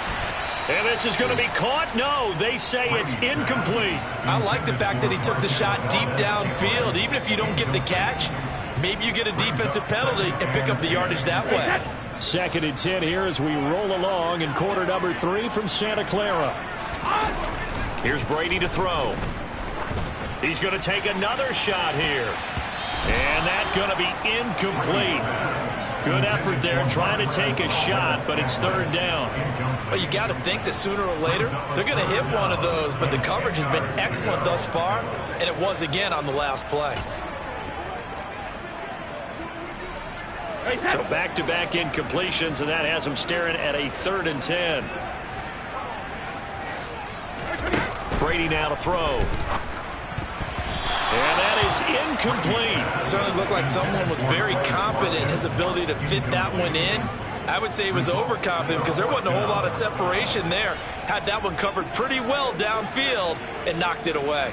And this is going to be caught? No, they say it's incomplete. I like the fact that he took the shot deep downfield. Even if you don't get the catch, maybe you get a defensive penalty and pick up the yardage that way. 2nd and 10 here as we roll along in quarter number 3 from Santa Clara. Here's Brady to throw. He's going to take another shot here. And that's going to be incomplete. Good effort there trying to take a shot, but it's 3rd down. Well, you got to think that sooner or later they're going to hit one of those, but the coverage has been excellent thus far, and it was again on the last play. So back-to-back incompletions, and that has them staring at a 3rd and 10. Brady now to throw. And that is incomplete. Certainly looked like someone was very confident in his ability to fit that one in. I would say he was overconfident because there wasn't a whole lot of separation there. Had that one covered pretty well downfield and knocked it away.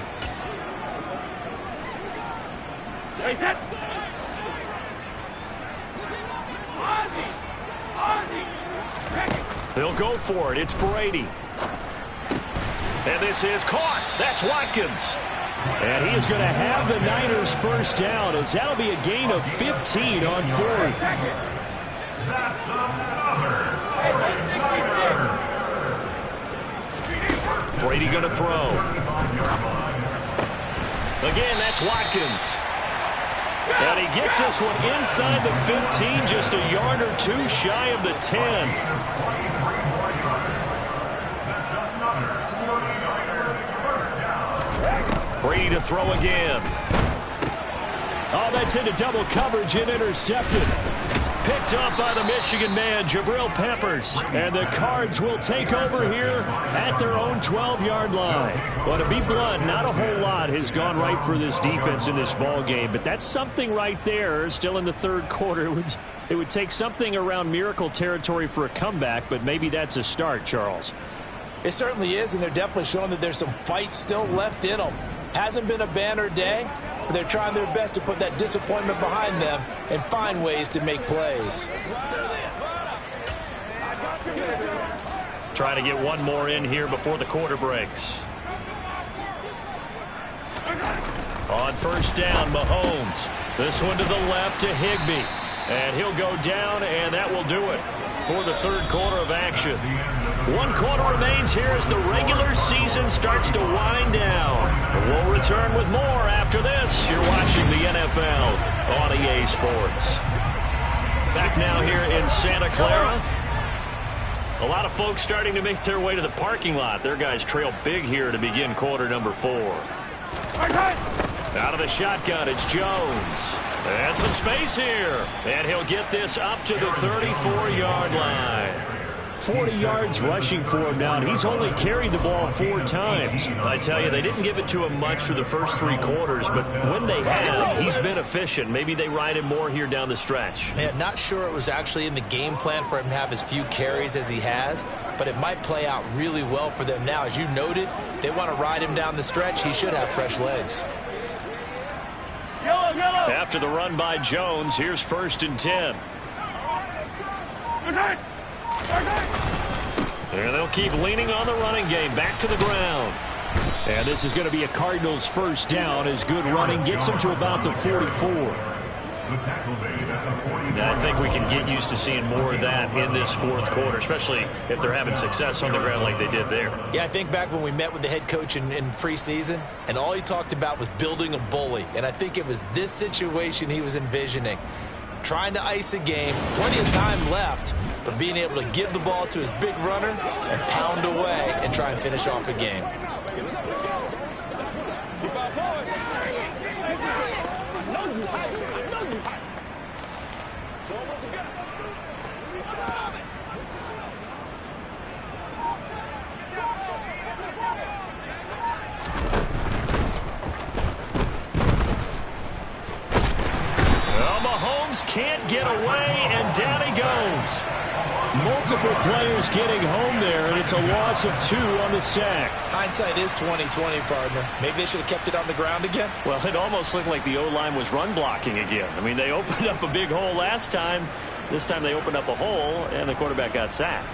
They'll go for it. It's Brady. And this is caught. That's Watkins. And he is going to have the Niners first down, as that'll be a gain of 15 on 4th. Brady going to throw. Again, that's Watkins. And he gets this one inside the 15, just a yard or 2 shy of the 10. Brady to throw again. Oh, that's into double coverage and intercepted. picked up by the Michigan man, Jabril Peppers. And the Cards will take over here at their own 12-yard line. Well, to be blunt, not a whole lot has gone right for this defense in this ball game, but that's something right there. Still in the third quarter, it would take something around miracle territory for a comeback, but maybe that's a start, Charles. It certainly is, and they're definitely showing that there's some fight still left in them. Hasn't been a banner day, but they're trying their best to put that disappointment behind them and find ways to make plays. Trying to get one more in here before the quarter breaks. On first down, Mahomes. This one to the left to Higbee. And he'll go down, and that will do it for the third quarter of action. One quarter remains here as the regular season starts to wind down. We'll return with more after this. You're watching the NFL on EA Sports. Back now here in Santa Clara. A lot of folks starting to make their way to the parking lot. Their guys trail big here to begin quarter number 4. Out of the shotgun, it's Jones. And some space here. And he'll get this up to the 34-yard line. 40 yards rushing for him now, and he's only carried the ball 4 times. I tell you, they didn't give it to him much for the first 3 quarters, but when they have, he's been efficient. Maybe they ride him more here down the stretch. Man, not sure it was actually in the game plan for him to have as few carries as he has, but it might play out really well for them now. As you noted, if they want to ride him down the stretch, he should have fresh legs. After the run by Jones, here's 1st and 10. And they'll keep leaning on the running game. Back to the ground. And this is going to be a Cardinals first down as good running gets them to about the 44. Now, I think we can get used to seeing more of that in this fourth quarter, especially if they're having success on the ground like they did there. Yeah, I think back when we met with the head coach in preseason, and all he talked about was building a bully. And I think it was this situation he was envisioning. Trying to ice a game, plenty of time left, but being able to give the ball to his big runner and pound away and try and finish off a game. Can't get away, and down he goes. Multiple players getting home there, and it's a loss of 2 on the sack. Hindsight is 20/20, partner. Maybe they should have kept it on the ground again. Well, it almost looked like the O-line was run blocking again. I mean, they opened up a big hole last time. This time they opened up a hole, and the quarterback got sacked.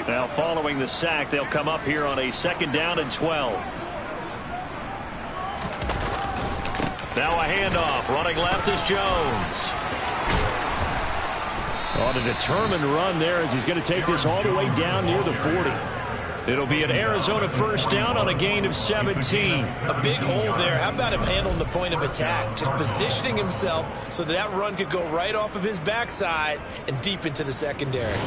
Now, following the sack, they'll come up here on a 2nd down and 12. Now a handoff. Running left is Jones. On a determined run there as he's going to take this all the way down near the 40. It'll be an Arizona first down on a gain of 17. A big hole there. How about him handling the point of attack? Just positioning himself so that run could go right off of his backside and deep into the secondary.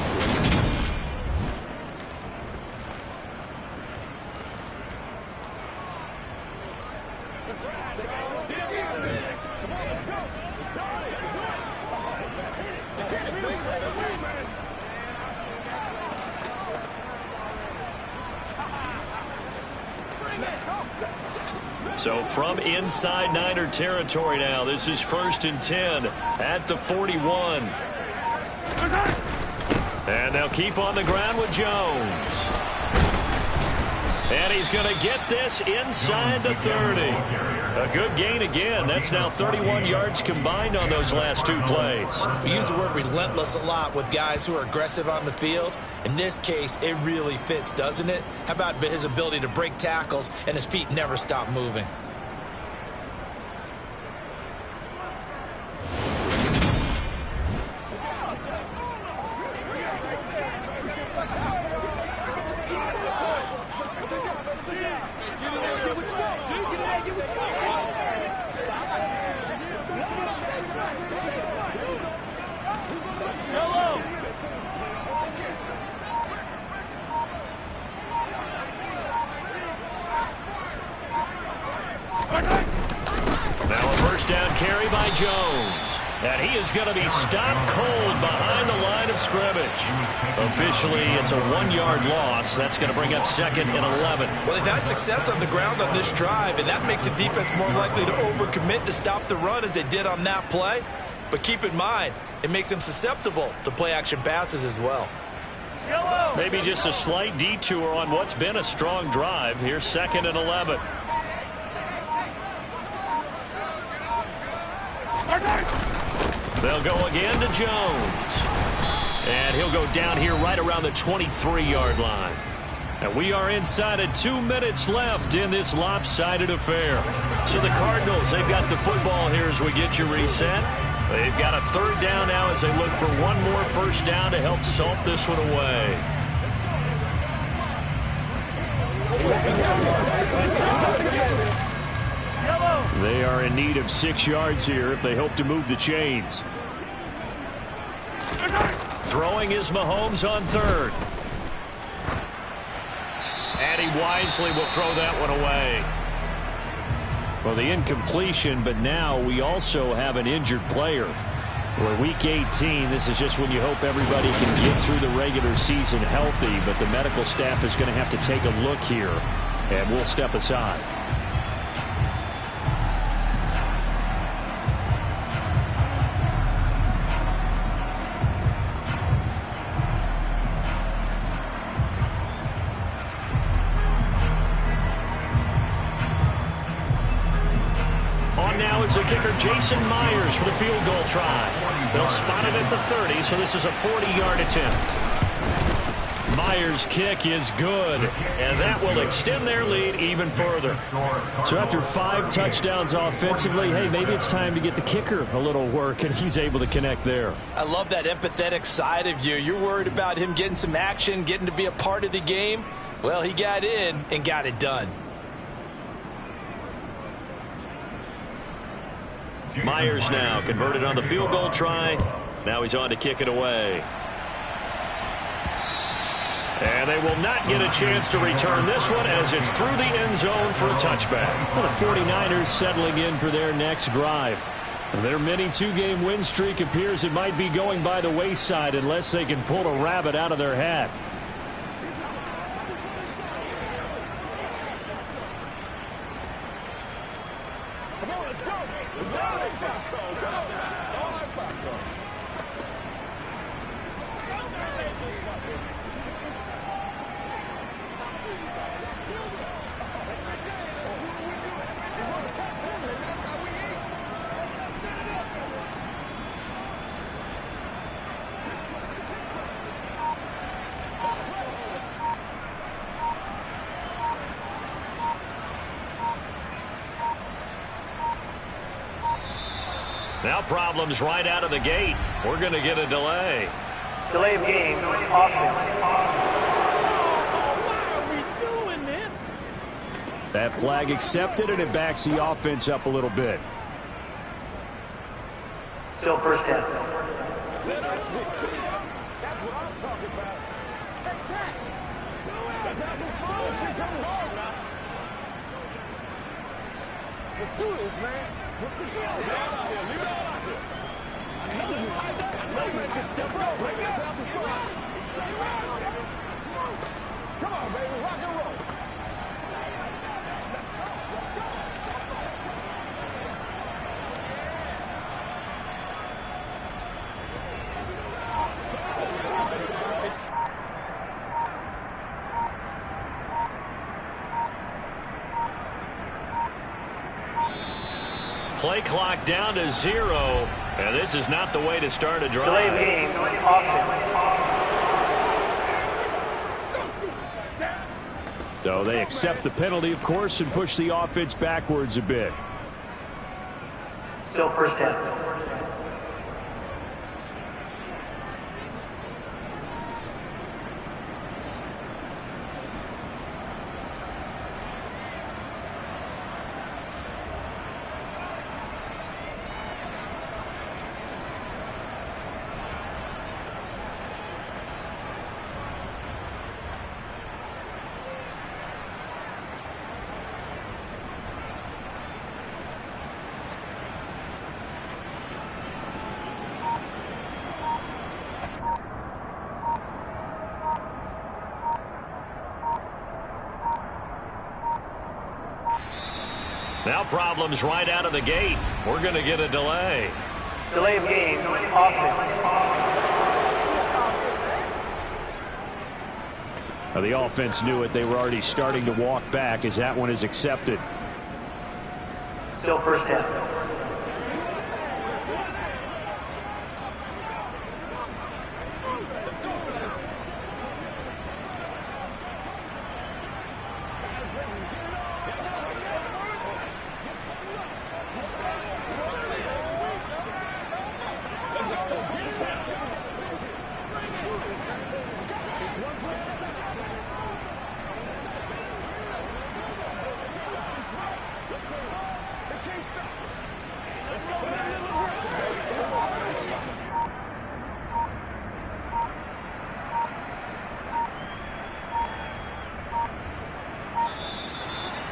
So from inside Niner territory now, this is 1st and 10 at the 41. And they'll keep on the ground with Jones. And he's going to get this inside the 30. A good gain again. That's now 31 yards combined on those last 2 plays. We use the word relentless a lot with guys who are aggressive on the field. In this case, it really fits, doesn't it? How about his ability to break tackles and his feet never stop moving? Jones. And he is going to be stopped cold behind the line of scrimmage. Officially, it's a 1-yard loss. That's going to bring up 2nd and 11. Well, they've had success on the ground on this drive, and that makes the defense more likely to overcommit to stop the run as they did on that play. But keep in mind, it makes them susceptible to play-action passes as well. Maybe just a slight detour on what's been a strong drive. Here's 2nd and 11. They'll go again to Jones. And he'll go down here right around the 23-yard line. And we are inside of 2 minutes left in this lopsided affair. So the Cardinals, they've got the football here as we get you reset. They've got a 3rd down now as they look for one more first down to help salt this one away. They are in need of 6 yards here if they hope to move the chains. Throwing is Mahomes on 3rd. And he wisely will throw that one away. Well, the incompletion, but now we also have an injured player. We're week 18. This is just when you hope everybody can get through the regular season healthy, but the medical staff is going to have to take a look here, and we'll step aside. The kicker Jason Myers for the field goal try. They'll spot it at the 30, so this is a 40-yard attempt. Myers' kick is good, and that will extend their lead even further. So after 5 touchdowns offensively, hey, maybe it's time to get the kicker a little work, and he's able to connect there. I love that empathetic side of you. You're worried about him getting some action, getting to be a part of the game. Well, he got in and got it done. Myers now converted on the field goal try. Now he's on to kick it away. And they will not get a chance to return this one as it's through the end zone for a touchback. Well, the 49ers settling in for their next drive. Their mini 2-game win streak appears it might be going by the wayside unless they can pull a rabbit out of their hat. Now problems right out of the gate. We're going to get a delay. Delay of game. Offense. Why are we doing this? That flag accepted, and it backs the offense up a little bit. Still first down. That's what I'm talking about. Take that. Let's have some fun. Let's get something hard now. Let's do this, man. What's the deal? Leave it all out here. Leave it all out here. I know you make this step up. Let's have some fun. Come on, baby. Rock and roll. Play clock down to 0, and this is not the way to start a drive. Delay of game. Offense. So they accept the penalty, of course, and push the offense backwards a bit. Still first down. Now problems right out of the gate. We're going to get a delay. Delay of game, offense. Now, the offense knew it. They were already starting to walk back as that one is accepted. Still first down.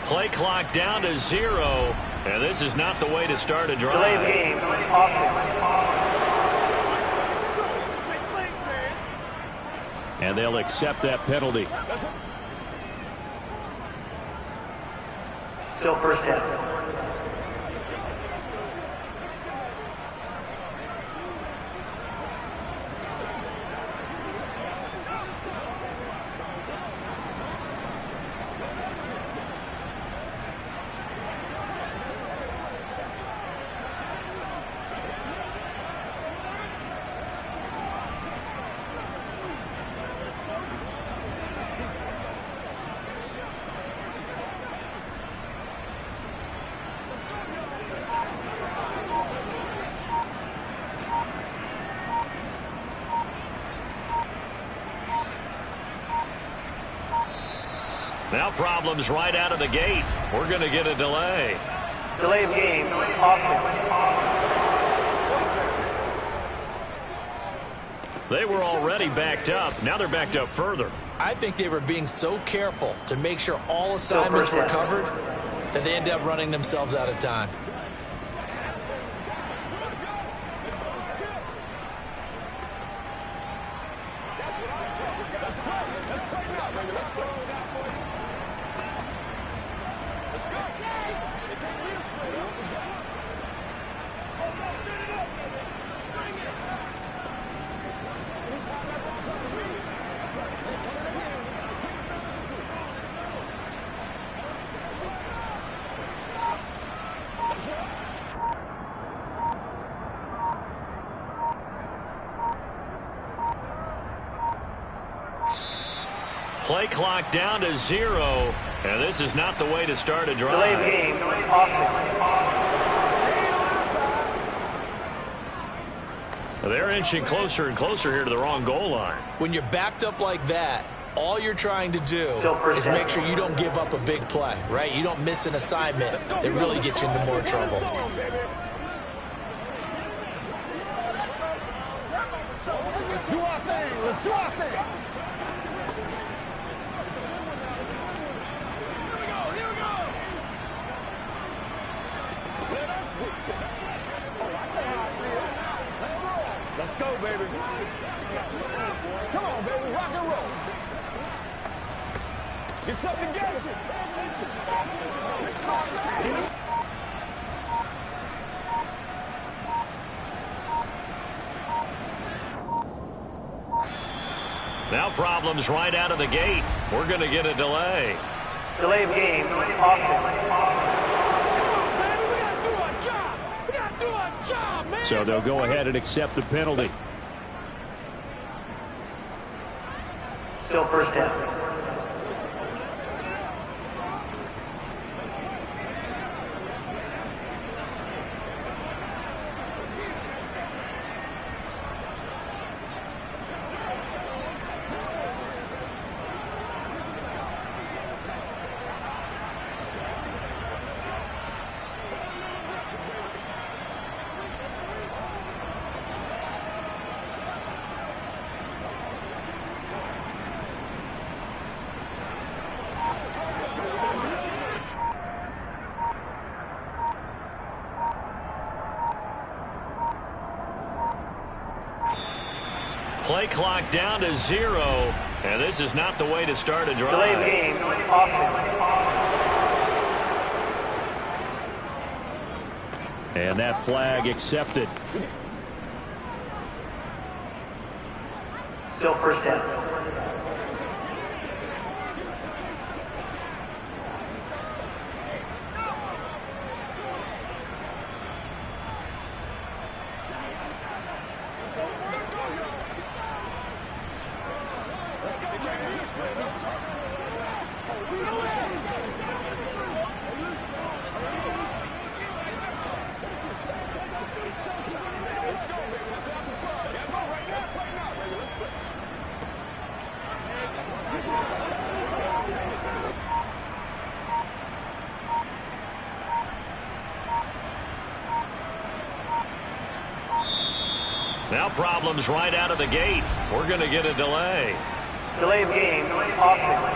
Play clock down to 0. And this is not the way to start a drive. Delay of game, offense. And they'll accept that penalty. Still first down. Now problems right out of the gate. We're going to get a delay. Delay of game, offense. They were already backed up. Now they're backed up further. I think they were being so careful to make sure all assignments were covered that they ended up running themselves out of time. Play clock down to 0. And this is not the way to start a drive. Delay of game, offense. They're inching closer and closer here to the wrong goal line. When you're backed up like that, all you're trying to do is make sure you don't give up a big play, right? You don't miss an assignment that really gets you into more trouble. Let's do our thing. Let's do our thing. Let's go, baby. Come on, baby. Rock and roll. Get something together. Now problems right out of the gate. We're going to get a delay. Delay of game, offense. So they'll go ahead and accept the penalty. Still first down. Play clock down to 0. And this is not the way to start a drive. Delay of game, offense. And that flag accepted. Still first down. Now problems right out of the gate. We're going to get a delay. Delay of game, offense.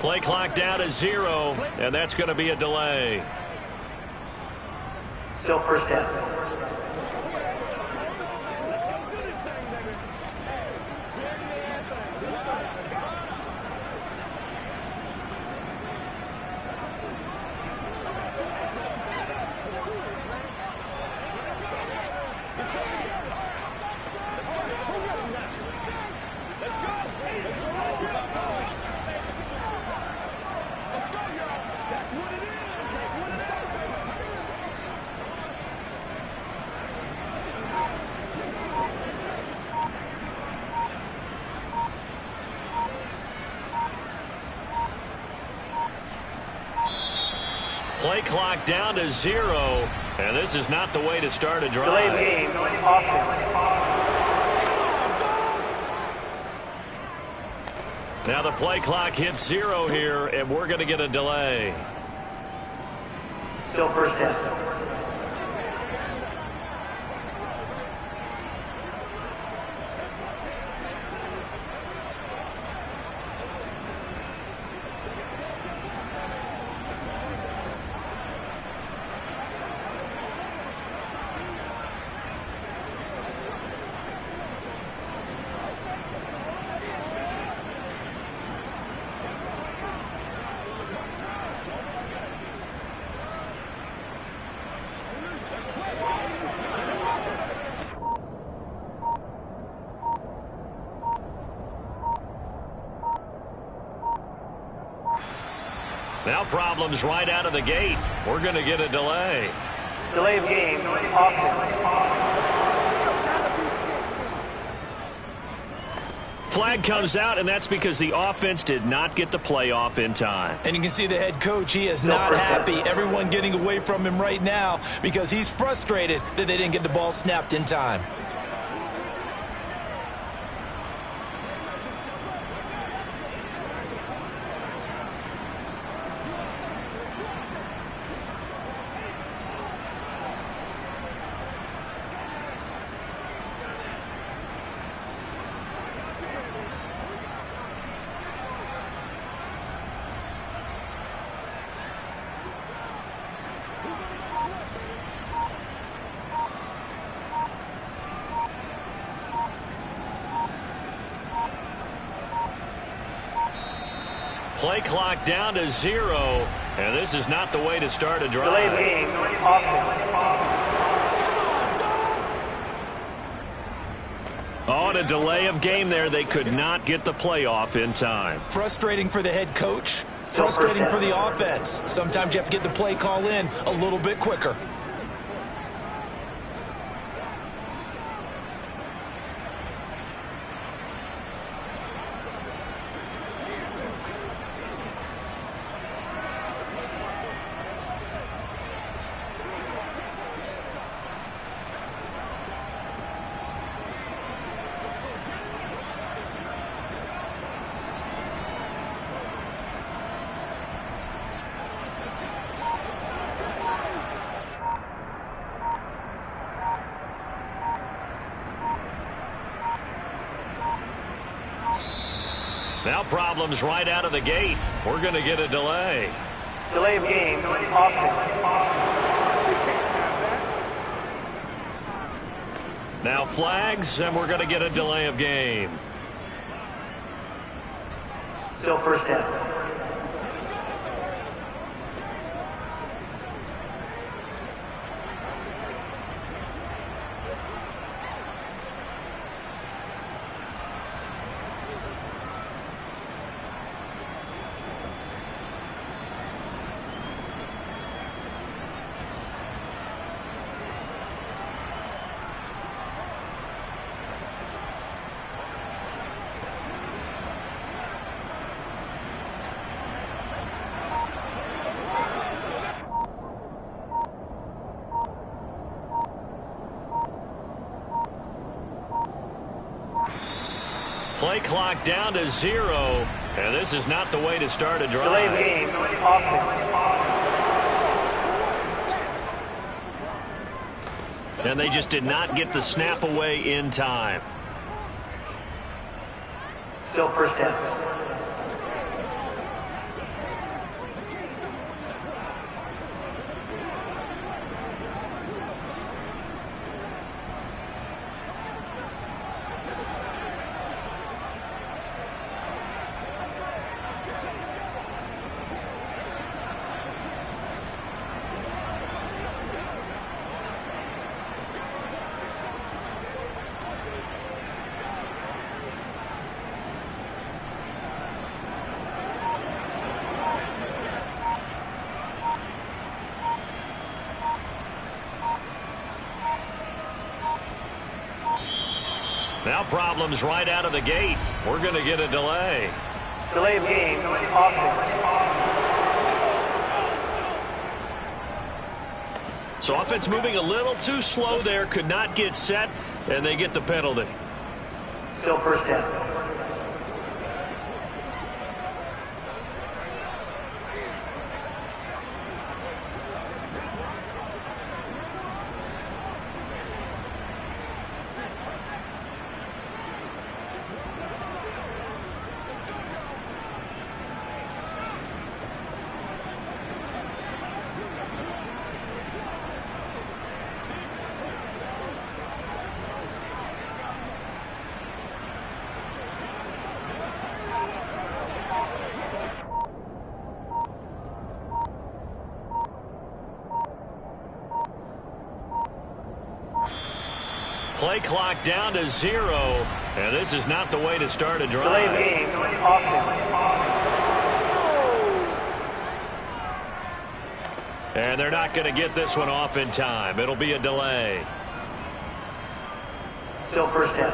Play clock down to 0, and that's going to be a delay. Still first down. Play clock down to 0, and this is not the way to start a drive. Delay of game, offense. Now the play clock hits 0 here, and we're going to get a delay. Still first down. Now problems right out of the gate. We're going to get a delay. Delay of game, offense. Flag comes out, and that's because the offense did not get the play off in time. And you can see the head coach, he is not happy. Everyone getting away from him right now because he's frustrated that they didn't get the ball snapped in time. Play clock down to 0, and this is not the way to start a drive. Delay of game, offense. On a delay of game there, they could not get the play off in time. Frustrating for the head coach, frustrating for the offense. Sometimes you have to get the play call in a little bit quicker. Now problems right out of the gate. We're going to get a delay. Delay of game, offense. Now flags, and we're going to get a delay of game. Still first down. Play clock down to 0, and this is not the way to start a drive. Delay of game, offense. And they just did not get the snap away in time. Still first down. Now problems right out of the gate. We're going to get a delay. Delay of game, offense. So offense moving a little too slow there. Could not get set, and they get the penalty. Still first down. Play clock down to 0, and this is not the way to start a drive. Delay of game, offense. And they're not going to get this one off in time. It'll be a delay. Still first down.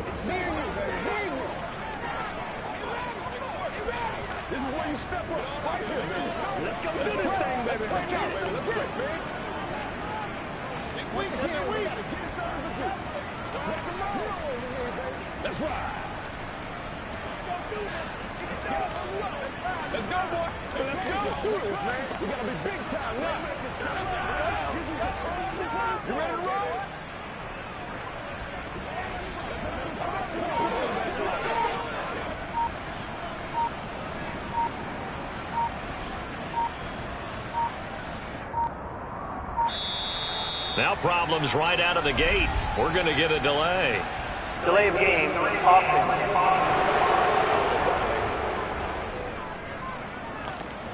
This is where you step up. Right here, baby. Let's go do this thing, baby. Let's go, baby. Let's get it, man. Once again, we got to get it done as a group. Let's rock and roll. Over here, baby. Let's ride. Let's go, boy. Let's go. Let's do this, man. We got to be big time now. You ready to roll? Now problems right out of the gate. We're going to get a delay. Delay of game, offense.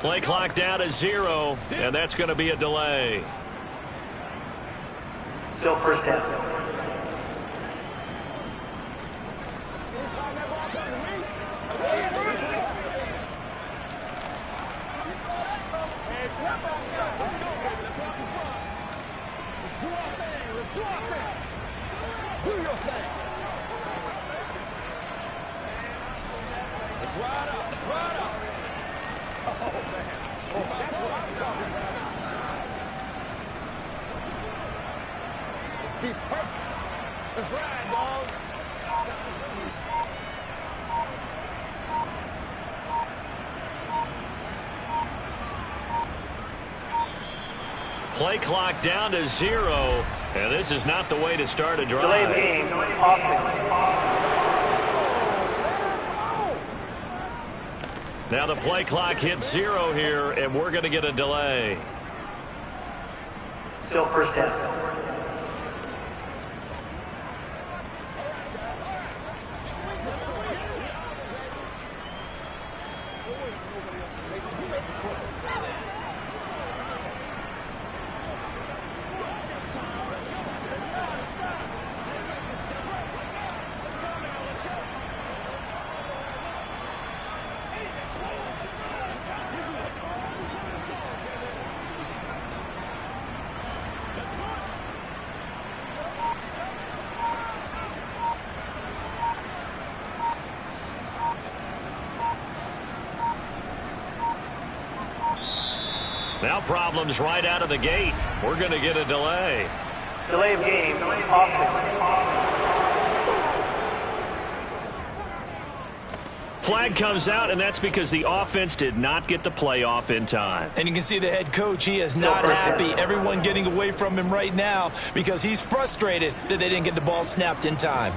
Play clock down to 0, and that's going to be a delay. Still first down. Let's ride, dog. Play clock down to 0, and this is not the way to start a drive. Delay of game, offense. Now the play clock hits 0 here, and we're going to get a delay. Still first down. Now problems right out of the gate. We're going to get a delay. Delay of game, offense. flag comes out, and that's because the offense did not get the play off in time. And you can see the head coach, he is not happy. Everyone getting away from him right now because he's frustrated that they didn't get the ball snapped in time.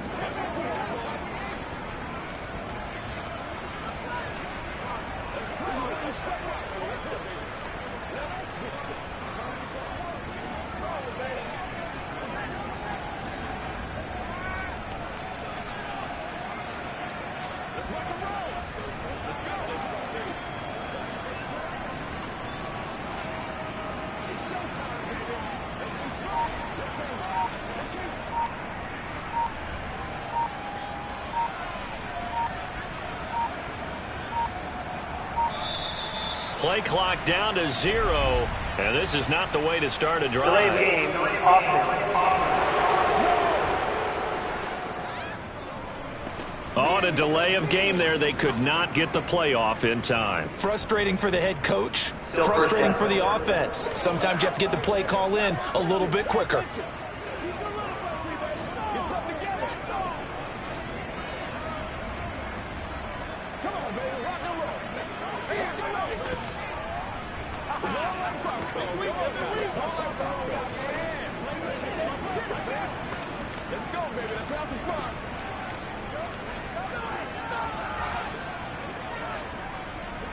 Play clock down to 0, and this is not the way to start a drive. Delay of game, On a delay of game there, they could not get the playoff in time. Frustrating for the head coach, frustrating for the offense. Sometimes you have to get the play call in a little bit quicker. Let's go, baby. Let's have some fun.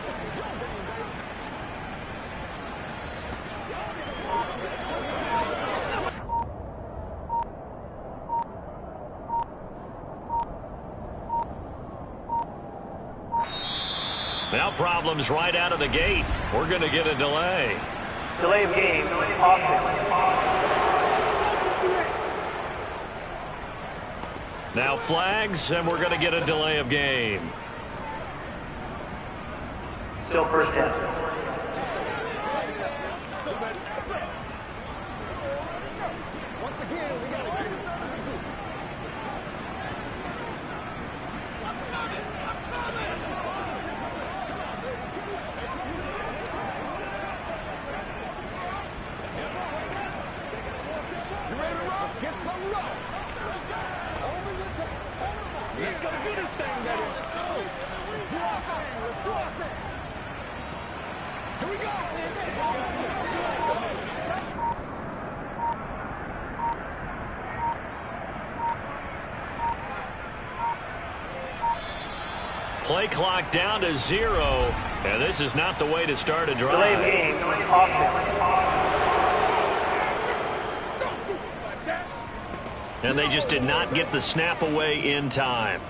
This is your game, baby. Now problems right out of the gate. We're going to get a delay. Delay of game, Now flags, and we're going to get a delay of game. Still first down. Once again, we got to get it done as a group. You ready to roll? Let's get some roll. Let's go do this thing, baby. Let's do our thing. Let's do our thing. Here we go. Play clock down to 0, and this is not the way to start a drive. Delay of game, And they just did not get the snap away in time.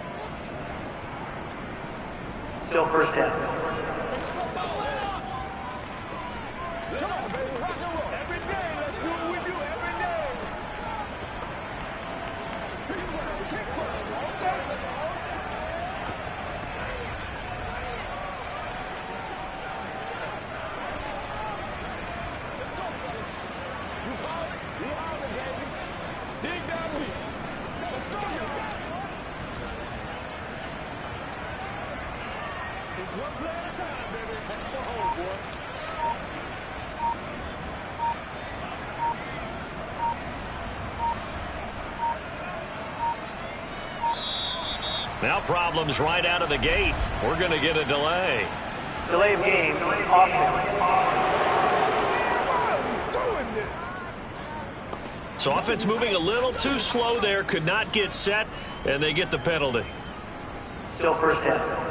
Still first down. Come on, baby. Rock and roll. Every day, let's do what we do every day. Let's go, fellas. You call it, we holler, baby. Dig down deep. Let's go. It's one play at a time, baby. That's the home, boy. Now problems right out of the gate. We're going to get a delay. Delay of game, So offense moving a little too slow there, could not get set, and they get the penalty. Still first down.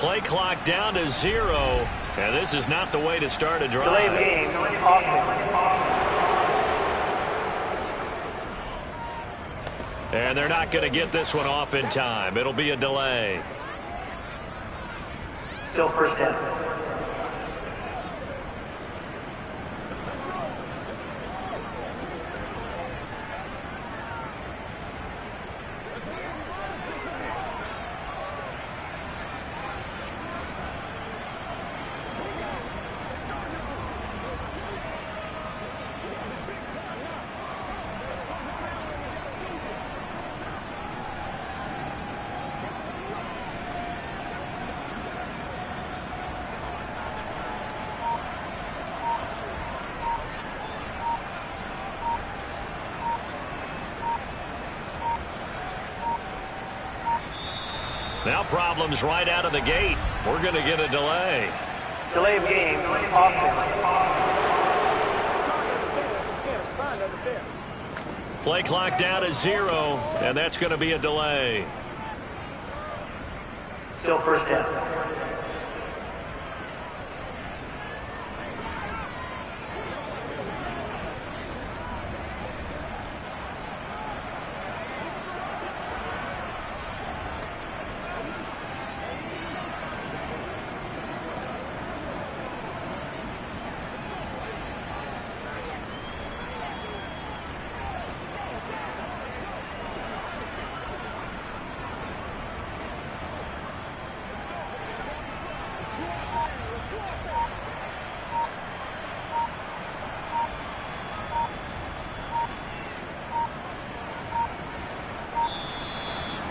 Play clock down to 0, and this is not the way to start a drive. Delay of game, And they're not going to get this one off in time. It'll be a delay. Still first down. Now problems right out of the gate. We're going to get a delay. Delay of game, offense. Play clock down to 0, and that's going to be a delay. Still first down.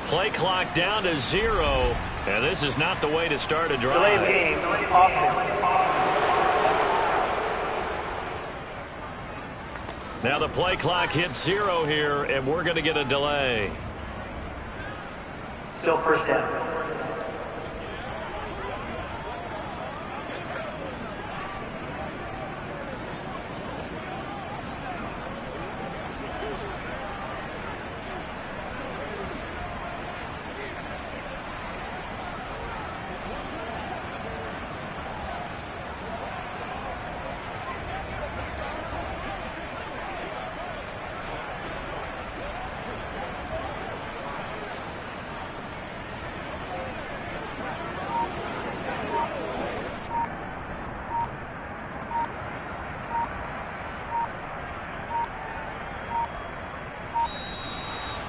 Play clock down to 0, and this is not the way to start a drive. Delay of game, offense. Now the play clock hits 0 here, and we're going to get a delay. Still first down.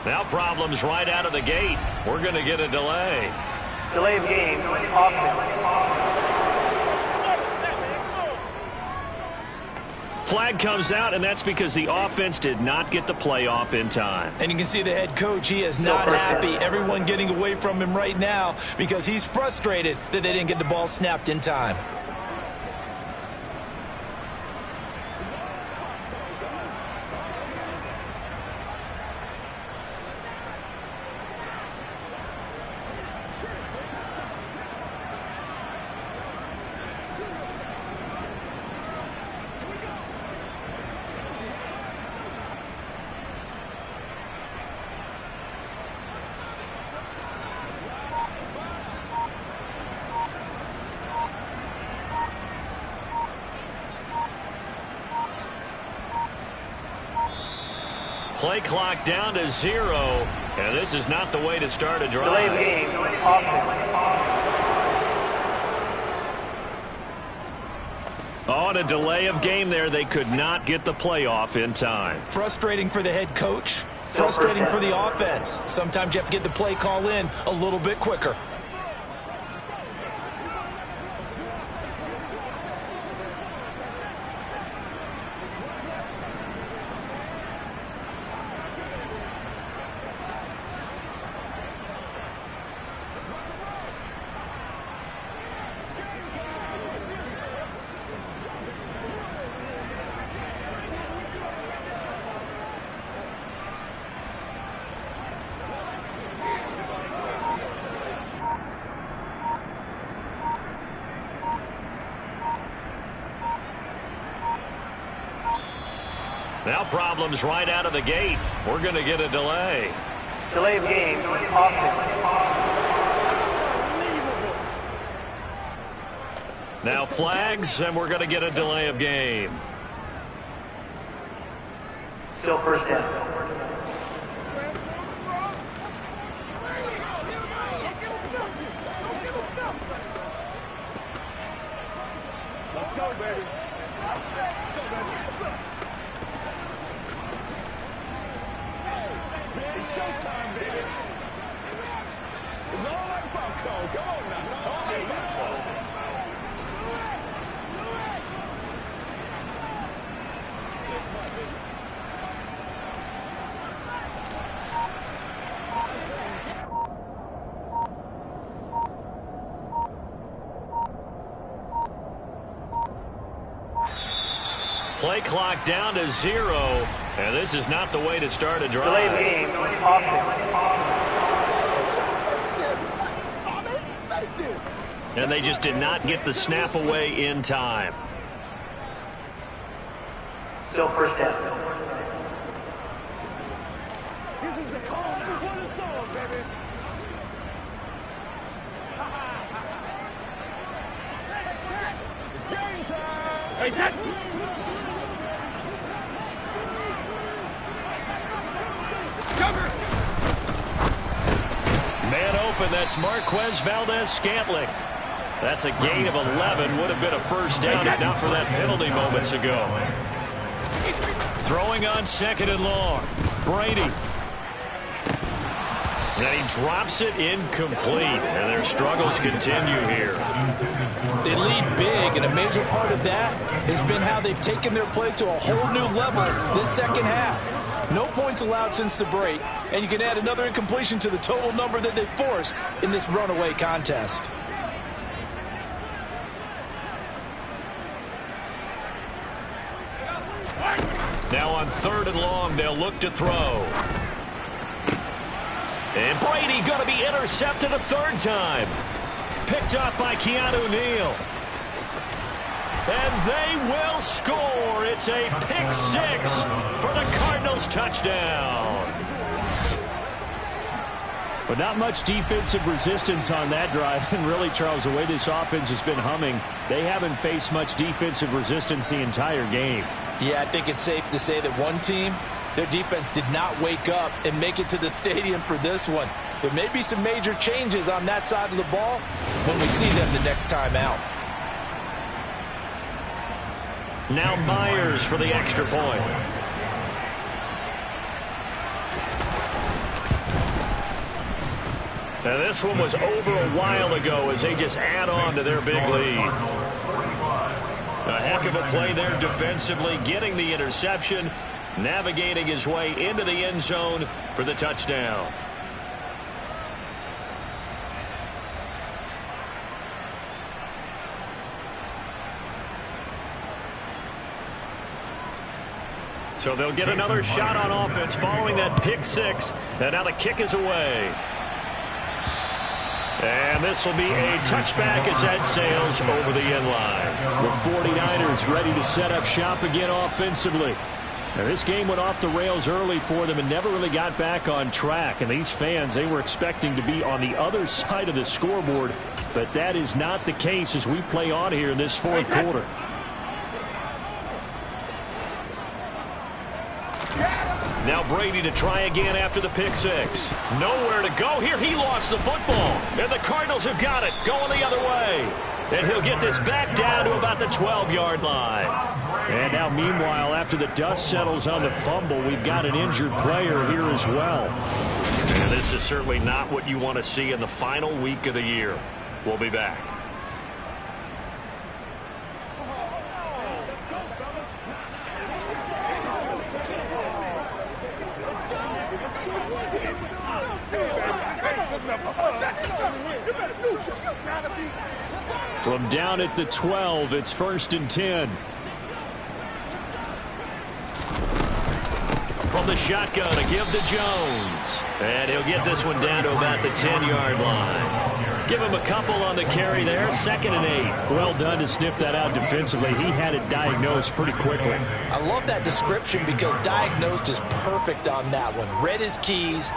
Now problems right out of the gate. We're going to get a delay. Delay of game, offense. Flag comes out, and that's because the offense did not get the play off in time. And you can see the head coach, he is not happy. Everyone getting away from him right now because he's frustrated that they didn't get the ball snapped in time. Play clock down to 0, and this is not the way to start a drive. Delay of game, offense. On a delay of game there, they could not get the play off in time. Frustrating for the head coach, frustrating for the offense. Sometimes you have to get the play call in a little bit quicker. Now problems right out of the gate. We're going to get a delay. Delay of game, offense. Now flags, and we're going to get a delay of game. Still first down. Let's go, baby. It's showtime, baby. It's all about Cole. Come on now. It's all about Cole. Play clock down to 0, and this is not the way to start a drive. Delay of game, offense. And they just did not get the snap away in time. Still first down. This is the calm before the storm, baby. It's game time. Hey, that. Cover. Man open, that's Marquez Valdez-Scantling. That's a gain of 11. Would have been a first down if not for that penalty moments ago. Throwing on 2nd and long. Brady. And he drops it incomplete. And their struggles continue here. They lead big, and a major part of that has been how they've taken their play to a whole new level this second half. No points allowed since the break, and you can add another incompletion to the total number that they forced in this runaway contest. Now on 3rd and long, they'll look to throw. And Brady going to be intercepted a 3rd time. Picked up by Keanu Neal. And they will score. It's a pick 6 for the Cardinals touchdown. But not much defensive resistance on that drive. And really, Charles, the way this offense has been humming, they haven't faced much defensive resistance the entire game. Yeah, I think it's safe to say that one team, their defense did not wake up and make it to the stadium for this one. There may be some major changes on that side of the ball when we see them the next time out. Now Myers for the extra point. Now this one was over a while ago as they just add on to their big lead. A heck of a play there defensively, getting the interception, navigating his way into the end zone for the touchdown. So they'll get another shot on offense following that pick 6. And now the kick is away. And this will be a touchback as that sails over the end line. The 49ers ready to set up shop again offensively. Now, this game went off the rails early for them and never really got back on track. And these fans, they were expecting to be on the other side of the scoreboard. But that is not the case as we play on here in this 4th quarter. Now Brady to try again after the pick 6. Nowhere to go here. He lost the football. And the Cardinals have got it going the other way. And he'll get this back down to about the 12-yard line. And now, meanwhile, after the dust settles on the fumble, we've got an injured player here as well. And this is certainly not what you want to see in the final week of the year. We'll be back. From down at the 12, it's 1st and 10. From the shotgun, a give to Jones. And he'll get this one down to about the 10-yard line. Give him a couple on the carry there. 2nd and 8. Well done to sniff that out defensively. He had it diagnosed pretty quickly. I love that description because diagnosed is perfect on that one. Read his keys,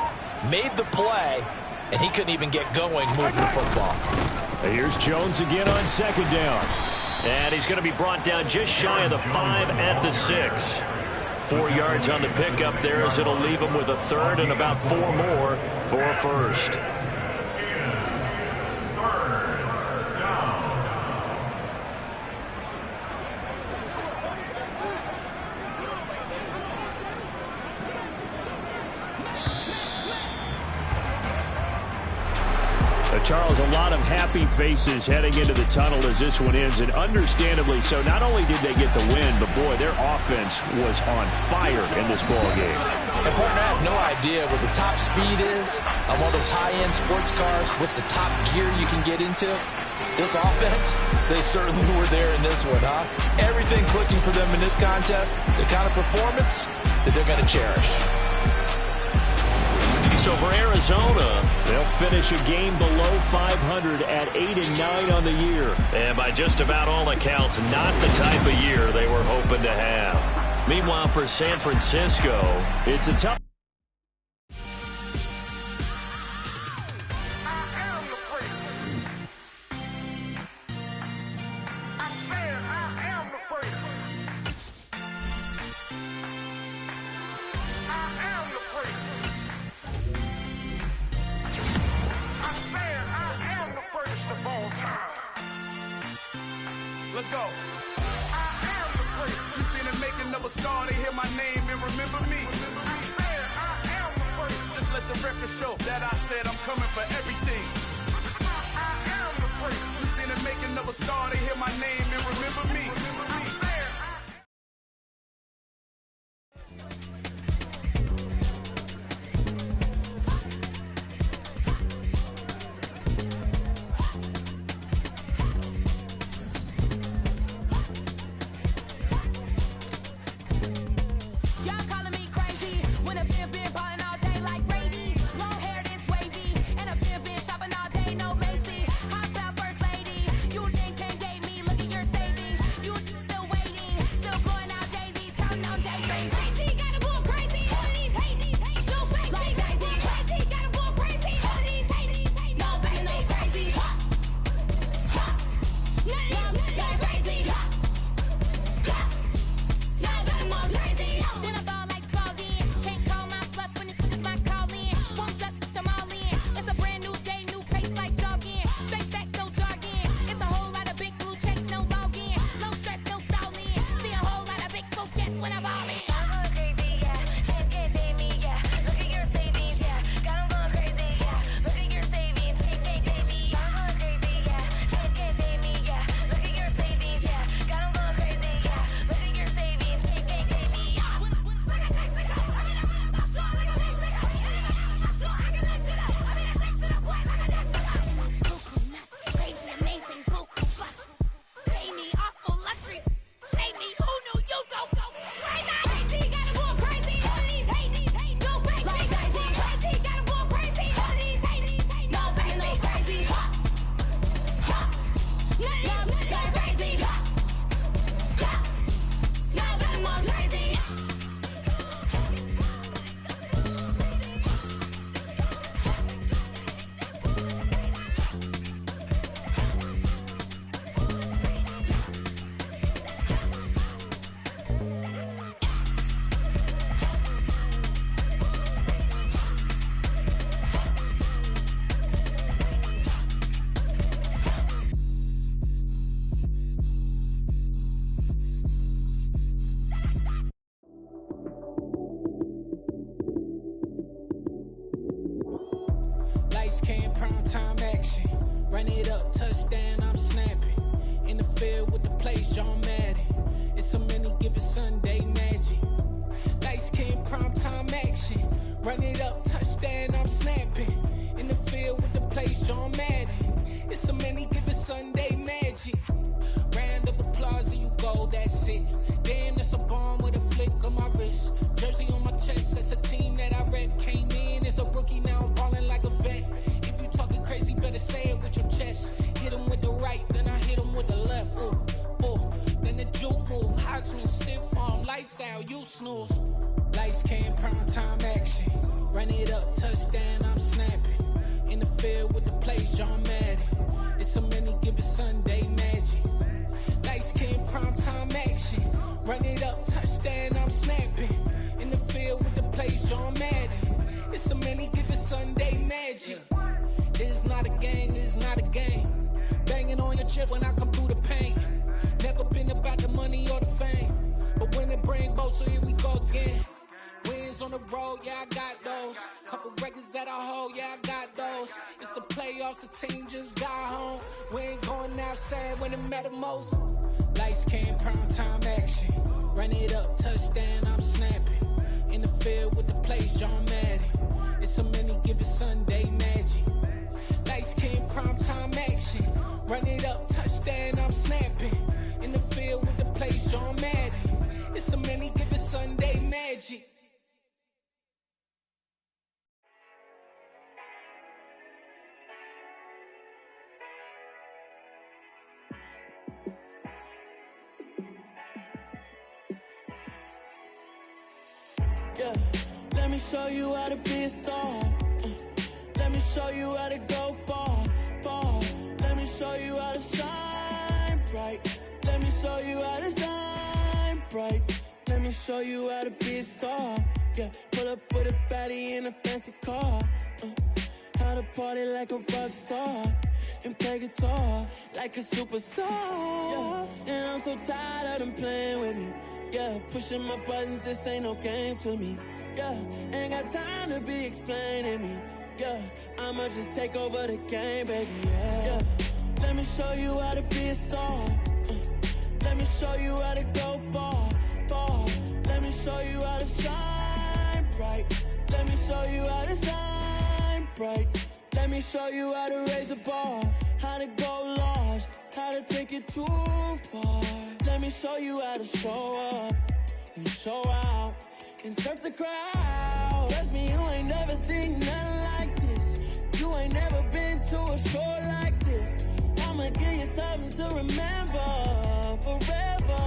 made the play, and he couldn't even get going moving the football. Here's Jones again on 2nd down. And he's going to be brought down just shy of the 5 at the 6. 4 yards on the pickup there as it'll leave him with a 3rd and about 4 more for a 1st. Charles, a lot of happy faces heading into the tunnel as this one ends, and understandably so. Not only did they get the win, but boy, their offense was on fire in this ball game. And partner, I have no idea what the top speed is on one of those high-end sports cars. What's the top gear you can get into? This offense, they certainly were there in this one, huh? Everything clicking for them in this contest, the kind of performance that they're going to cherish. So for Arizona, they'll finish a game below 500 at 8-9 on the year. And by just about all accounts, not the type of year they were hoping to have. Meanwhile, for San Francisco, it's a tough. Let's go. You seen the making of a star, they hear my name and remember me. Just let the record show that I said I'm coming for everything. You seen the making of a star, they hear my name and remember me. Run it up, touchdown, I'm snapping. In the field with the place, John Madden. It's so many given Sunday magic. Round of applause and you go, that's it. Damn, that's a bomb with a flick on my wrist. Jersey on my chest, that's a team that I rep. Came in as a rookie, now I'm balling like a vet. If you talking crazy, better say it with your chest. Hit him with the right, then I hit him with the left. Ooh, ooh, then the juke move. Heisman, stiff arm, lights out, you snooze. Lights came, prime time action. Run it up, touchdown, I'm snapping. In the field with the plays, John Madden. It's so many given Sunday magic. Lights came, prime time action. Run it up, touchdown, I'm snapping. In the field with the plays, John Madden. It's so many given Sunday magic. This is not a game, this is not a game. Banging on your chest when I come through the pain. Never been about the money or the fame. But when it bring both, so here we go again. Wins on the road, yeah, I got those. Couple records that I hold, yeah, I got those. It's the playoffs, the team just got home. We ain't going outside when it matter most. Lights came, prime time action. Run it up, touchdown, I'm snapping. In the field with the plays, John Madden. It's so many given Sunday magic. Lights came, prime time action. Run it up, touchdown, I'm snapping. In the field with the plays, John Madden. It's so many given Sunday magic. me show you how to be a star. Let me show you how to go far, far. Let me show you how to shine bright. Let me show you how to shine bright. Let me show you how to be a star. Yeah, pull up with a baddie in a fancy car. How to party like a rock star and play guitar like a superstar. Yeah, and I'm so tired of them playing with me. Yeah, pushing my buttons, this ain't no game to me. Yeah, ain't got time to be explaining me. Yeah, I'ma just take over the game, baby. Yeah, let me show you how to be a star. Let me show you how to go far, far. Let me show you how to shine bright. Let me show you how to shine bright. Let me show you how to raise the bar, how to go large, how to take it too far. Let me show you how to show up and show out and surf the crowd. Trust me, you ain't never seen nothing like this. You ain't never been to a show like this. I'ma give you something to remember forever.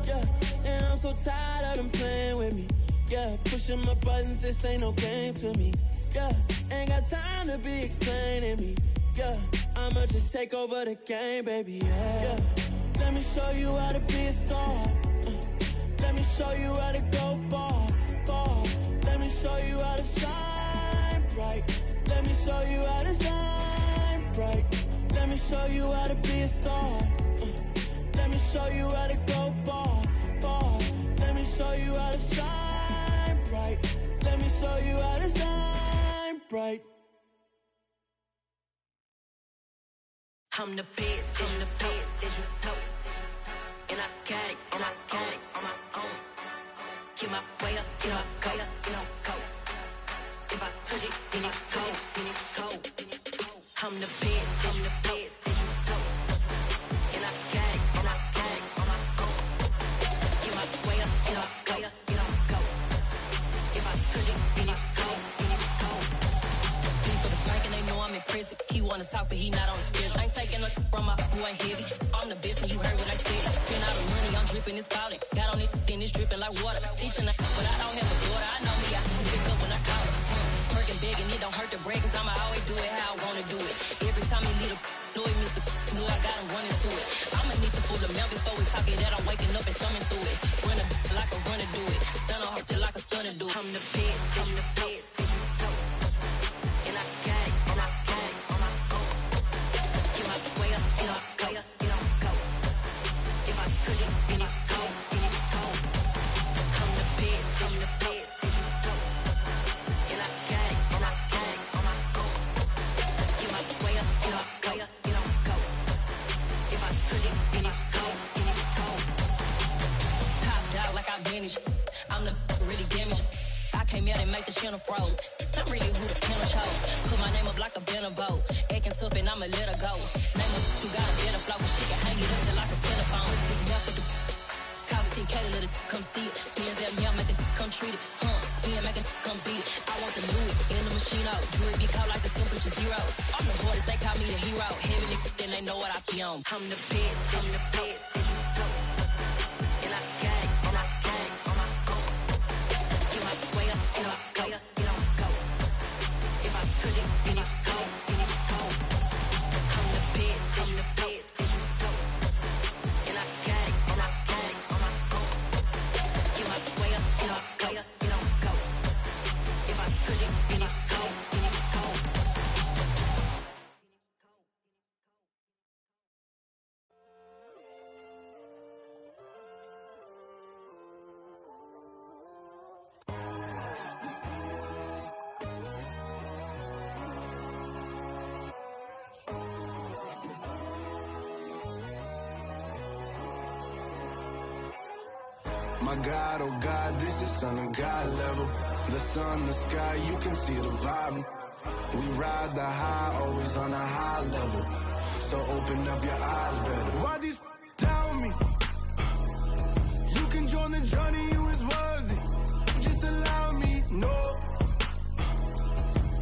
Yeah, and I'm so tired of them playing with me. Yeah, pushing my buttons, this ain't no game to me. Yeah, ain't got time to be explaining me. Yeah, I'ma just take over the game, baby. Yeah, let me show you how to be a star. Let me show you how to go far, far. Let me show you how to shine bright. Let me show you how to shine bright. Let me show you how to be a star. Let me show you how to go far, far. Let me show you how to shine bright. Let me show you how to shine bright. I'm the best, I'm the best, as you know. And I got it, and I got it on my own. Get my way up, get my go, get my go. If I touch it, then it's cold, then it's cold. I'm the best, I'm the best, as you know. And I got it, and I got it on my own. Get my way up, get my go, get my go. If I touch it, then it's cold, then it's cold. For the bank and they know I'm impressive. He wanna talk, but he not on the schedule. I ain't taking no from my boy heavy. I'm the best and you heard what I said. Spend all the money, I'm dripping, it's falling. Got on it, then it's dripping like water. Teaching her, but I don't have a daughter. I know me, I can pick up when I call her. Working big and it don't hurt the break, cause I'ma always do it how I wanna do it. Every time he lead a know it, Mr. Know I got him running to it. I'ma need to pull the mail before we talk it that I'm waking up and thumbing through it. Run a like a runner do it. Stun on her till like a stunner do it. I'm the best, I'm the best, as you know. And I got it, and I got it on my own. Get my way up, get my go, get my go. If I touch it, then it's cold, then it's cold. I'm the best, I'm the best, as you know. And I got it, and I got it on my own. Get my way up, get my go, get my go. If I touch it, then it's cold, then it's cold. Top dog like I vanish. I'm the really damaged. I came out and make the channel froze. I'm really who the panel chose. Put my name up like a banner boat. Acting tough and I'ma let her go. Name her who got a better flow. She can hang it up just like a telephone. Sticking up with the cost 10K to let it come see it. Hands at me, I make it come treat it. Spin, make it come beat it. I want the Louis in the machine out. Jewelry be cold like the temperature zero. I'm the borders, they call me the hero. Heavy nigga, then they know what I be on. I'm the best, I'm the best, as you know. And I got it, and I got it on my own. Get my way up, get my go, get my go. If I touch it, then it's cold, then it's cold. I'm the best, I'm the best, as you know. And I got it, and I got it on my own. Get my way up, get my go, get my go. If I touch it, then it's cold, then it's cold. My God, oh God, this is son of God level. The sun, the sky, you can see the vibe. We ride the high, always on a high level. So open up your eyes better. Why these tell me? You can join the journey, you is worthy. Just allow me, no.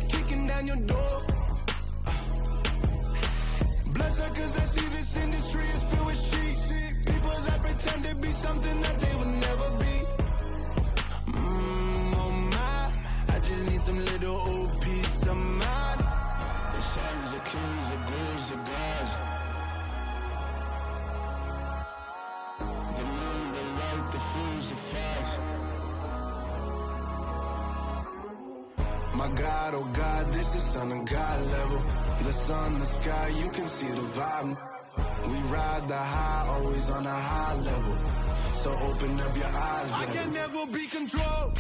Kicking down your door. Bloodsuckers, I see this industry is filled with sheep. People that pretend to be something that they will never be. kings, the ghouls, the gods. The moon, the light, the fools, the facts. My God, oh God, this is Son of God level. The sun, the sky, you can see the vibe. We ride the high, always on a high level. So open up your eyes, baby. I can never be controlled.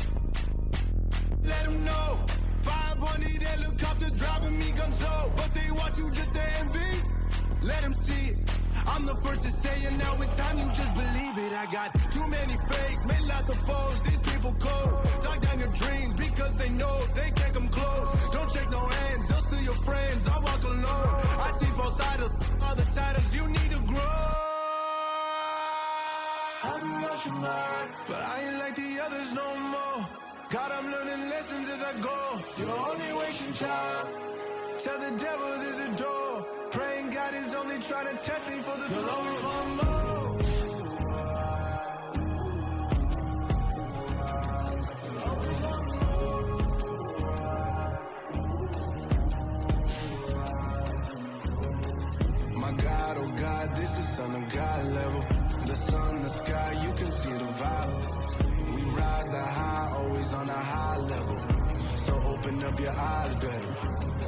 Let them know. 500 helicopters driving me gonzo. But they want you just to envy. Let them see it. I'm the first to say it, now it's time you just believe it. I got too many fakes, made lots of foes. These people cold. Talk down your dreams because they know they can't come close. Don't shake no hands, they'll steal your friends. I walk alone. I see false idols, other titles. You need to grow. I've been rushing mine, but I ain't like the others no more. God, I'm learning lessons as I go. You're only wasting time. Tell the devil there's a door. Praying God is only trying to test me for the throne. My God, oh God, this is Son of God level. The sun, the sky, you can see the vibe. We ride the high, always on a high level. So open up your eyes, better.